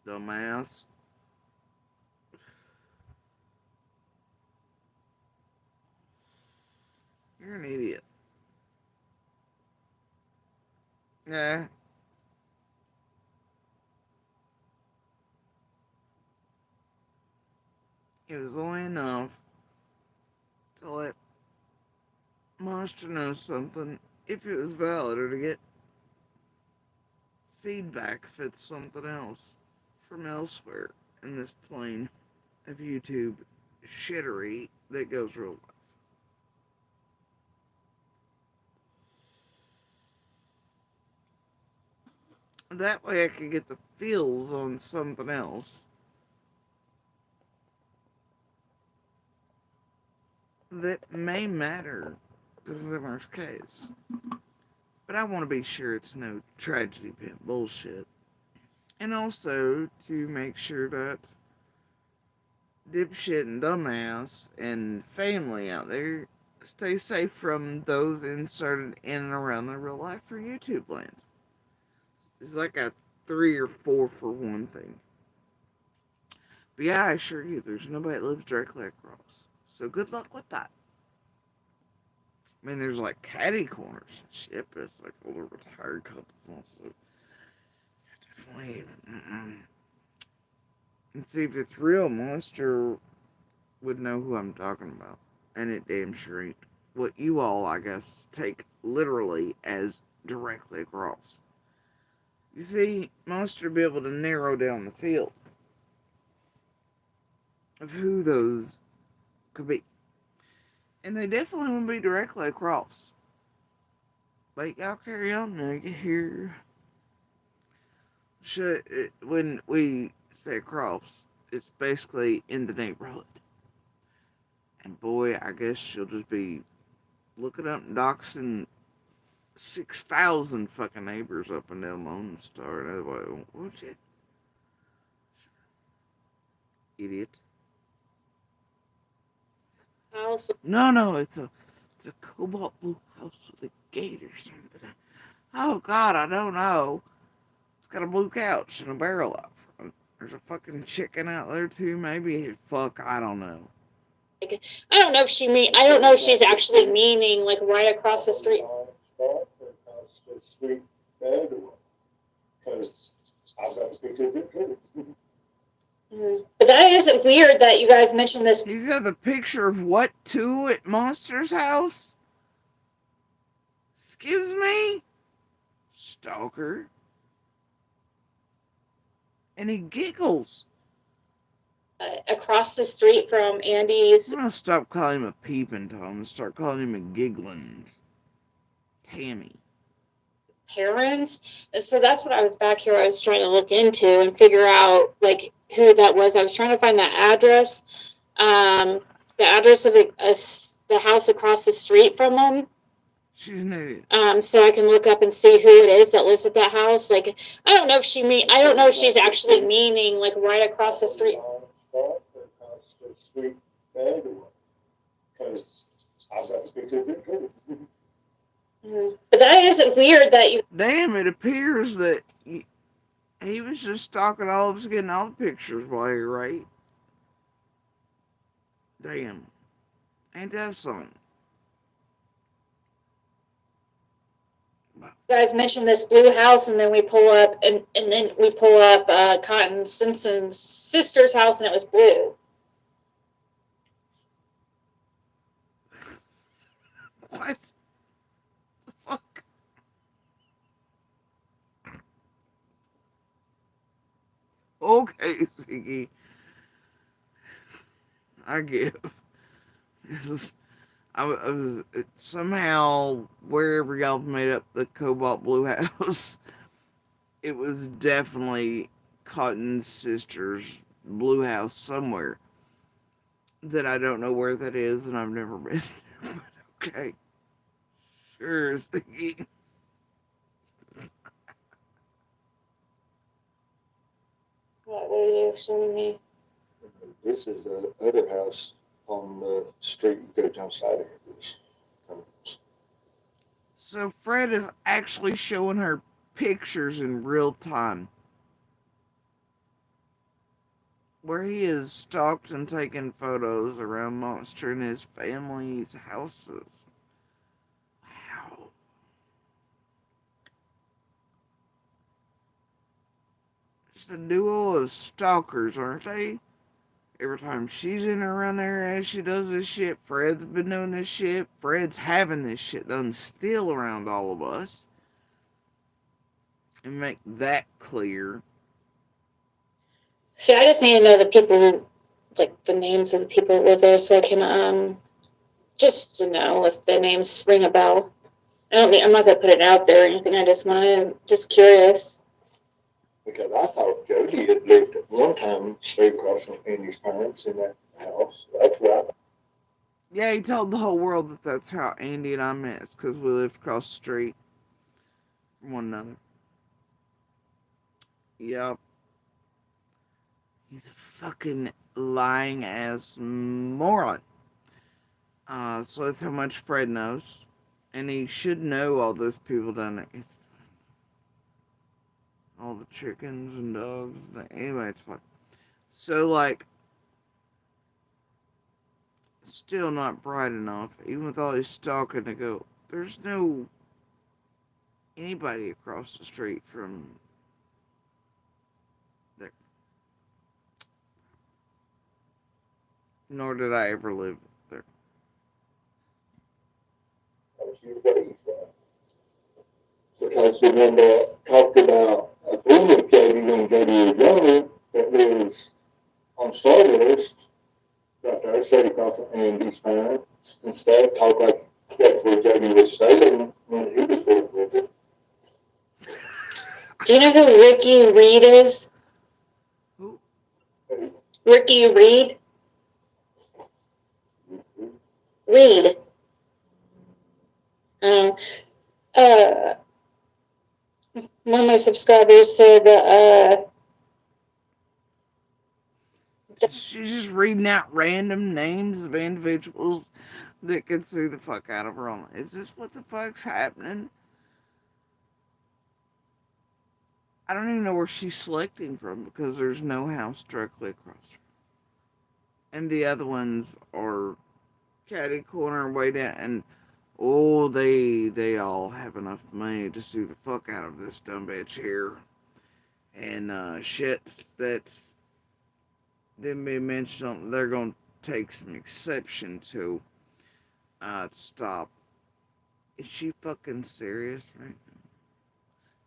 dumbass. You're an idiot. Yeah. It was only enough to let Monster know something if it was valid or to get feedback if it's something else from elsewhere in this plane of YouTube shittery that goes real life. That way I could get the feels on something else that may matter to Zimmer's case. But I want to be sure it's no tragedy pit bullshit. And also to make sure that dipshit and dumbass and family out there stay safe from those inserted in and around their real life for YouTube land. It's like a 3 or 4 for one thing. But yeah, I assure you, there's nobody that lives directly across. So good luck with that. I mean, there's like caddy corners and shit, but it's like older retired couples also. Definitely. And see, if it's real, Monster would know who I'm talking about. And it damn sure ain't what you all, I guess, take literally as directly across. You see, Monster be able to narrow down the field of who those could be. And they definitely wouldn't be directly across. But y'all carry on, nigga, here. When we say across, it's basically in the neighborhood. And boy, I guess she'll just be looking up and doxing 6,000 fucking neighbors up and down Lone Star. And everybody, won't you? Idiot. Also, No, it's a cobalt blue house with a gate or something. Oh God, I don't know. It's got a blue couch and a barrel out front. There's a fucking chicken out there too, maybe. Fuck, I don't know. I don't know if I don't know if she's actually meaning like right across the street. Because I've got to picture it too. But that is weird that you guys mentioned this. You got the picture of what too at Monster's house? Excuse me? Stalker. And he giggles. Across the street from Andy's. I'm gonna stop calling him a peeping Tom and start calling him a giggling Tammy. Parents. So that's what I was back here. I was trying to look into and figure out like who that was. I was trying to find that address, the address of the house across the street from them. She's an idiot. So I can look up and see who it is that lives at that house. Like I don't know if she's actually meaning like right across the street. Because I've got to picture it too. But that is weird that you. Damn, it appears that he was just stalking all of us, getting all the pictures while you're right. Damn. Ain't that something? You guys mentioned this blue house, and then we pull up, and then we pull up Cotton Simpson's sister's house, and it was blue. What? The fuck? Okay, Ziggy. I give. This is. I was somehow wherever y'all made up the cobalt blue house, it was definitely Cotton's sister's blue house somewhere that I don't know where that is and I've never been. But okay, sure, Ziggy. What were you showing me? This is the other house on the street you go down side of this. So Fred is actually showing her pictures in real time, where he is stalked and taken photos around Monster and his family's houses. Wow. It's a duo of stalkers, aren't they? Every time she's in around there as she does this shit, Fred's been doing this shit. Fred's having this shit done still around all of us. And make that clear. See, I just need to know the people who, like the names of the people that live there, so I can just to know if the names ring a bell. I'm not gonna put it out there or anything. I just just curious. Because I thought Jody had lived at one time straight across from Andy's parents in that house. That's right. Yeah, he told the whole world that that's how Andy and I met. It's because we lived across the street from one another. Yep. He's a fucking lying ass moron. So that's how much Fred knows. And he should know all those people down there. All the chickens and dogs. Anyway, it's fine. So, like, still not bright enough, even with all his stalking, to go, there's no anybody across the street from there. Nor did I ever live there. Because you raised that. Because remember, talked about a friend of Katie when Katie was younger that lives on Stardust, right there, straight across from Andy's farm. Instead, talk like that's where Katie was staying when he was living with her. Do you know who Ricky Reed is? Who? Ricky Reed? Reed. Um, uh, one of my subscribers said that, She's just reading out random names of individuals that could sue the fuck out of her on. Is this what the fuck's happening? I don't even know where she's selecting from because there's no house directly across her. And the other ones are catty corner way down, and oh, they all have enough money to sue the fuck out of this dumb bitch here. And shit that's then be mentioned, they're gonna take some exception to stop. Is she fucking serious right now?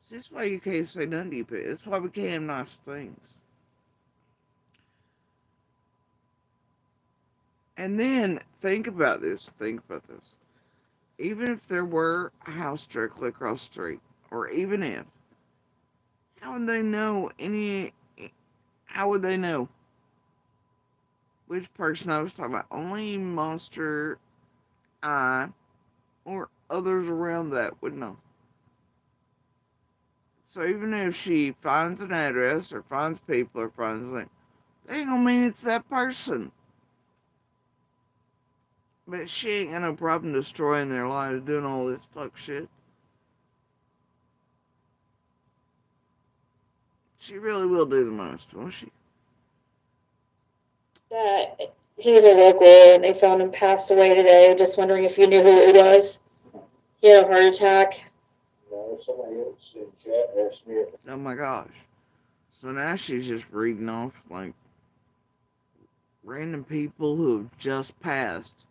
Is this why you can't say nothing to you? It's why we can't have nice things. And then think about this. Think about this. Even if there were a house directly across the street, or even if, how would they know any? How would they know which person I was talking about? Only Monster, I, or others around that would know. So even if she finds an address, or finds people, or finds like, that ain't gonna mean it's that person. But she ain't got no problem destroying their lives, doing all this fuck shit. She really will do the most, won't she? that he's a local and they found him passed away today. Just wondering if you knew who it was. He had a heart attack. No, somebody else in chat asked me. Oh my gosh. So now she's just reading off like random people who have just passed.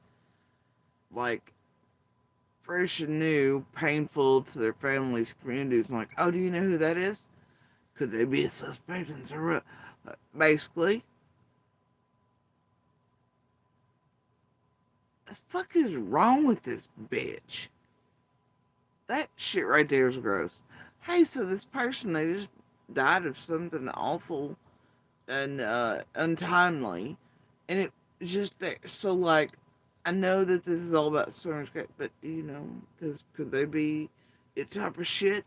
Like fresh and new, painful to their families, communities. I'm like, oh, do you know who that is? Could they be a suspect in some basically? The fuck is wrong with this bitch? That shit right there is gross. Hey, so this person, they just died of something awful and untimely, and it just there. So like, I know that this is all about Storm's Gate, but do you know? Because could they be it type of shit?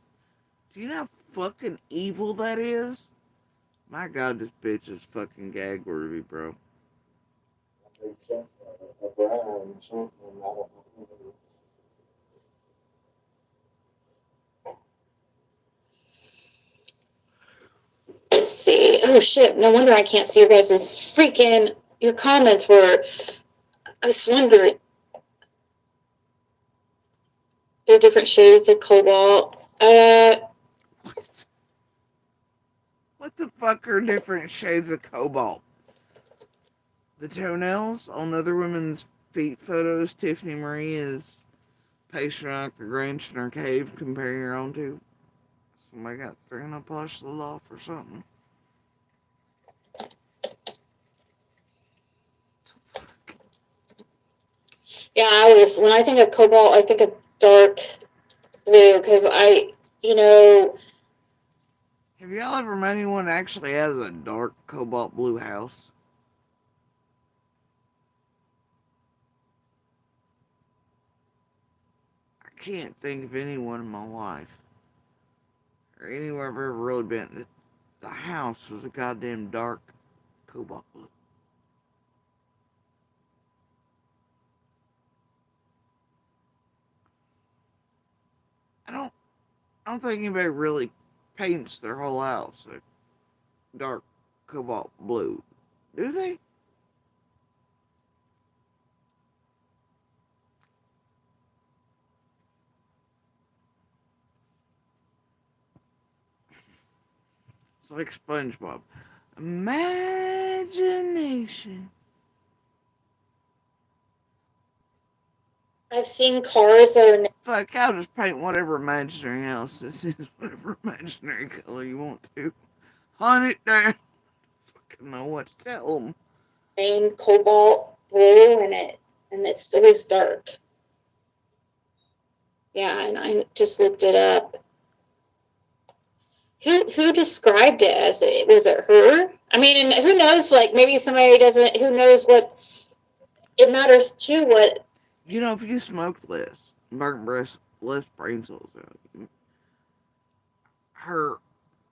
Do you know how fucking evil that is? My God, this bitch is fucking gag worthy, bro. A Brian, something, I don't know. Let's see. Oh shit! No wonder I can't see your guys' freaking your comments were. I was wondering. They're different shades of cobalt. What? What the fuck are different shades of cobalt? The toenails on other women's feet photos, Tiffany Marie is pacing around the Grinch in her cave, comparing her own to. Somebody got thrown up polish the law for something. Yeah, when I think of cobalt, I think of dark blue because you know, Have y'all ever met anyone that actually has a dark cobalt blue house? I can't think of anyone in my life or anywhere I've ever really been that the house was a goddamn dark cobalt blue. I don't think anybody really paints their whole house a dark cobalt blue, do they? It's like SpongeBob. Imagination. I've seen cars that are Fuck, I'll just paint whatever imaginary house this is, whatever imaginary color you want to. Hunt it down. Fucking know what to tell them. named cobalt blue and it still is dark. Yeah, and I just looked it up. Who described it as it? Was it her? I mean, and who knows? Like maybe somebody doesn't. Who knows what? It matters too. What? You know, if you smoke less, burnt breast, less brain cells out. Her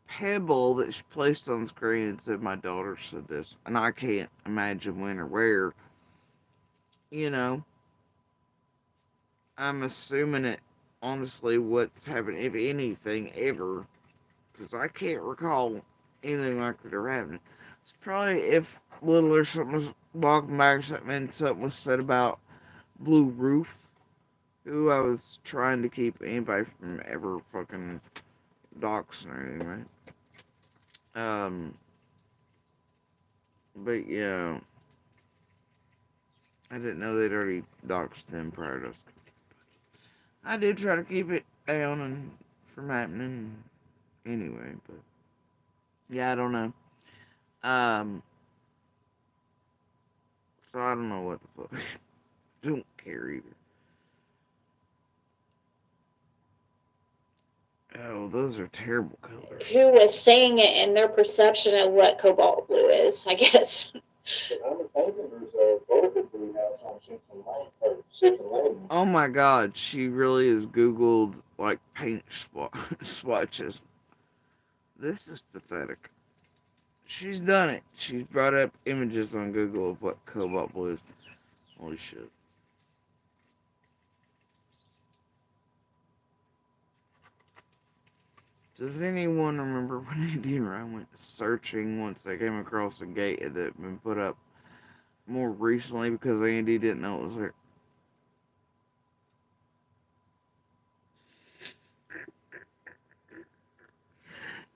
pebble that she placed on the screen and said, my daughter said this, and I can't imagine when or where. You know, I'm assuming it, honestly, what's happened, if anything, ever. Because I can't recall anything like that ever happening. It's probably if Little or something was walking by or something and something was said about Blue Roof, who I was trying to keep anybody from ever fucking doxing or anything, right? But yeah, I didn't know they'd already doxed them prior to us. I did try to keep it down and from happening anyway, but yeah, I don't know. So I don't know what the fuck. Don't care either. Oh, those are terrible colors. Who was saying it and their perception of what cobalt blue is? I guess. I think there's a Bertha Blue house on Simpson Lane. Oh my god, she really has Googled like paint swatches. This is pathetic. She's done it. She's brought up images on Google of what cobalt blue is. Holy shit. Does anyone remember when Andy and Ryan went searching once they came across a gate that had been put up more recently because Andy didn't know it was there?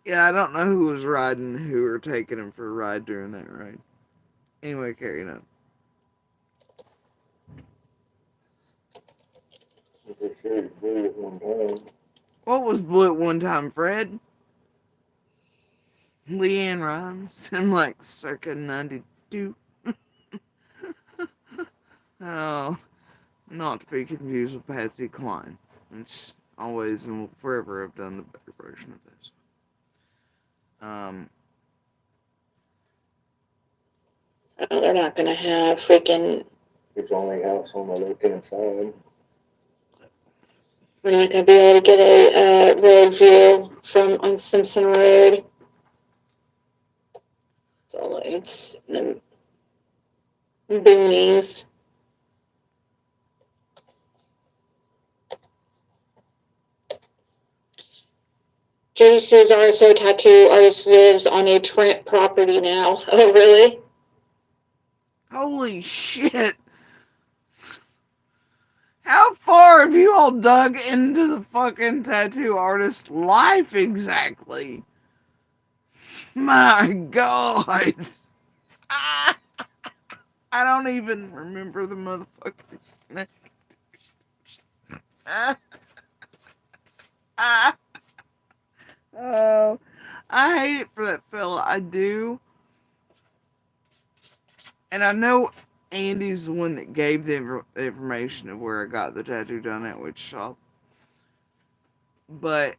Yeah, I don't know who was riding who or taking him for a ride during that ride. Anyway, carrying on. They said blue at one time. What was blue at one time, Fred? Leanne Rimes in like circa 92. Oh, not to be confused with Patsy Cline, which always and will forever have done the better version of this. Oh, they're not going to have freaking. It's only house on the left-hand side. We're not going to be able to get a road view from on Simpson Road. It's all it's the boonies. Jason's RSO tattoo artist lives on a Trent property now. Oh, really? Holy shit! How far have you all dug into the fucking tattoo artist's life exactly? My God! I don't even remember the motherfucker's name. Oh, I hate it for that fella. I do. And I know Andy's the one that gave the information of where I got the tattoo done at which shop. But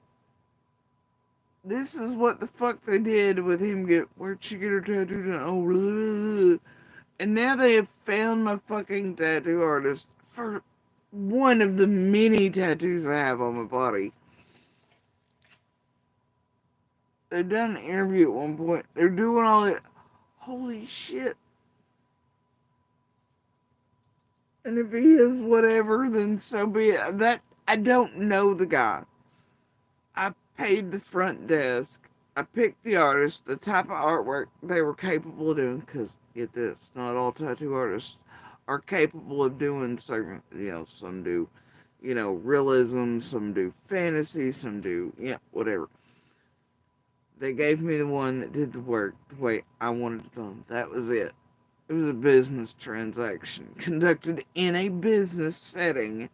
this is what the fuck they did with him. Where'd she get her tattoo done? Oh, blah, blah, blah. And now they have found my fucking tattoo artist for one of the many tattoos I have on my body. They've done an interview at one point. They're doing all that. Holy shit. And if he is whatever, then so be it. That, I don't know the guy. I paid the front desk. I picked the artist, the type of artwork they were capable of doing, because, get this, not all tattoo artists are capable of doing certain, some do, realism, some do fantasy, some do, whatever. They gave me the one that did the work the way I wanted it done. That was it. It was a business transaction conducted in a business setting.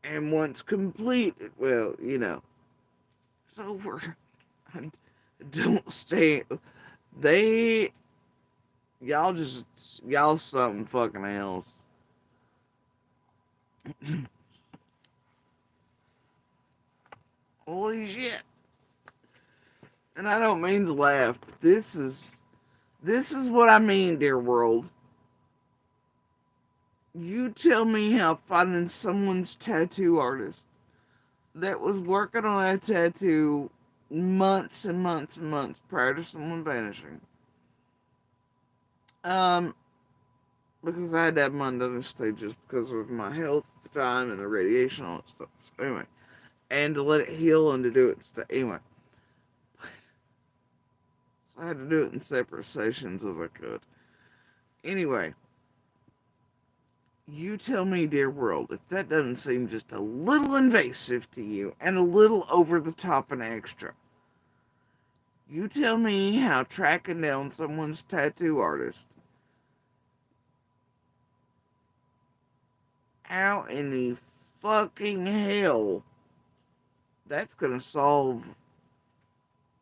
And once completed, well, it's over. I don't stay. They, y'all something fucking else. Holy shit. And I don't mean to laugh, but this is what I mean, dear world. You tell me how finding someone's tattoo artist that was working on a tattoo months and months and months prior to someone vanishing. Because I had to have mine done in stages because of my health at the time and the radiation, all that stuff. So anyway, and to let it heal and to do it. Anyway, so I had to do it in separate sessions as I could. Anyway, you tell me, dear world, if that doesn't seem just a little invasive to you and a little over the top and extra. You tell me how tracking down someone's tattoo artist, how in the fucking hell that's gonna solve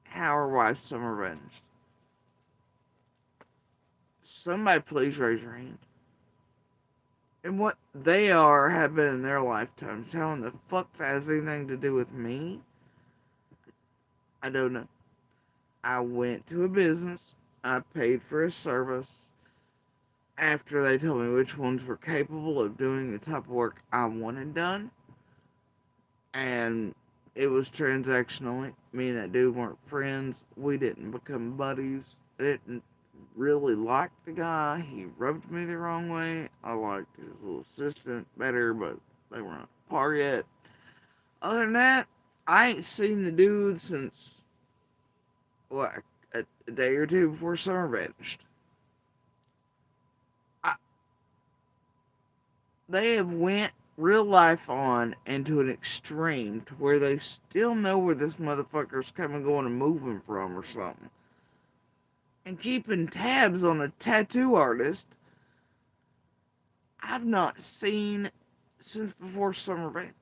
how or why some are vanished. Somebody please raise your hand. And what they are have been in their lifetimes. How in the fuck that has anything to do with me? I don't know. I went to a business. I paid for a service. After they told me which ones were capable of doing the type of work I wanted done. And it was transactional. Me and that dude weren't friends. We didn't become buddies. I didn't really like the guy. He rubbed me the wrong way. I liked his little assistant better, but they weren't par yet. Other than that, I ain't seen the dude since, what, a day or two before summer vanished. They have went real life on into an extreme to where they still know where this motherfucker's coming, going, and moving from or something. And keeping tabs on a tattoo artist I've not seen since before summer vanished.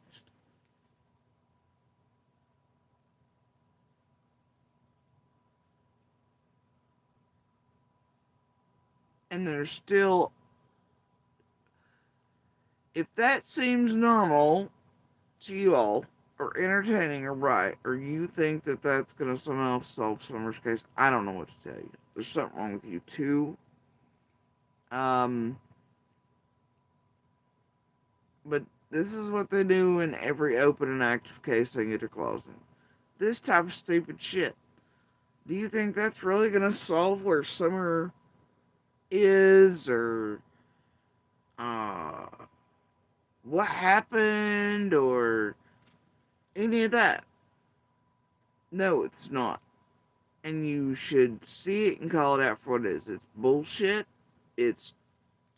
And there's still, if that seems normal to you all, or entertaining or right, or you think that that's going to somehow solve Summer's case, I don't know what to tell you. There's something wrong with you too. But this is what they do in every open and active case they get their claws in. This type of stupid shit. Do you think that's really going to solve where Summer is, or what happened, or any of that? No, it's not. And you should see it and call it out for what it is. It's bullshit. It's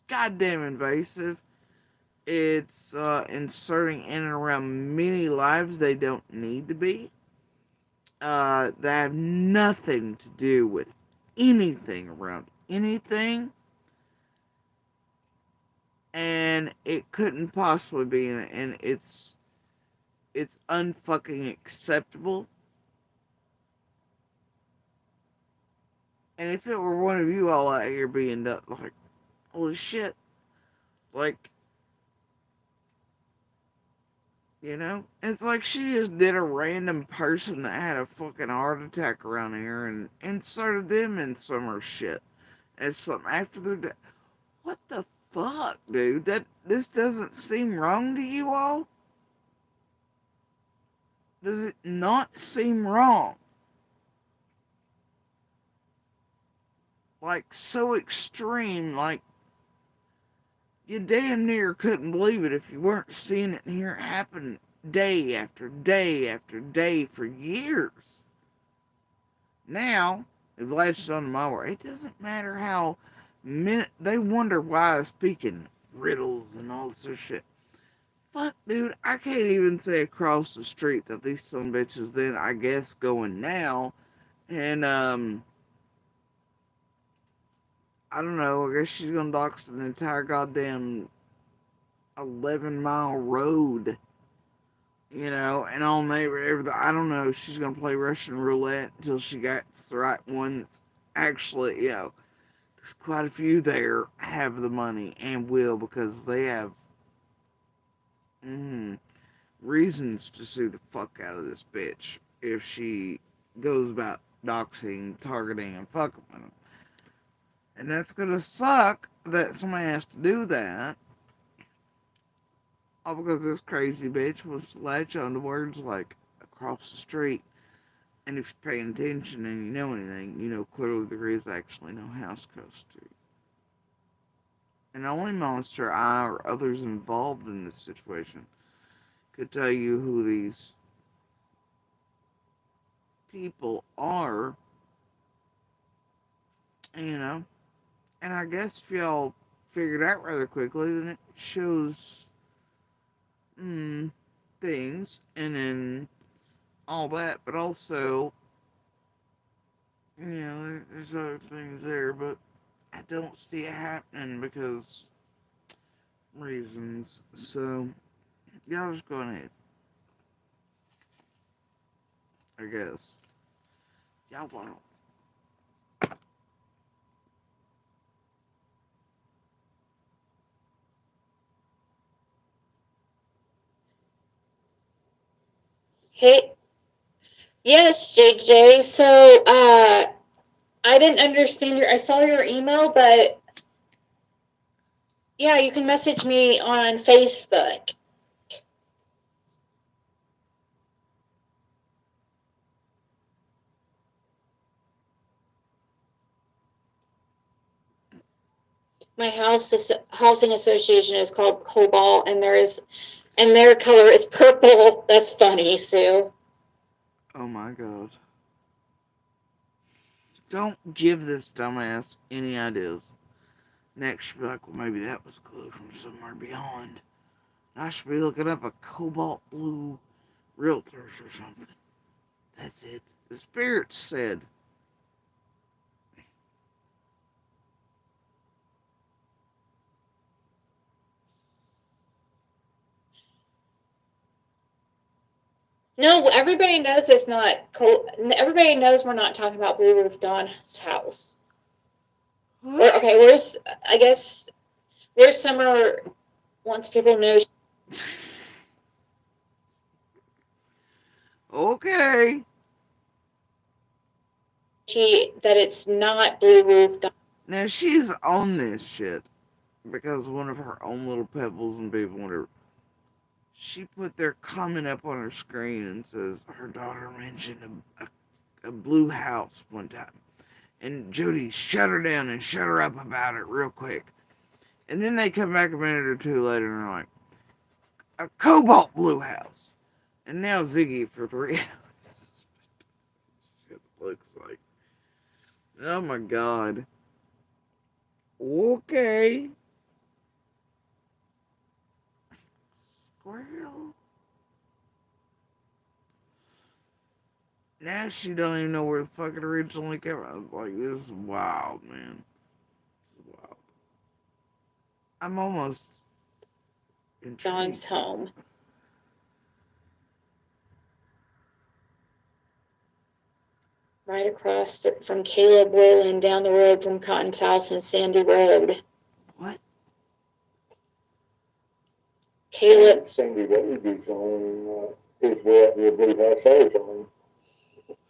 goddamn invasive. It's inserting in and around many lives they don't need to be. That have nothing to do with anything around anything. And it couldn't possibly be, and it's unfucking acceptable. And if it were one of you all out here being like, holy shit, like, it's like she just did a random person that had a fucking heart attack around here and inserted them in Summer shit as something after their death. What the fuck, dude? This doesn't seem wrong to you all? Does it not seem wrong? like so extreme, like you damn near couldn't believe it if you weren't seeing it and hearing it happen day after day after day for years. Now, it latched onto my word. It doesn't matter how they wonder why I speak in riddles and all this other shit. Fuck, dude, I can't even say across the street that these some bitches then, I guess, going now. And, I don't know, I guess she's gonna dox an entire goddamn 11-mile road, you know, and all neighbor, I don't know, she's gonna play Russian roulette until she gets the right one that's actually, you know, there's quite a few there have the money and will because they have reasons to sue the fuck out of this bitch if she goes about doxing, targeting, and fucking with them. And that's gonna suck that somebody has to do that. All because this crazy bitch was latch on to words like across the street. And if you're paying attention and you know anything, you know clearly there is actually no house custody. And only Monster, I, or others involved in this situation could tell you who these people are. You know? And I guess if y'all figured out rather quickly, then it shows things and then all that, but also, you know, there's other things there, but I don't see it happening because reasons. So, y'all just go ahead. I guess. Y'all wow. Hey, yes, JJ. So, I didn't understand I saw your email, but yeah, you can message me on Facebook. My housing association is called Cobalt, and their color is purple. That's funny, Sue. Oh my god. Don't give this dumbass any ideas. Next, she'll be like, well, maybe that was a clue from somewhere beyond. I should be looking up a cobalt blue realtors or something. That's it. The spirits said. No, everybody knows it's not. Everybody knows we're not talking about Blue Roof Dawn's house. Okay, I guess where's Summer wants people to know. Okay. That it's not Blue Roof Dawn. Now she's on this shit because one of her own little pebbles and people, whatever. She put their comment up on her screen and says her daughter mentioned a blue house one time. And Judy shut her down and shut her up about it real quick. And then they come back a minute or two later and are like, a cobalt blue house. And now Ziggy for 3 hours. Shit looks like. Oh my god. Okay. Squirrel. Now she don't even know where the fuck it originally came from. I was like, this is wild, man. This is wild. I'm almost intrigued. Dawn's home. Right across from Caleb Whalen, down the road from Cotton's house and Sandy Road. What? Caleb. Sandy Road is on, is where your blue house is on.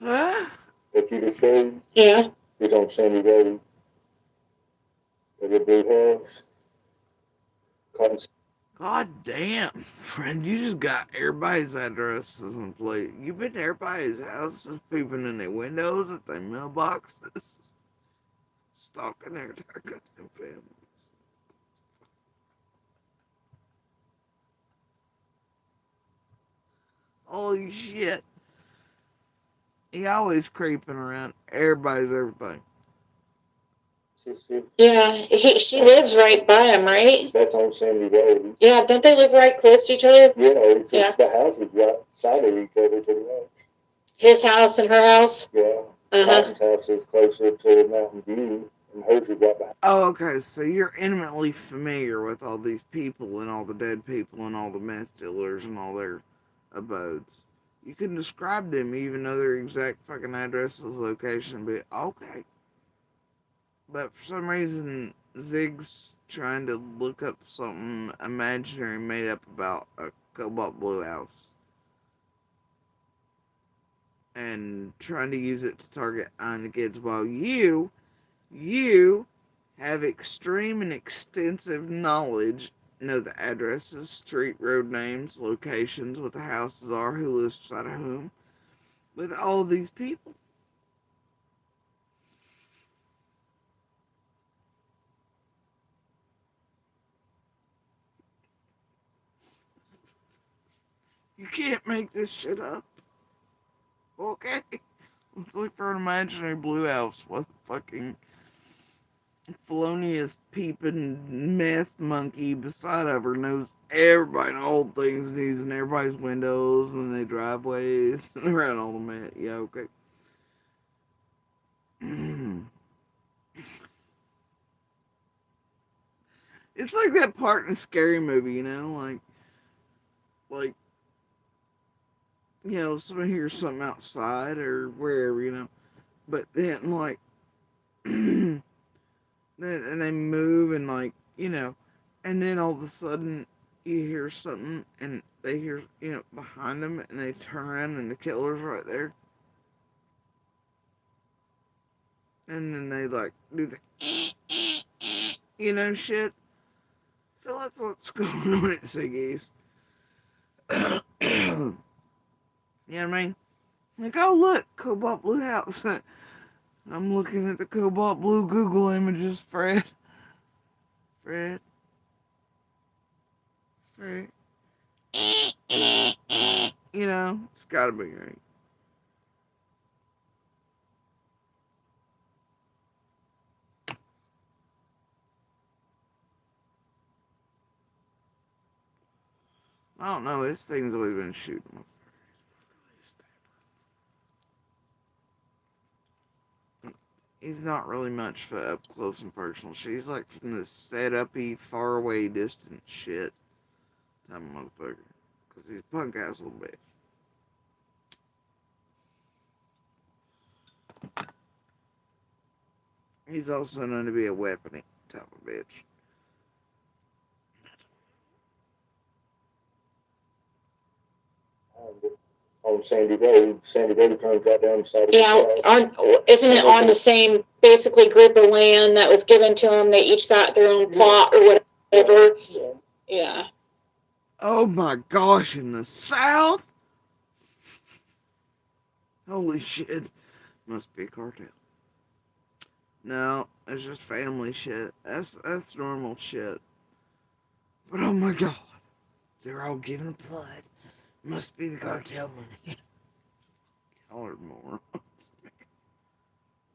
Huh? That you just showed Yeah. is on Sandy Road. At your blue house. Cotton. God damn, friend, you just got everybody's addresses and place. You been to everybody's houses, peeping in their windows, at their mailboxes. stalking their entire goddamn families. Holy shit. He always creeping around everybody's everything. Yeah, she lives right by him, right? That's on Sandy Road. Yeah, don't they live right close to each other? Yeah, it's Yeah. just the houses right side of each other pretty much. His house and her house? Yeah. Uh-huh. Martin's house is closer to Mountain View, and hers is right behind. Oh, okay, so you're intimately familiar with all these people and all the dead people and all the meth dealers and all their abodes. You can describe them even though their exact fucking addresses, location, but okay. But for some reason, Zig's trying to look up something imaginary made up about a cobalt blue house. And trying to use it to target on the kids while you have extreme and extensive knowledge, know the addresses, street, road names, locations, what the houses are, who lives beside of whom, with all of these people. You can't make this shit up. Okay? Let's look for an imaginary blue house with fucking felonious peeping meth monkey beside of her knows everybody and all things and he's in everybody's windows and their driveways and around all the meth. Yeah, okay. It's like that part in a scary movie, you know, like you know, someone hears something outside or wherever, you know, but then like then and they move and like you know, and then all of a sudden you hear something and they hear you know behind them and they turn around and the killer's right there, and then they like do the you know shit. I feel that's what's going on at Ziggy's. You know what I mean? Like, oh look, cobalt blue house. I'm looking at the cobalt blue Google images, Fred. Fred. Fred. You know, it's gotta be right. I don't know, this thing's always been shooting. He's not really much for up close and personal. She's like from the set-uppy, far away, distant shit. That motherfucker. Because he's a punk ass little bitch. He's also known to be a weapony type of bitch. On Sandy Road. Sandy Road turns right down the side of Yeah, isn't it on the same basically group of land that was given to them? They each got their own plot or whatever. Yeah. Yeah. Oh my gosh, in the south? Holy shit. Must be a cartel. No, it's just family shit. That's normal shit. But oh my god. They're all giving blood. Must be the cartel money. Y'all are morons.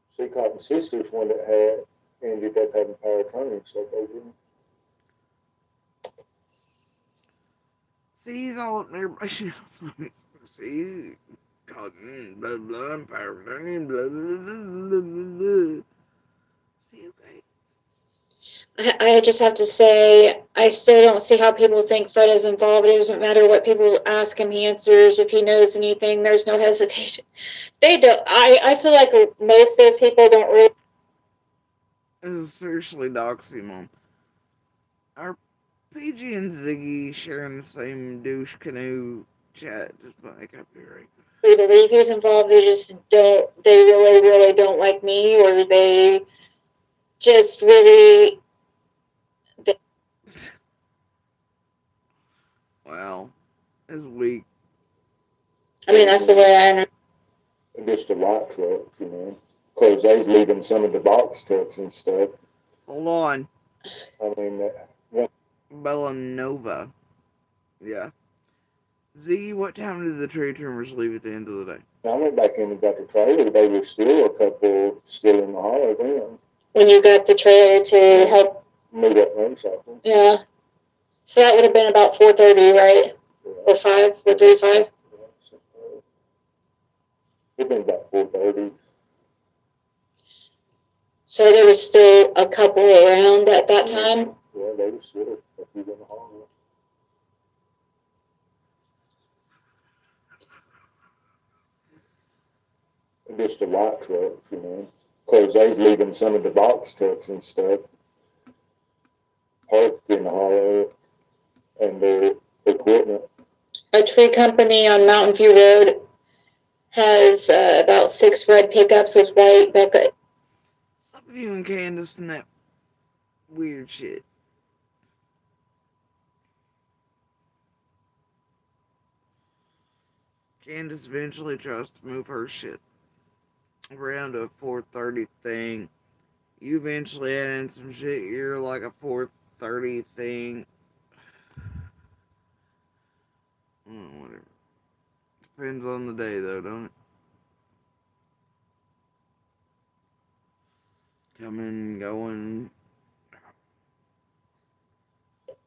See, Cotton Sister's one that had ended up having power of attorney, so they didn't. See, he's all up there. See, Cotton, blah, blah, power of attorney, blah, blah, blah, blah, blah, blah. See, okay. I just have to say, I still don't see how people think Fred is involved. It doesn't matter what people ask him, he answers. If he knows anything, there's no hesitation. They don't. I feel like most of those people don't really. This is seriously doxy, Mom. Are PG and Ziggy sharing the same douche canoe chat? Just like up here, right? Believe he's involved. They just don't. They really, really don't like me, or they just really. Well, it's weak. I mean, that's the way I. Just the light trucks, you know. 'cause they was leaving some of the box trucks and stuff. Hold on. I mean, Bellanova. Yeah. Ziggy, what time did the tree trimmers leave at the end of the day? I went back in and got the trailer. They were still a couple still in the hollow then. When you got the trailer to help Move that motorcycle. Yeah. So that would have been about 4:30, right? Or 5, 4:35? It'd been about 4:30. So there was still a couple around at that time? Yeah, they were still a few in the hollow. Just the white trucks, you know. 'Cause they was leaving some of the box trucks and stuff parked in the hollow and their equipment. A tree company on Mountain View Road has about 6 red pickups with white bucket. Stop viewing Candace and that weird shit. Candace eventually tries to move her shit around to a 4:30 thing. You eventually add in some shit, you're like a 4:30 thing. Whatever. Depends on the day though, don't it? Coming, going.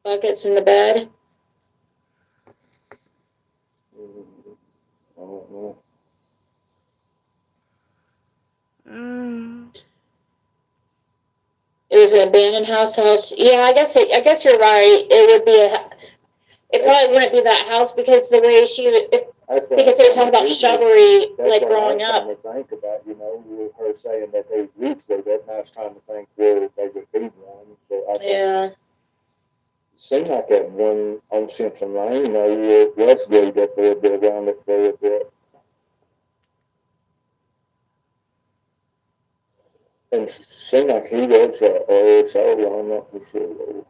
Buckets in the bed. I don't know. It was an abandoned house. Yeah, I guess you're right. It would be it probably wouldn't be that house because the way because they were talking about shrubbery like growing up. That's what I was trying to think about, you know, with her saying that they roots were there, and I was trying to think where they would be one. So I Yeah. It seemed like that one on Simpson Lane, you know, it was good up there, but around it for a bit. And it seemed like he was a OSO, I'm not for sure.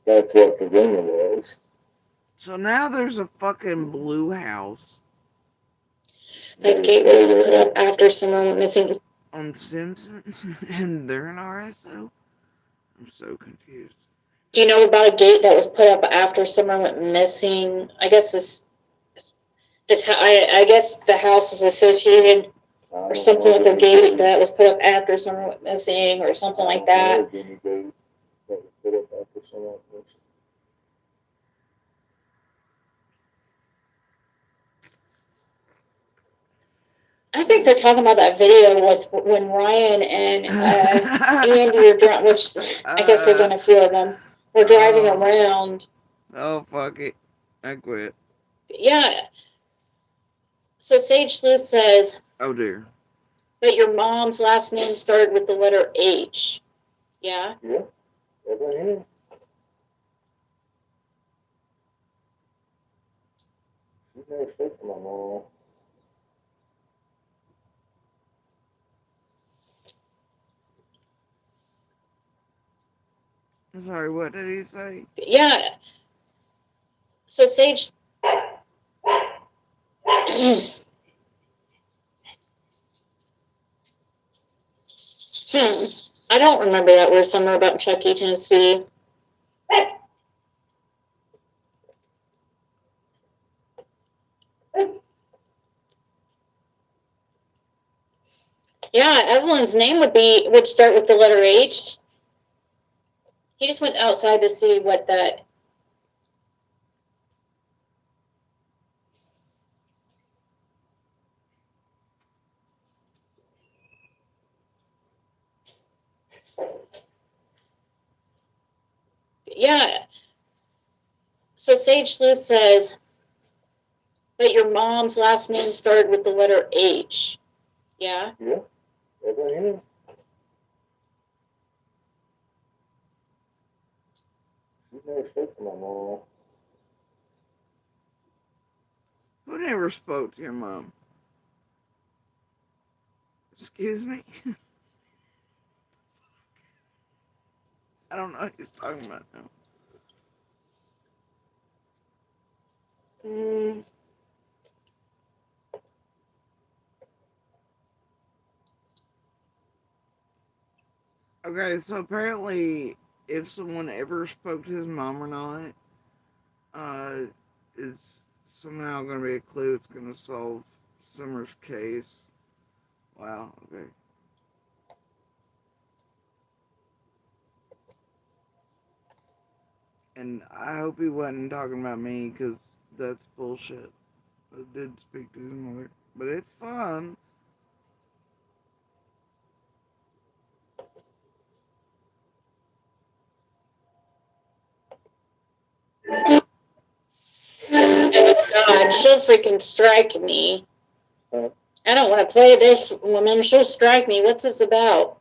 That's what the rumor was. So now there's a fucking blue house That gate was put up after someone went missing. on Simpson, and they're an RSO? I'm so confused. Do you know about a gate that was put up after someone went missing? I guess I guess the house is associated or something with the gate that was put up after someone went missing or something like that. I think they're talking about that video with when Ryan and Andy are driving, which I guess they've done a few of them. We're driving around. Oh, fuck it. I quit. Yeah. So Sage Sleuth says, oh dear. But your mom's last name started with the letter H. Yeah? Yeah. Over here. She never spoke to my mom. Sorry, what did he say? Yeah. So Sage... I don't remember that word somewhere about Chucky, Tennessee. Yeah, Evelyn's name would start with the letter H. He just went outside to see what that... Yeah. So Sage Sleuth says, but your mom's last name started with the letter H. Yeah? Yeah. Over here. She never spoke to my mom. Who never spoke to your mom? Excuse me? I don't know what he's talking about now. Okay, so apparently, if someone ever spoke to his mom or not, it's somehow going to be a clue. It's going to solve Summer's case. Wow. Okay. And I hope he wasn't talking about me because that's bullshit. I did speak to his mother, but it's fun. Oh God, she'll freaking strike me. Huh? I don't want to play this woman. She'll strike me. What's this about?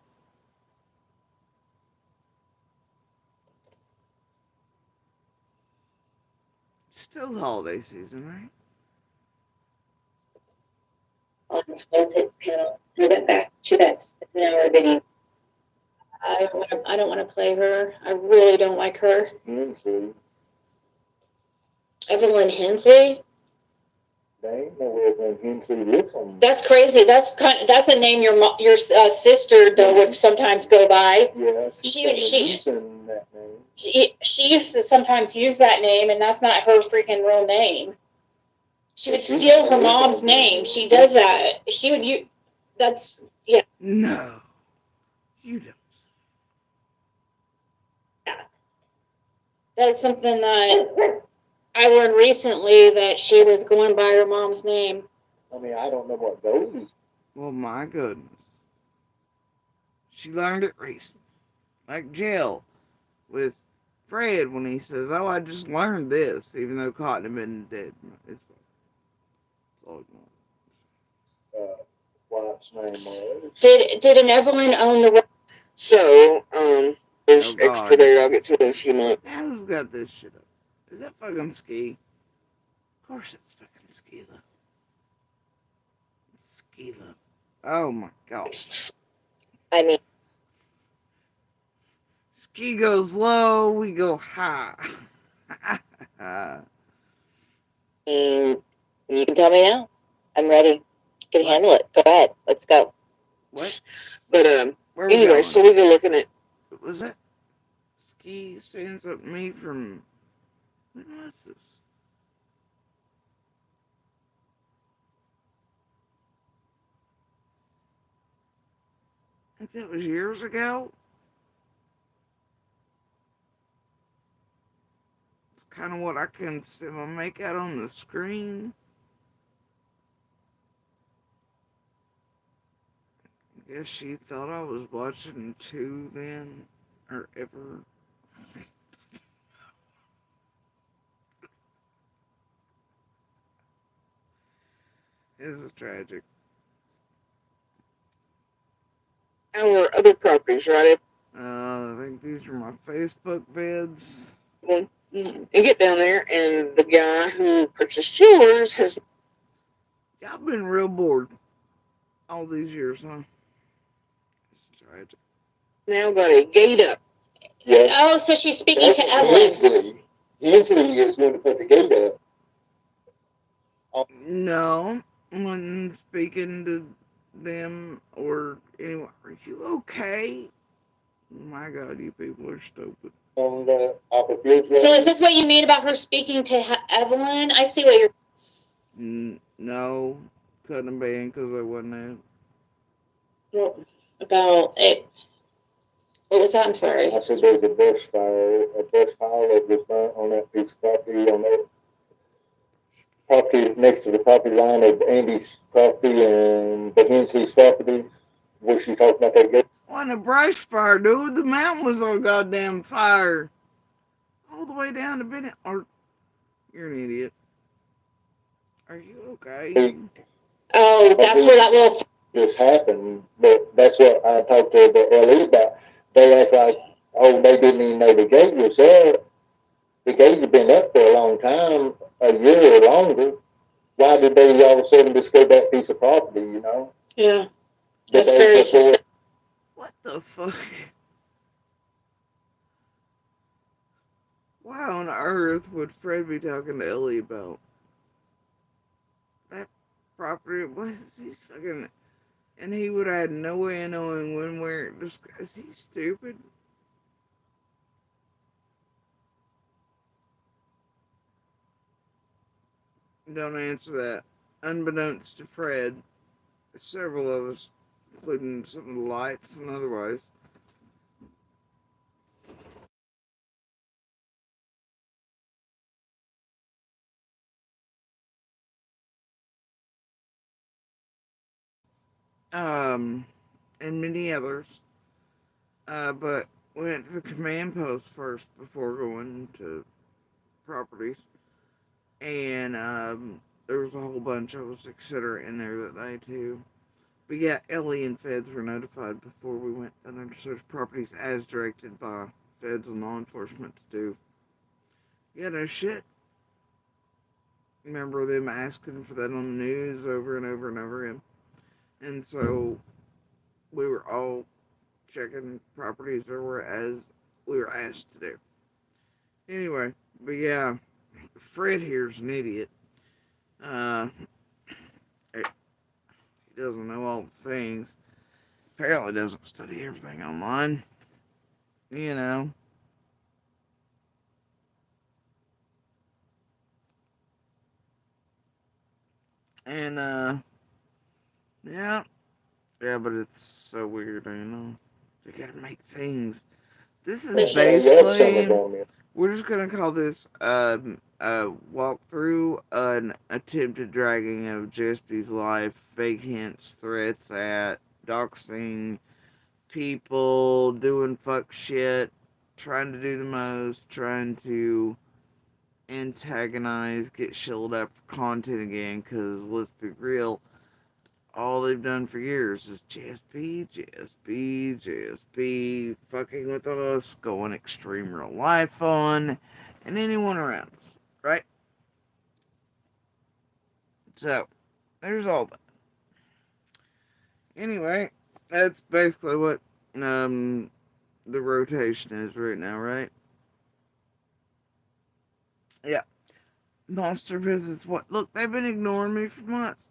Still holiday season, right? On It's Kennel. We went back to that 7-hour video. I don't want to play her. I really don't like her. Hensley. Evelyn Hensley. They ain't no Evelyn Hensley lives on. That's crazy. That's a name your sister though would sometimes go by. Yeah, She using that name. She used to sometimes use that name, and that's not her freaking real name. She would steal her mom's name. She does that. She would use. That's yeah. No, you don't. That's something that I learned recently, that she was going by her mom's name. I mean, I don't know what those. Well, my goodness. She learned it recently. Like Jill with Fred when he says, "Oh, I just learned this," even though Cotton had been dead. It's all What's name was. Did an Evelyn own the? So, there's Oh, extra God. there. I'll get to it in a few minutes. Now who's got this shit up? Is that fucking Ski? Of course it's fucking Skila. It's Skila. Oh my gosh. I mean, Ski goes low, we go high. you can tell me now. I'm ready. You can What? handle it. Go ahead. Let's go. What? But Where are we anyway, going? so we go looking at. Was that Ski saying something to me from... When was this? I think that was years ago. It's kind of what I can see my make out on the screen. I guess she thought I was watching two then, or ever. This is tragic. Our other properties, right? I think these are my Facebook vids. And get down there, and the guy who purchased yours has. Y'all been real bored all these years, huh? It's tragic. Now got a gate up. Yeah. Oh, so she's speaking to Evelyn. Hensley is going to put the gate up. No, when speaking to them or anyone, are you okay? My God, you people are stupid. On the upper field. So is this what you mean about her speaking to Evelyn? I see what you're. No, couldn't have been because I wasn't there. About it. What was that? I'm sorry. I said there's a brush fire of the front on that piece of property on that property next to the property line of Andy's property and the Hensley's property. Where she talking about that gate? On a brush fire, dude. The mountain was on goddamn fire. All the way down to Bennett. Or, you're an idiot. Are you okay? Oh, that's where that little. Just happened, but that's what I talked to the LE about. They act like, oh, they didn't even know the gate was up. The gate had been up for a long time, a year or longer. Why did they all of a sudden just go that piece of property, you know? Yeah. That's very suspicious. What the fuck? Why on earth would Fred be talking to Ellie about that property? What is he fucking And he would have had no way of knowing when, where, just because he's stupid. Don't answer that. Unbeknownst to Fred, several of us, including some of the lights and otherwise, and many others, but went to the command post first before going to properties. And there was a whole bunch of us, etc., in there that day too. But yeah, Ellie and feds were notified before we went under search properties as directed by feds and law enforcement to do. Yeah, no shit. Remember them asking for that on the news over and over and over again. And so we were all checking properties over as we were asked to do. Anyway, but yeah, Fred here's an idiot. Uh, he doesn't know all the things. Apparently doesn't study everything online. You know. And yeah. Yeah, but it's so weird, you know. They gotta make things. This is basically, we're just gonna call this a walkthrough, an attempted dragging of JSP's life, fake hints, threats at, doxing people, doing fuck shit, trying to do the most, trying to antagonize, get shilled up for content again, because let's be real, all they've done for years is JSP, fucking with us, going extreme real life on, and anyone around us, right? So, there's all that. Anyway, that's basically what the rotation is right now, right? Yeah. Monster visits. What? Look, they've been ignoring me for months.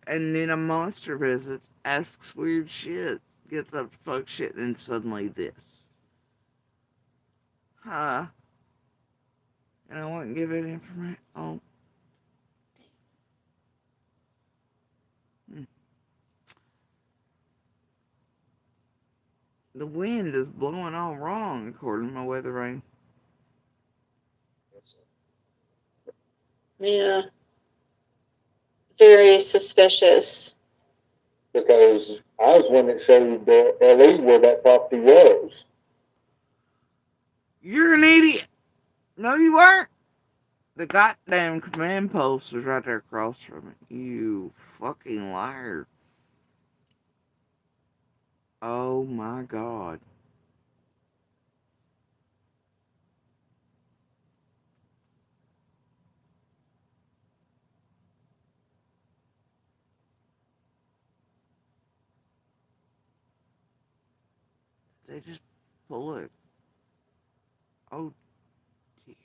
And then a monster visits, asks weird shit, gets up to fuck shit, and suddenly this. Huh? And I wouldn't give it information. Oh. Hmm. The wind is blowing all wrong, according to my weather rain. Yeah. Very suspicious. Because I was one that showed LE where that property was. You're an idiot. No, you weren't. The goddamn command post was right there across from it. You fucking liar. Oh my god. They just pull it. Oh dear.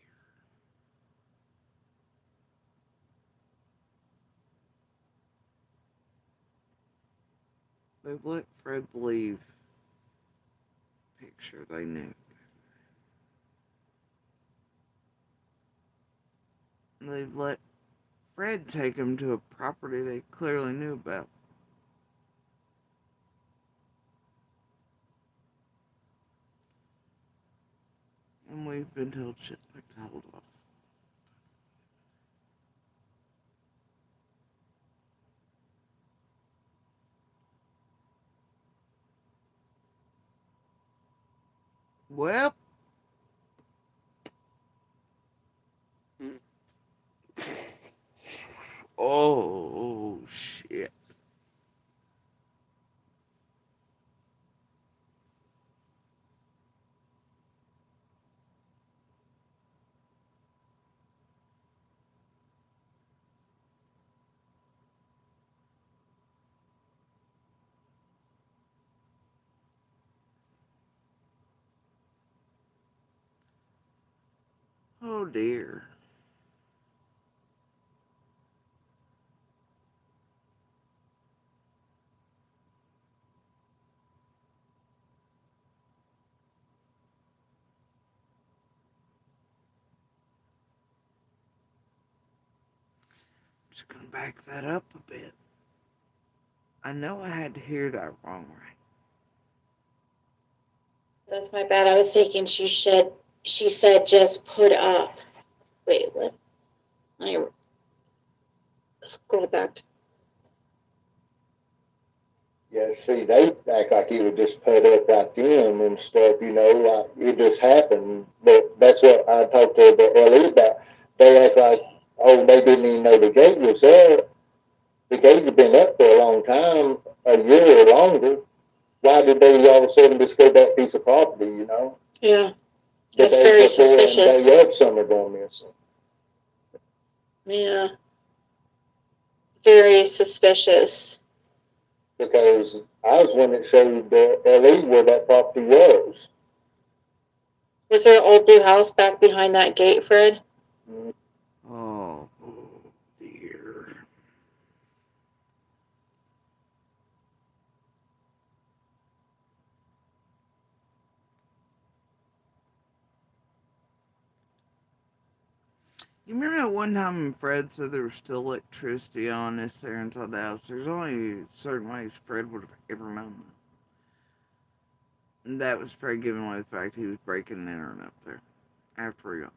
They've let Fred believe picture they knew. They've let Fred take him to a property they clearly knew about. And we've been told shit like to hold off. Well, oh shit. Oh dear. just gonna back that up a bit. I know I had to hear that wrong, right? That's my bad. I was thinking she said just put up. Wait, what? I scroll back to. Yeah, see, they act like it would just put up right then and stuff, like it just happened. But that's what I talked to the LE about. They act like, oh, they didn't even know the gate was up. The gate had been up for a long time, a year or longer. Why did they all of a sudden discover that piece of property, Yeah, the that's day very before and suspicious. day of summer going missing? Yeah, very suspicious. Because I was one that showed the LE where that property was. Was there an old blue house back behind that gate, Fred? Oh, dear. You remember that one time when Fred said there was still electricity on this there inside the house? There's only certain ways Fred would have ever known that. And that was Fred giving away the fact he was breaking the internet up there after he got.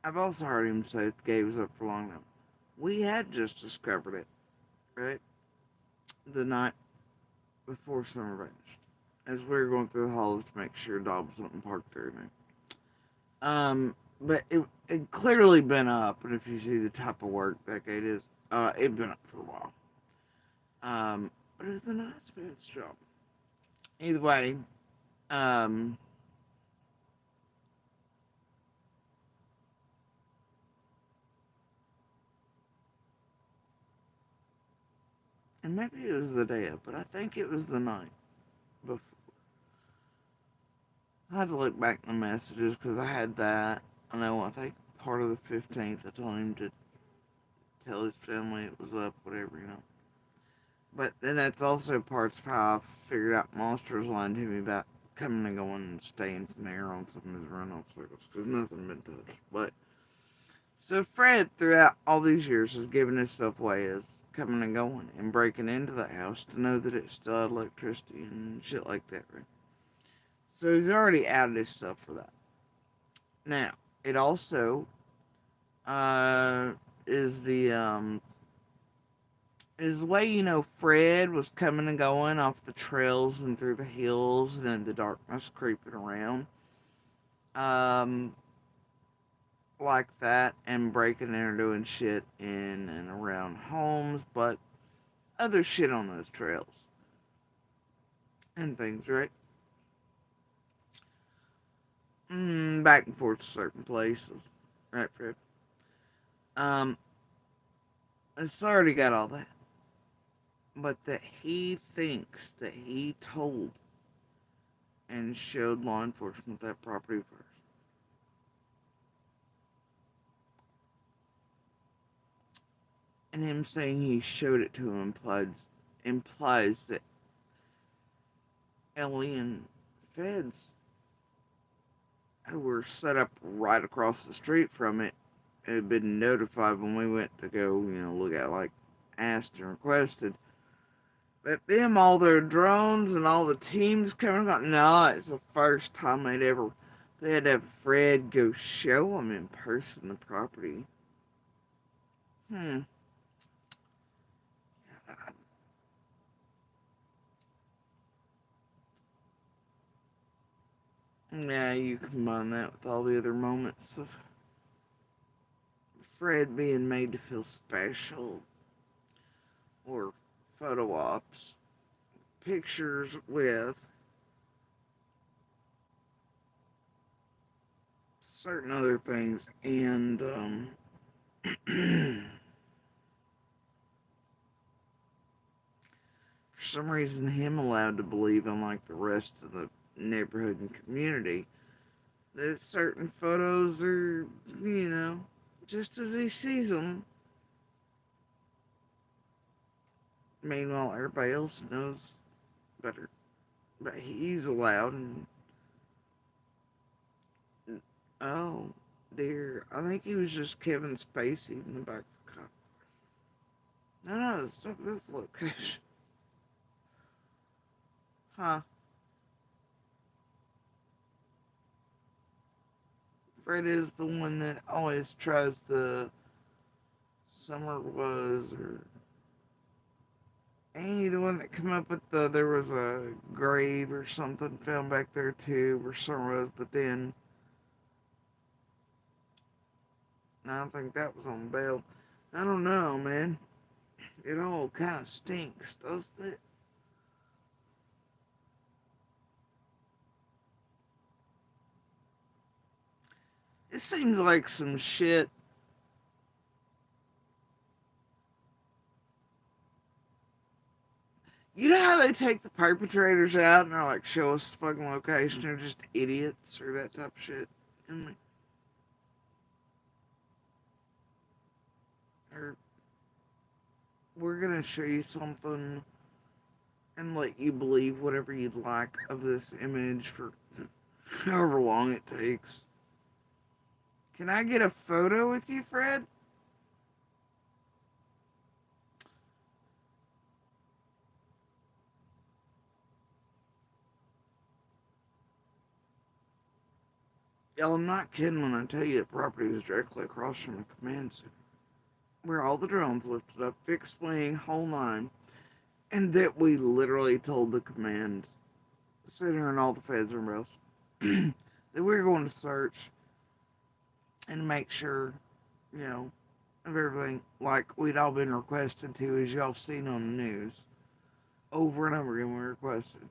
I've also heard him say that the gate was up for long enough. We had just discovered it, right? The night before summer vanished. As we were going through the halls to make sure dogs wasn't parked there now. But it clearly been up, and if you see the type of work that gate is, it been up for a while. But it was a nice fence job. Either way, and maybe it was the day of, but I think it was the night before. I had to look back in the messages because I had that. I think part of the 15th, I told him to tell his family it was up, whatever. But then that's also parts of how I figured out Monsters lying to me about coming and going and staying from there on some of his run-off circles because nothing been touched. But so Fred, throughout all these years, has given himself away as coming and going and breaking into that house to know that it still had electricity and shit like that, right? So he's already outed himself for that. Now, it also is the way Fred was coming and going off the trails and through the hills and in the darkness creeping around. Like that and breaking and doing shit in and around homes, but other shit on those trails and things, right? Back and forth to certain places, right, Fred? Um, it's already got all that, but that he thinks that he told and showed law enforcement that property first. And him saying he showed it to him implies that Ellie and Feds, who were set up right across the street from it, had been notified when we went to go, look at, like, asked and requested. But them, all their drones and all the teams coming out, no, it's the first time they had to have Fred go show them in person the property. Yeah, you combine that with all the other moments of Fred being made to feel special, or photo ops, pictures with certain other things, and for some reason him allowed to believe, unlike the rest of the neighborhood and community, that certain photos are, just as he sees them. Meanwhile, everybody else knows better. But he's allowed, and oh dear, I think he was just Kevin Spacey in the back of the car. no, stuck at this location. Huh. Fred is the one that always tries the summer was, or ain't he the one that come up with there was a grave or something found back there too, where summer was, but then I don't think that was on bail. I don't know, man. It all kind of stinks, doesn't it? It seems like some shit. You know how they take the perpetrators out and they're like, show us the fucking location, they're just idiots or that type of shit? And like, or we're gonna show you something and let you believe whatever you'd like of this image for however long it takes. Can I get a photo with you, Fred? Y'all, I'm not kidding when I tell you the property is directly across from the command center, where all the drones lifted up, fixed wing, whole nine, and that we literally told the command center and all the feds and else that we were going to search and make sure, you know, of everything like we'd all been requested to, as y'all seen on the news. Over and over again, we requested.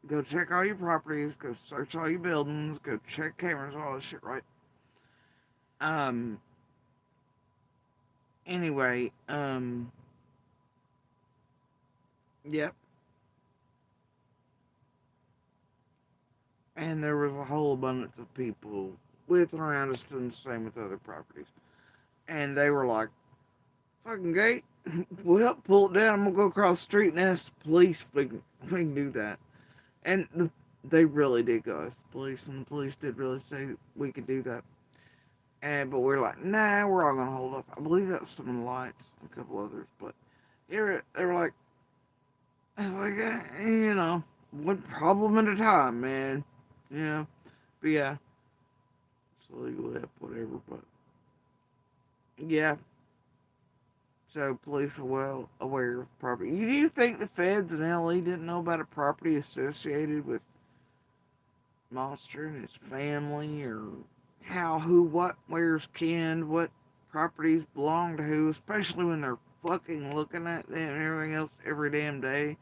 Go check all your properties, go search all your buildings, go check cameras, all that shit, right? Anyway, yep. And there was a whole abundance of people with and around us doing the same with other properties. And they were like, fucking gate, we'll help pull it down. I'm gonna go across the street and ask the police if we can do that. And they really did go ask the police, and the police did really say we could do that. But we're like, nah, we're all gonna hold up. I believe that was some of the lights, a couple others, but they were like, it's like, you know, one problem at a time, man. You know, but yeah, it's illegal, whatever, but yeah. So police were well aware of property. Do you think the feds in LA didn't know about a property associated with Monster and his family, or how, who, what, where's kin, what properties belong to who, especially when they're fucking looking at them and everything else every damn day?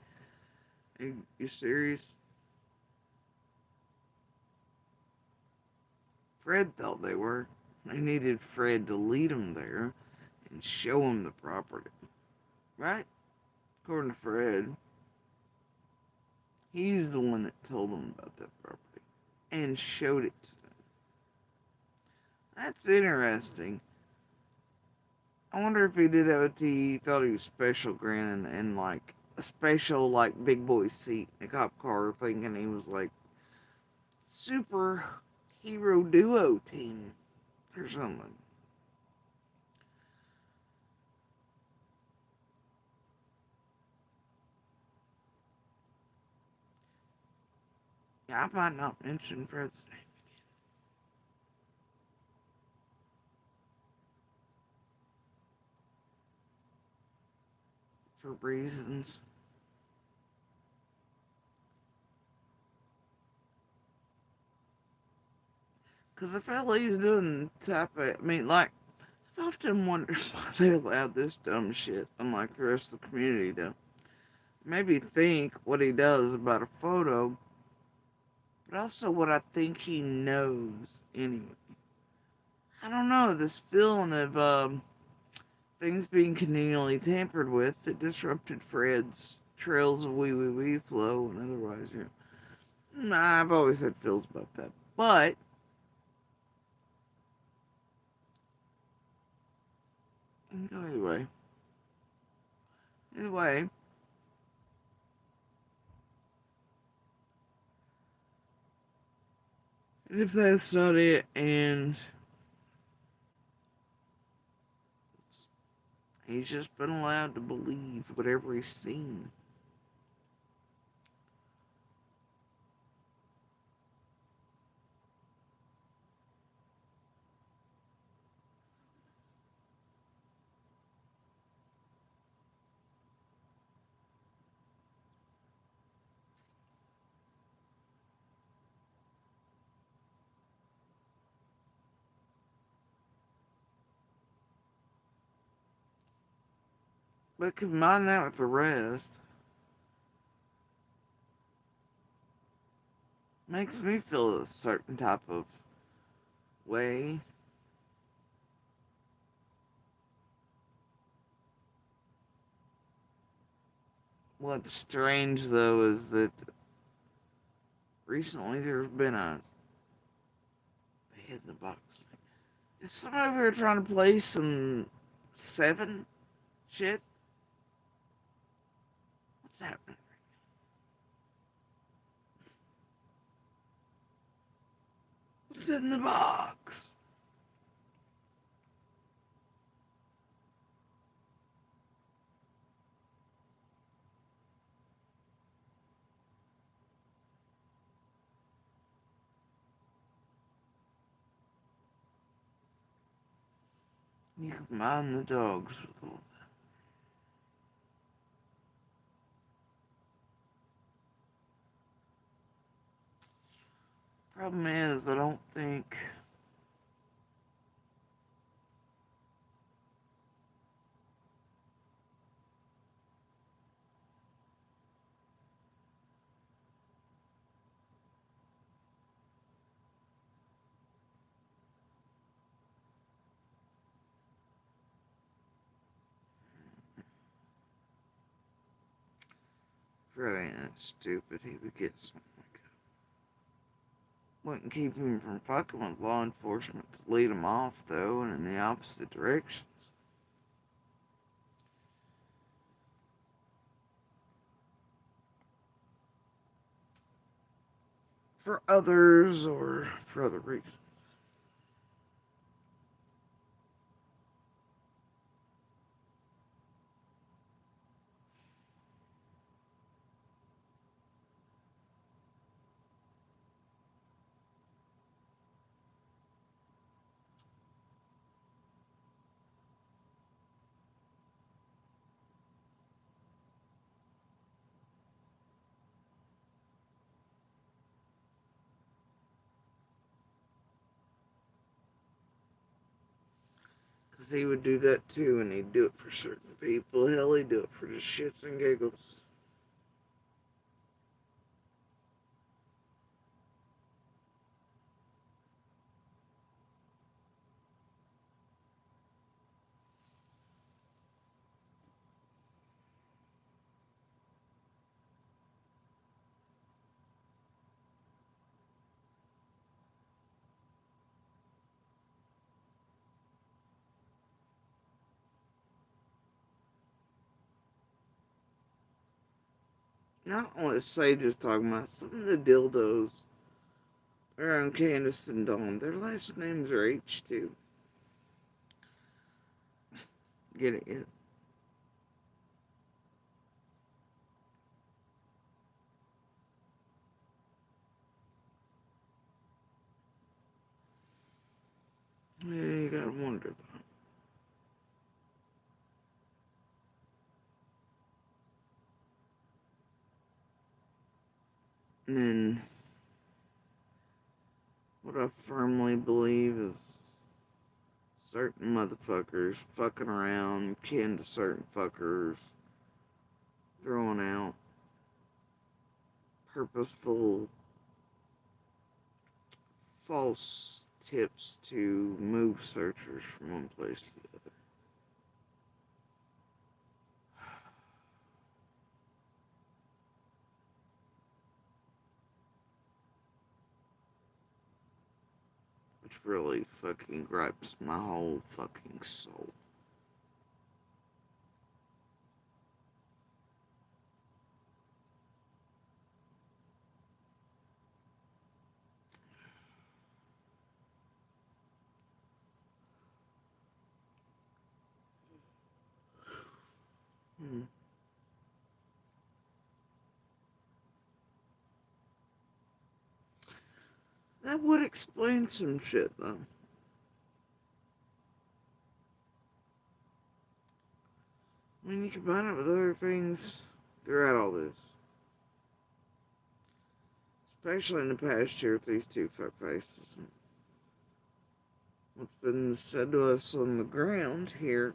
Are you serious? Fred thought they were. They needed Fred to lead them there and show them the property. Right? According to Fred, he's the one that told them about that property and showed it to them. That's interesting. I wonder if he did have a T, he thought he was special grinning and like a special like big boy seat in a cop car, thinking he was like super hero duo team or something. Yeah, I might not mention Fred's name for reasons. Because I felt like he's doing the type of, I mean, like, I've often wondered why they allowed this dumb shit, unlike the rest of the community to maybe think what he does about a photo, but also what I think he knows anyway. I don't know, this feeling of things being continually tampered with that disrupted Fred's trails of wee flow and otherwise, you know. I've always had feels about that. But anyway. Anyway. And if that's not it, and He's just been allowed to believe whatever he's seen. But combine that with the rest, makes me feel a certain type of way. What's strange though is that recently there's been a they hid the box. Is someone over here trying to play some Seven shit? What's happening? What's in the box? You combine the dogs with all that. Problem is, I don't think Fred ain't that stupid. He would get something like that. Wouldn't keep him from fucking with law enforcement to lead him off, though, and in the opposite directions. For others or for other reasons. Because he would do that too, and he'd do it for certain people. Hell, he'd do it for just shits and giggles. Not only Sage is talking about, some of the dildos around Candace and Dawn, their last names are H too. Get it yet? Yeah, you gotta wonder though. And then, what I firmly believe is certain motherfuckers fucking around, kin to certain fuckers, throwing out purposeful false tips to move searchers from one place to the other. Which really fucking gripes my whole fucking soul. Hmm. That would explain some shit, though. I mean, you combine it with other things throughout all this. Especially in the past year with these two fuckfaces. What's been said to us on the ground here.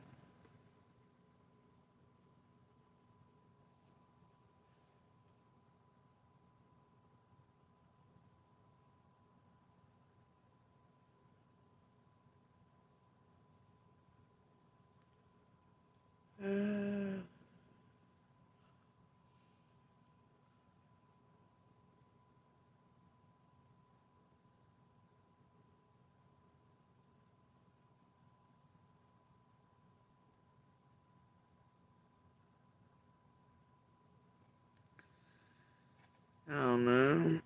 I don't know.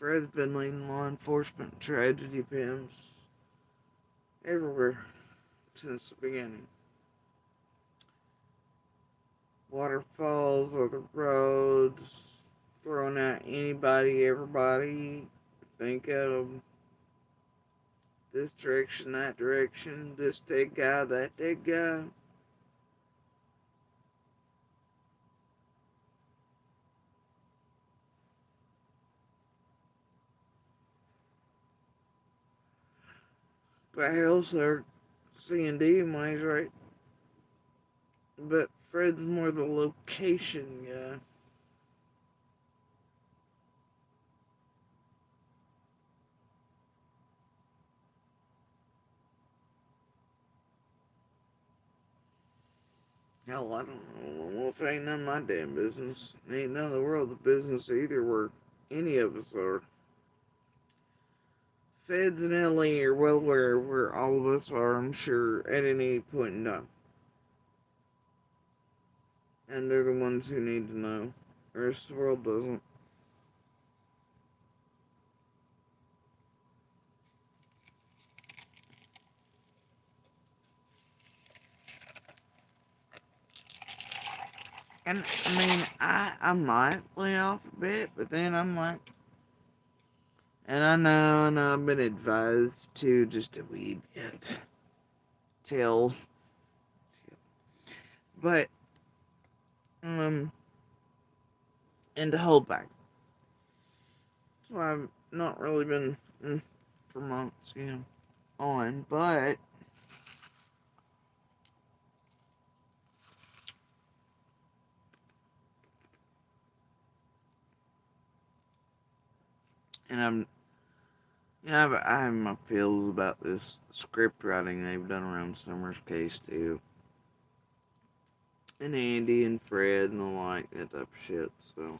Fred's been leading law enforcement tragedy pimps everywhere since the beginning. Waterfalls, other roads, throwing out anybody, everybody. Think of them. This direction, that direction, this dead guy, that dead guy. But hell's our C&D money's right. But Fred's more the location guy. Hell, I don't know. Well, if it ain't none of my damn business, it ain't none of the world's business either where any of us are. Feds in LA are well aware where all of us are, I'm sure, at any point in time. And they're the ones who need to know. The rest of the world doesn't. And I mean, I might lay off a bit, but then I'm like, and I know I've been advised to just a wee bit till, but and to hold back. That's why I've not really been for months, on, but and I have my feels about this script writing they've done around Summer's case too. And Andy and Fred and the like, that type of shit, so.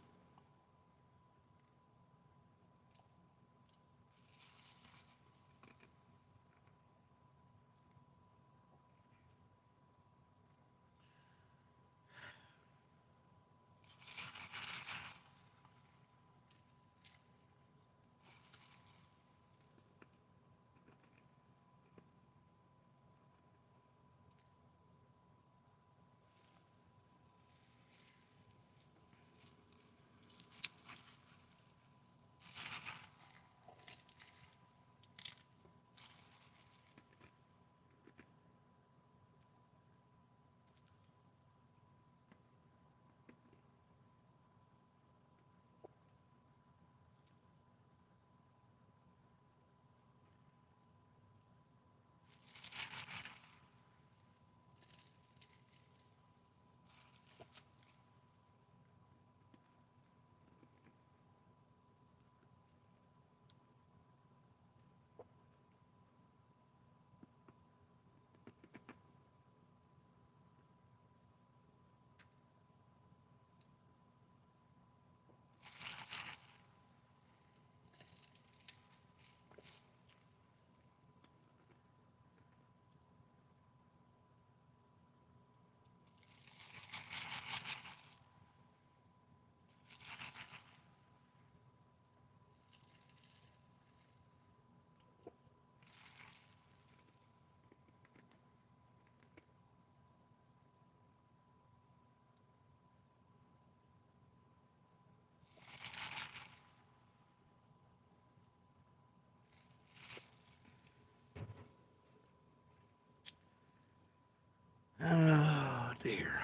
dear.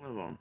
Move on.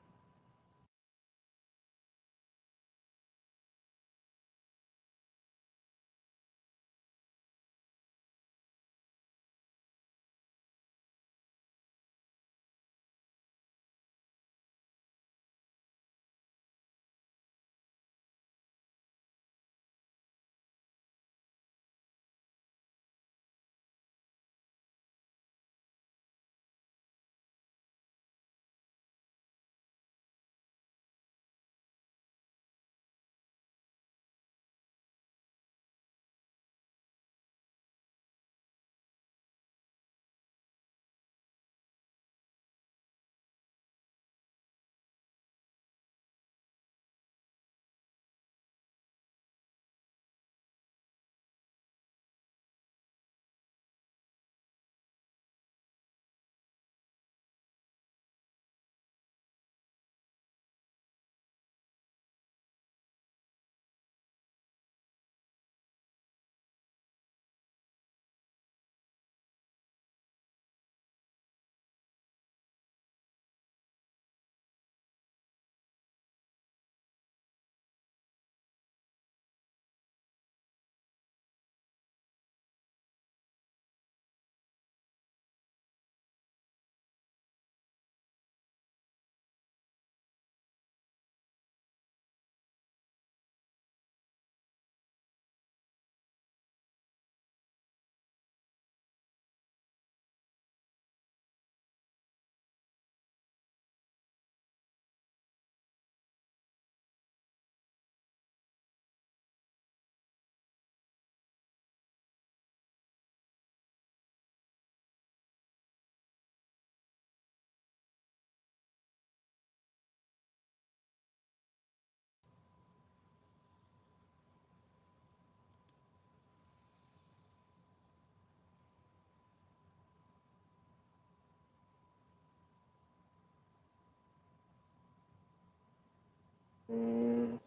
Mm,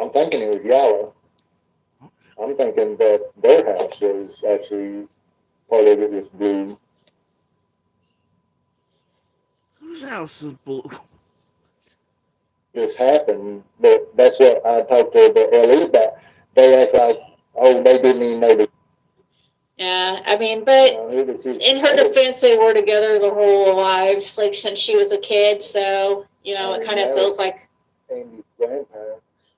I'm thinking it was yellow. I'm thinking that their house was actually, part of it was blue. Whose house is blue? This happened, but that's what I talked to the LE about. They act like, oh, they didn't even know the. Yeah, I mean, but in her defense, they were together their whole lives, like since she was a kid. So it kind of feels like Andy's grandparents,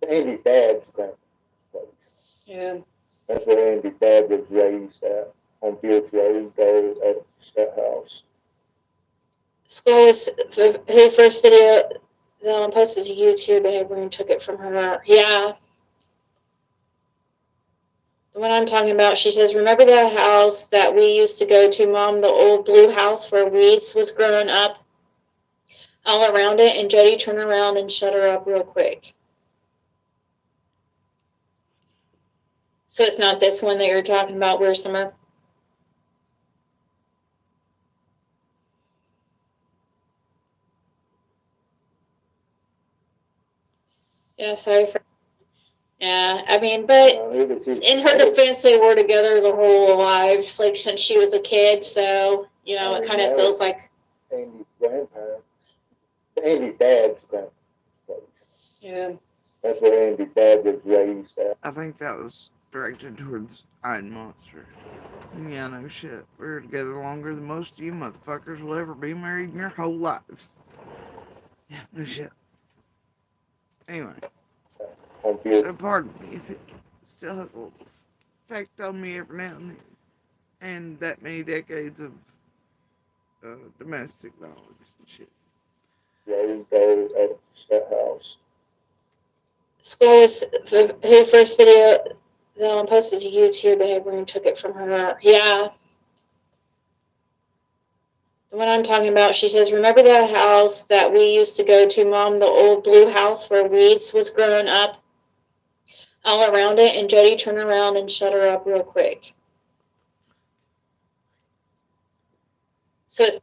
Andy's dad's grandparents. yeah. That's where Andy's dad was raised at, on Fields Road, there at that house. School was who first video that one posted to YouTube, and everyone took it from her. Yeah, the one I'm talking about. She says, "Remember the house that we used to go to, Mom? The old blue house where weeds was growing up all around it." And Jody turned around and shut her up real quick. So it's not this one that you're talking about, where Summer. Yeah, sorry for. Yeah, I mean, but in her defense, they were together their whole lives, like since she was a kid. So it kind of feels like Andy's grandparents, Andy's dad's grandparents. yeah. That's where Andy's dad was raised at. I think that was directed towards Iron Monster. Yeah, no shit. We were together longer than most of you motherfuckers will ever be married in your whole lives. Yeah, no shit. Anyway, so pardon me if it still has a little effect on me every now and then. And that many decades of domestic violence and shit. Raised there at that house. School was who first video that one posted to YouTube, and everyone took it from her. Yeah, the one I'm talking about. She says, "Remember the house that we used to go to, Mom? The old blue house where weeds was growing up all around it." And Jody turned around and shut her up real quick. So it's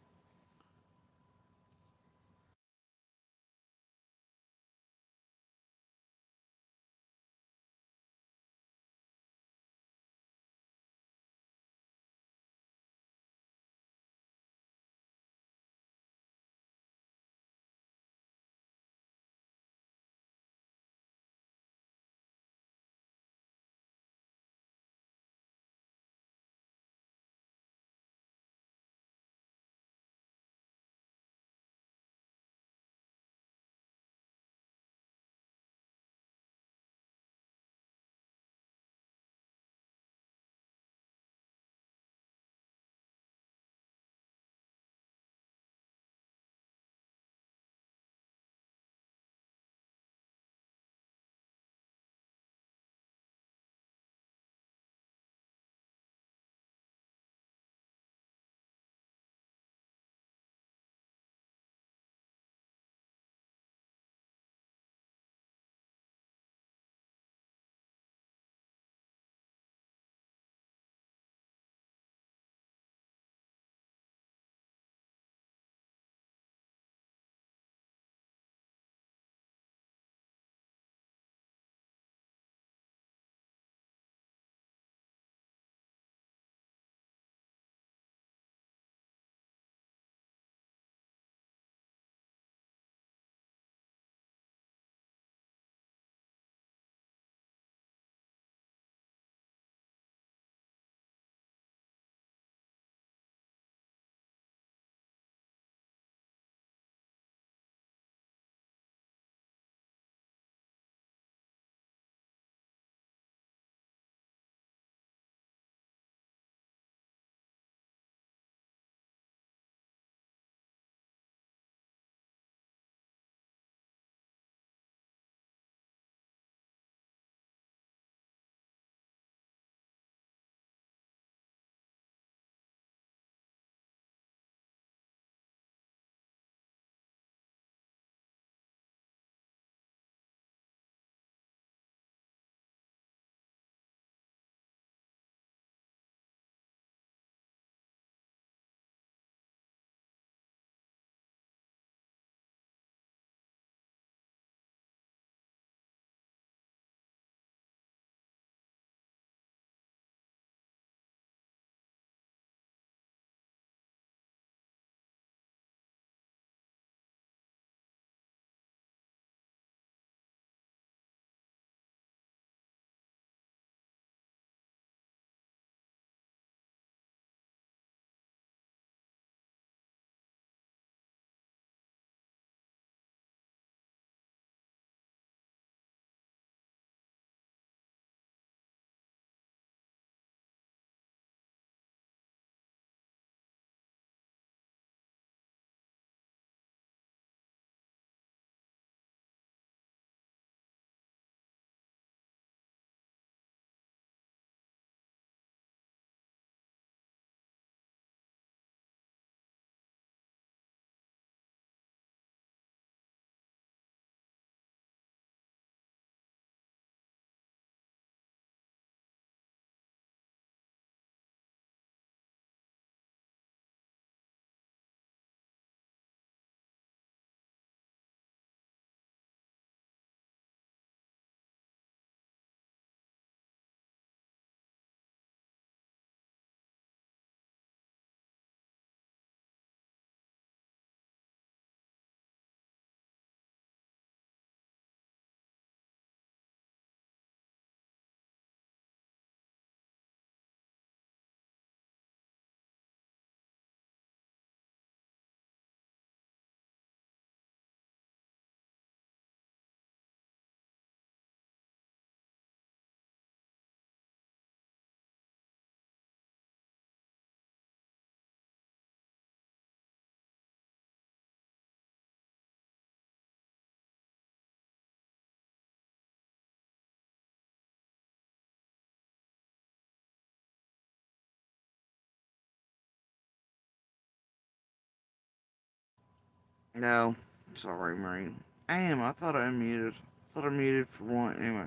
No, sorry, Marine. I am. I thought I muted. I thought I muted for one. Anyway,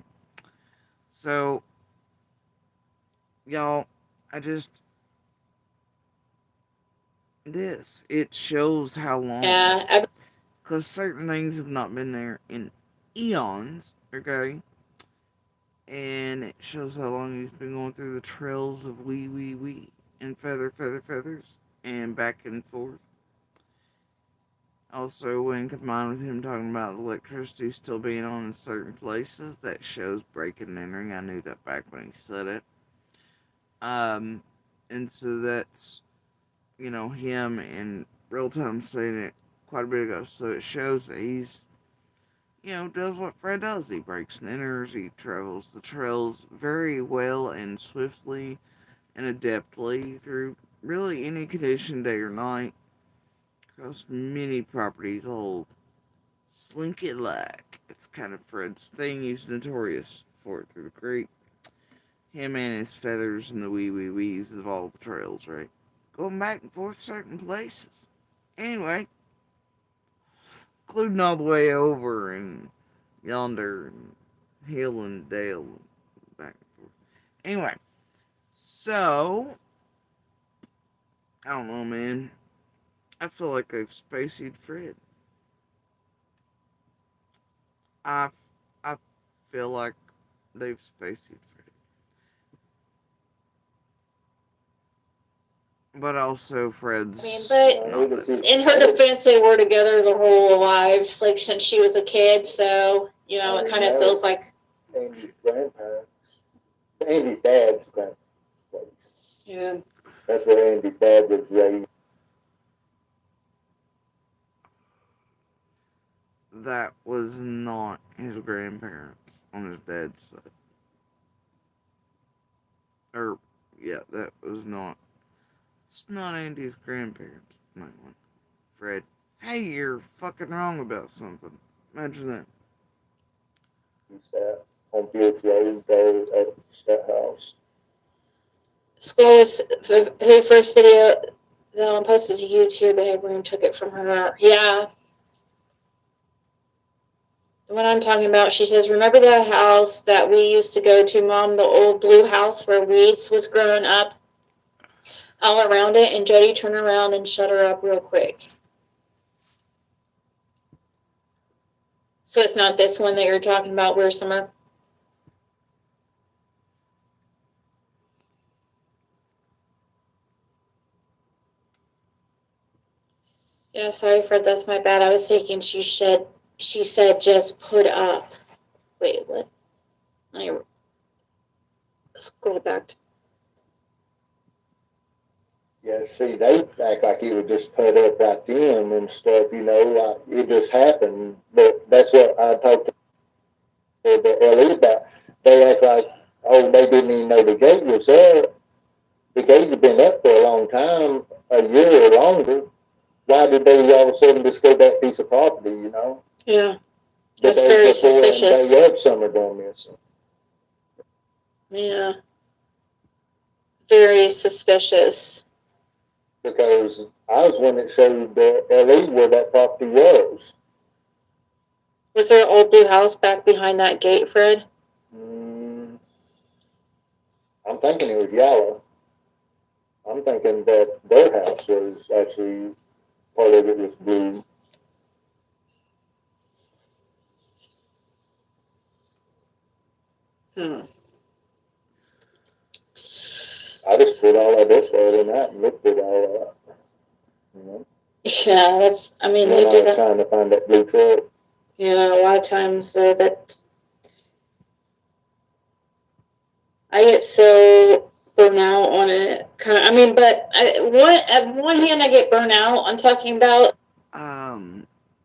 so y'all, I just this it shows how long, Yeah, because certain things have not been there in eons. Okay, and it shows how long he's been going through the trails of wee and feathers and back and forth. Also, when combined with him talking about electricity still being on in certain places, that shows breaking and entering. I knew that back when he said it. Um, and so that's, him in real time saying it quite a bit ago. So it shows that he's, does what Fred does. He breaks and enters, he travels the trails very well and swiftly and adeptly through really any condition, day or night, across many properties, hold slink it like. It's kind of Fred's thing. He's notorious for it through the great. Him and his feathers and the wees of all the trails, right? Going back and forth certain places. Anyway, including all the way over and yonder and hill and dale and back and forth. Anyway, so I don't know, man. I feel like they've spaceyed Fred. I I feel like they've spaceyed Fred. But also Fred's. I mean, but in her defense, they were together their whole lives, like since she was a kid. So it kind of feels like Andy's grandparents. Andy's dad's grandparents. yeah. That's where Andy's dad was raised. That was not his grandparents on his dad's side. Or, yeah, that was not. It's not Andy's grandparents. Fred. Hey, you're fucking wrong about something. Imagine that. He sat on Fields Road there at that house. School was who first video that one posted to YouTube, and everyone took it from her. Yeah, the one I'm talking about. She says, "Remember that house that we used to go to, Mom? The old blue house where weeds was growing up all around it." And Jody turned around and shut her up real quick. So it's not this one that you're talking about, where Summer. Yeah, sorry, Fred. That's my bad. I was thinking she said just put up. Wait, what? I scroll back to. Yeah, see, they act like it would just put up right then and stuff, like it just happened. But that's what I talked to the LE about. They act like, oh, they didn't even know the gate was up. The gate had been up for a long time, a year or longer. Why did they all of a sudden just go that piece of property, Yeah, the that's day very before suspicious. and day of summer gone missing? Yeah, very suspicious. Because I was one that showed the LE where that property was. Was there an old blue house back behind that gate, Fred? I'm thinking it was yellow. I'm thinking that their house was actually, part of it was blue. I just put all that this way and that and looked at all that. Yeah, that's. I mean, When they I do was that. trying to find that blue truck. Yeah, a lot of times that I get so burnt out on it. I mean, but at one hand, I get burnt out on talking about.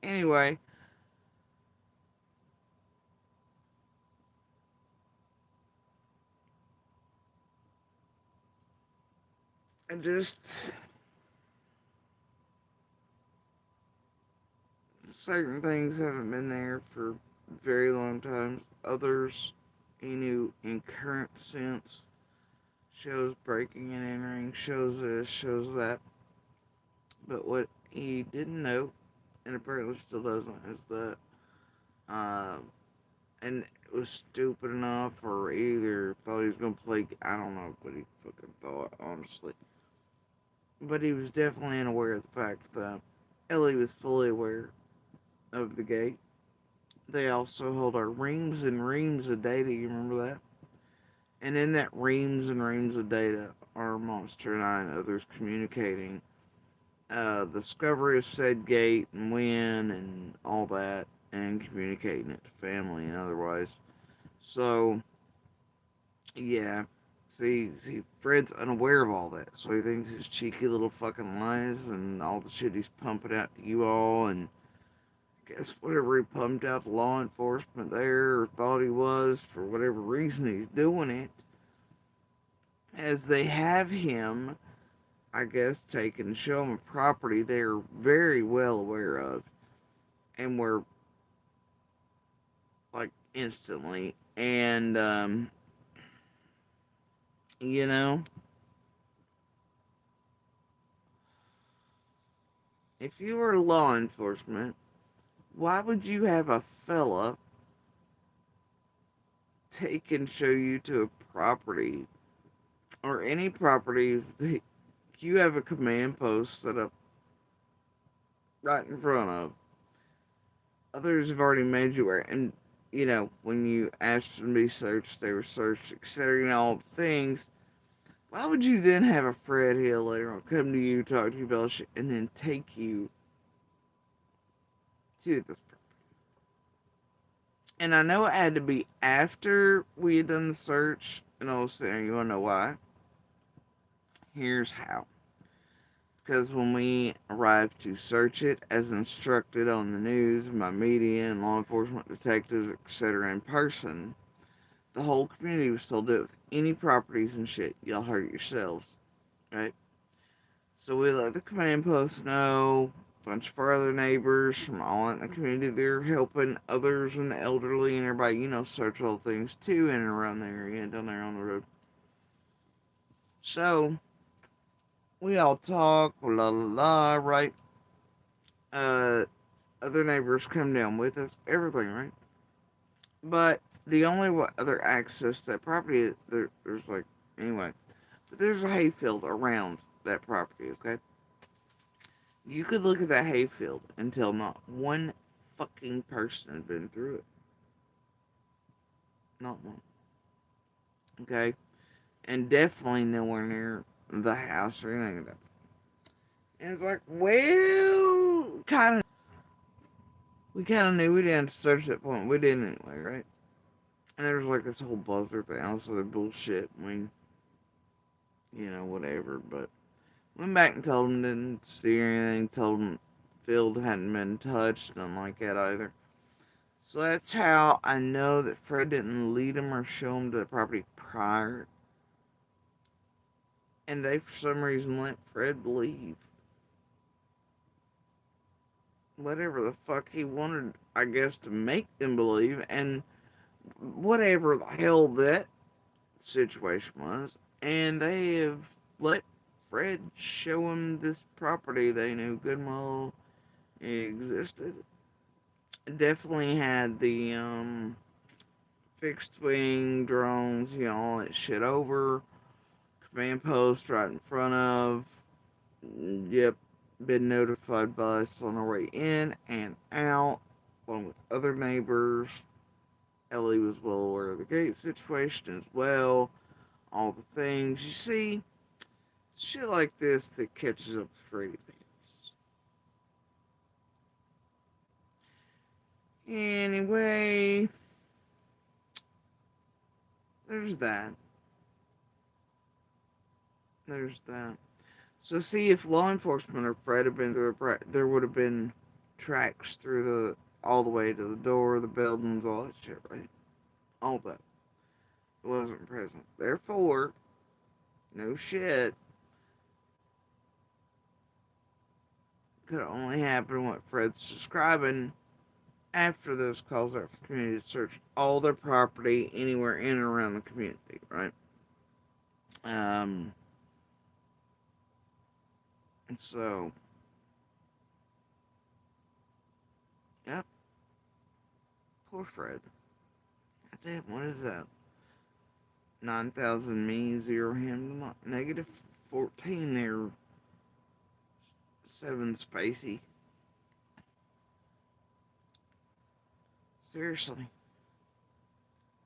Anyway. I just. Certain things haven't been there for very long times. Others, in current sense, shows breaking and entering, shows this, shows that. But what he didn't know and apparently still doesn't, is that, and it was stupid enough, or either thought he was gonna play, I don't know what he fucking thought, honestly. But he was definitely unaware of the fact that Ellie was fully aware of the gate. They also held our reams and reams of data, you remember that? And in that reams and reams of data are Monster and I and others communicating the discovery of said gate and when and all that, and communicating it to family and otherwise. So, yeah. See, Fred's unaware of all that, so he thinks his cheeky little fucking lies and all the shit he's pumping out to you all, and I guess whatever he pumped out to law enforcement there, or thought he was, for whatever reason he's doing it, as they have him, I guess, taken and show him a property they're very well aware of, and were like instantly, and you know, if you were law enforcement, why would you have a fella take and show you to a property, or any properties that you have a command post set up right in front of? Others have already made you aware, and you know, when you asked them to be searched, they were searched, etc., and all the things. Why would you then have a Fred Hill later on come to you, talk to you about shit, and then take you to this property? And I know it had to be after we had done the search, and I was saying, you wanna know why? Here's how. Because when we arrived to search it, as instructed on the news by media and law enforcement detectives, etc., in person, the whole community was told that with any properties and shit, y'all hurt yourselves, right? So we let the command post know. A bunch of our other neighbors from all in the community, they're helping others and the elderly and everybody, you know, search all things too in and around the area, down there on the road. So we all talk, la la la, right? Other neighbors come down with us, everything, right? But the only other access to that property, there's like, anyway, but there's a hayfield around that property, okay? You could look at that hayfield and tell not one fucking person had been through it. Not one. Okay? And definitely nowhere near the house or anything like that. And it's like, well, we kind of knew we didn't have to search that point. We didn't anyway, right? And there was like this whole buzzer thing, also the bullshit. I mean, you know, whatever. But went back and told him didn't see anything. Told him field hadn't been touched, nothing like that either. So that's how I know that Fred didn't lead him or show him to the property prior. And they, for some reason, let Fred believe whatever the fuck he wanted, I guess, to make them believe. And whatever the hell that situation was. And they have let Fred show him this property they knew good and well existed. Definitely had the fixed wing drones, you know, all that shit over. Command post right in front of. Yep, been notified by us on our way in and out, along with other neighbors. Ellie was well aware of the gate situation as well. All the things. You see, shit like this that catches up with Freddy Pants. Anyway, there's that. There's that. So see, if law enforcement or Fred had been through there would have been tracks through all the way to the door, the buildings, all that shit, right? All that. It wasn't present. Therefore, no shit. Could only happen what Fred's describing after those calls out for community to search all their property anywhere in and around the community, right? And so Poor Fred. God damn, what is that? 9,000 me, 0 him, negative 14 there. 7 spacey. Seriously.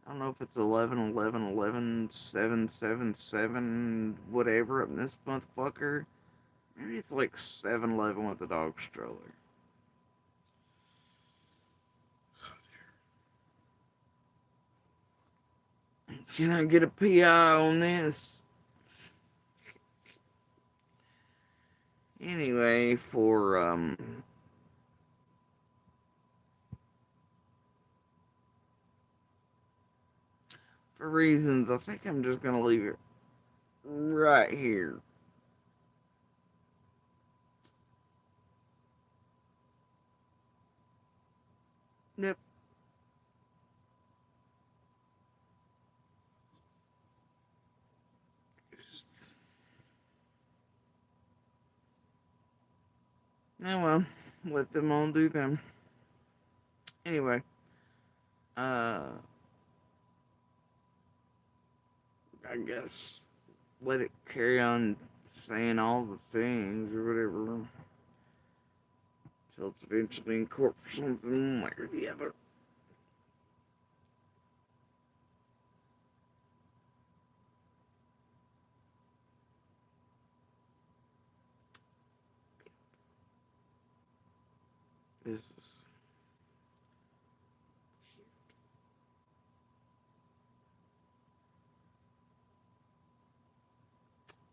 I don't know if it's 11, 11, 11, 7, 7, 7, whatever up in this motherfucker. Maybe it's like 7, 11 with the dog stroller. Can I get a PI on this? Anyway, for reasons, I think I'm just gonna leave it right here. Yep. Oh well, let them all do them. Anyway, I guess let it carry on saying all the things or whatever until it's eventually in court for something like or the other. This is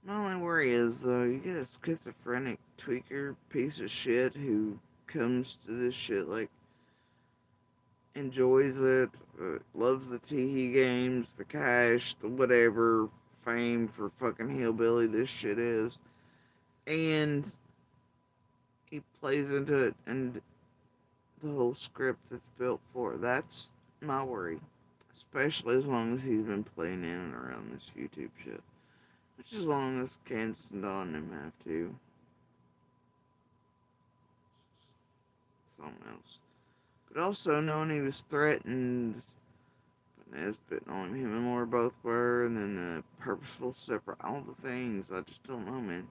my only worry is though you get a schizophrenic tweaker piece of shit who comes to this shit like enjoys it, loves the tee games, the cash, the whatever fame for fucking hillbilly this shit is, and he plays into it and the whole script that's built for it. That's my worry, especially as long as he's been playing in and around this YouTube shit. Which as long as Candace and Dawn and him have to. Something else. But also knowing he was threatened, but knowing him and Laura both were, and then the purposeful separate, all the things, I just don't know, man.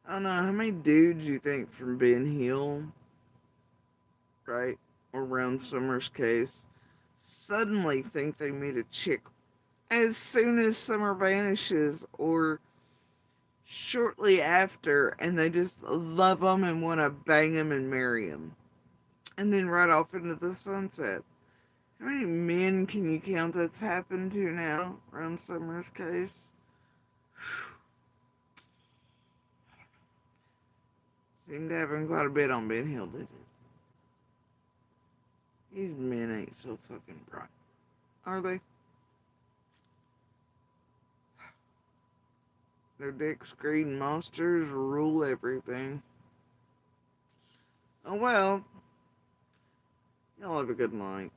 I don't know, how many dudes you think from Ben Hill, right, or around Summer's case, suddenly think they meet a chick as soon as Summer vanishes, or shortly after, and they just love them and want to bang them and marry them, and then right off into the sunset. How many men can you count that's happened to now around Summer's case? Seemed to happen quite a bit on Ben Hill, didn't it? These men ain't so fucking bright, are they? Their dick-screen monsters rule everything. Oh well. Y'all have a good night.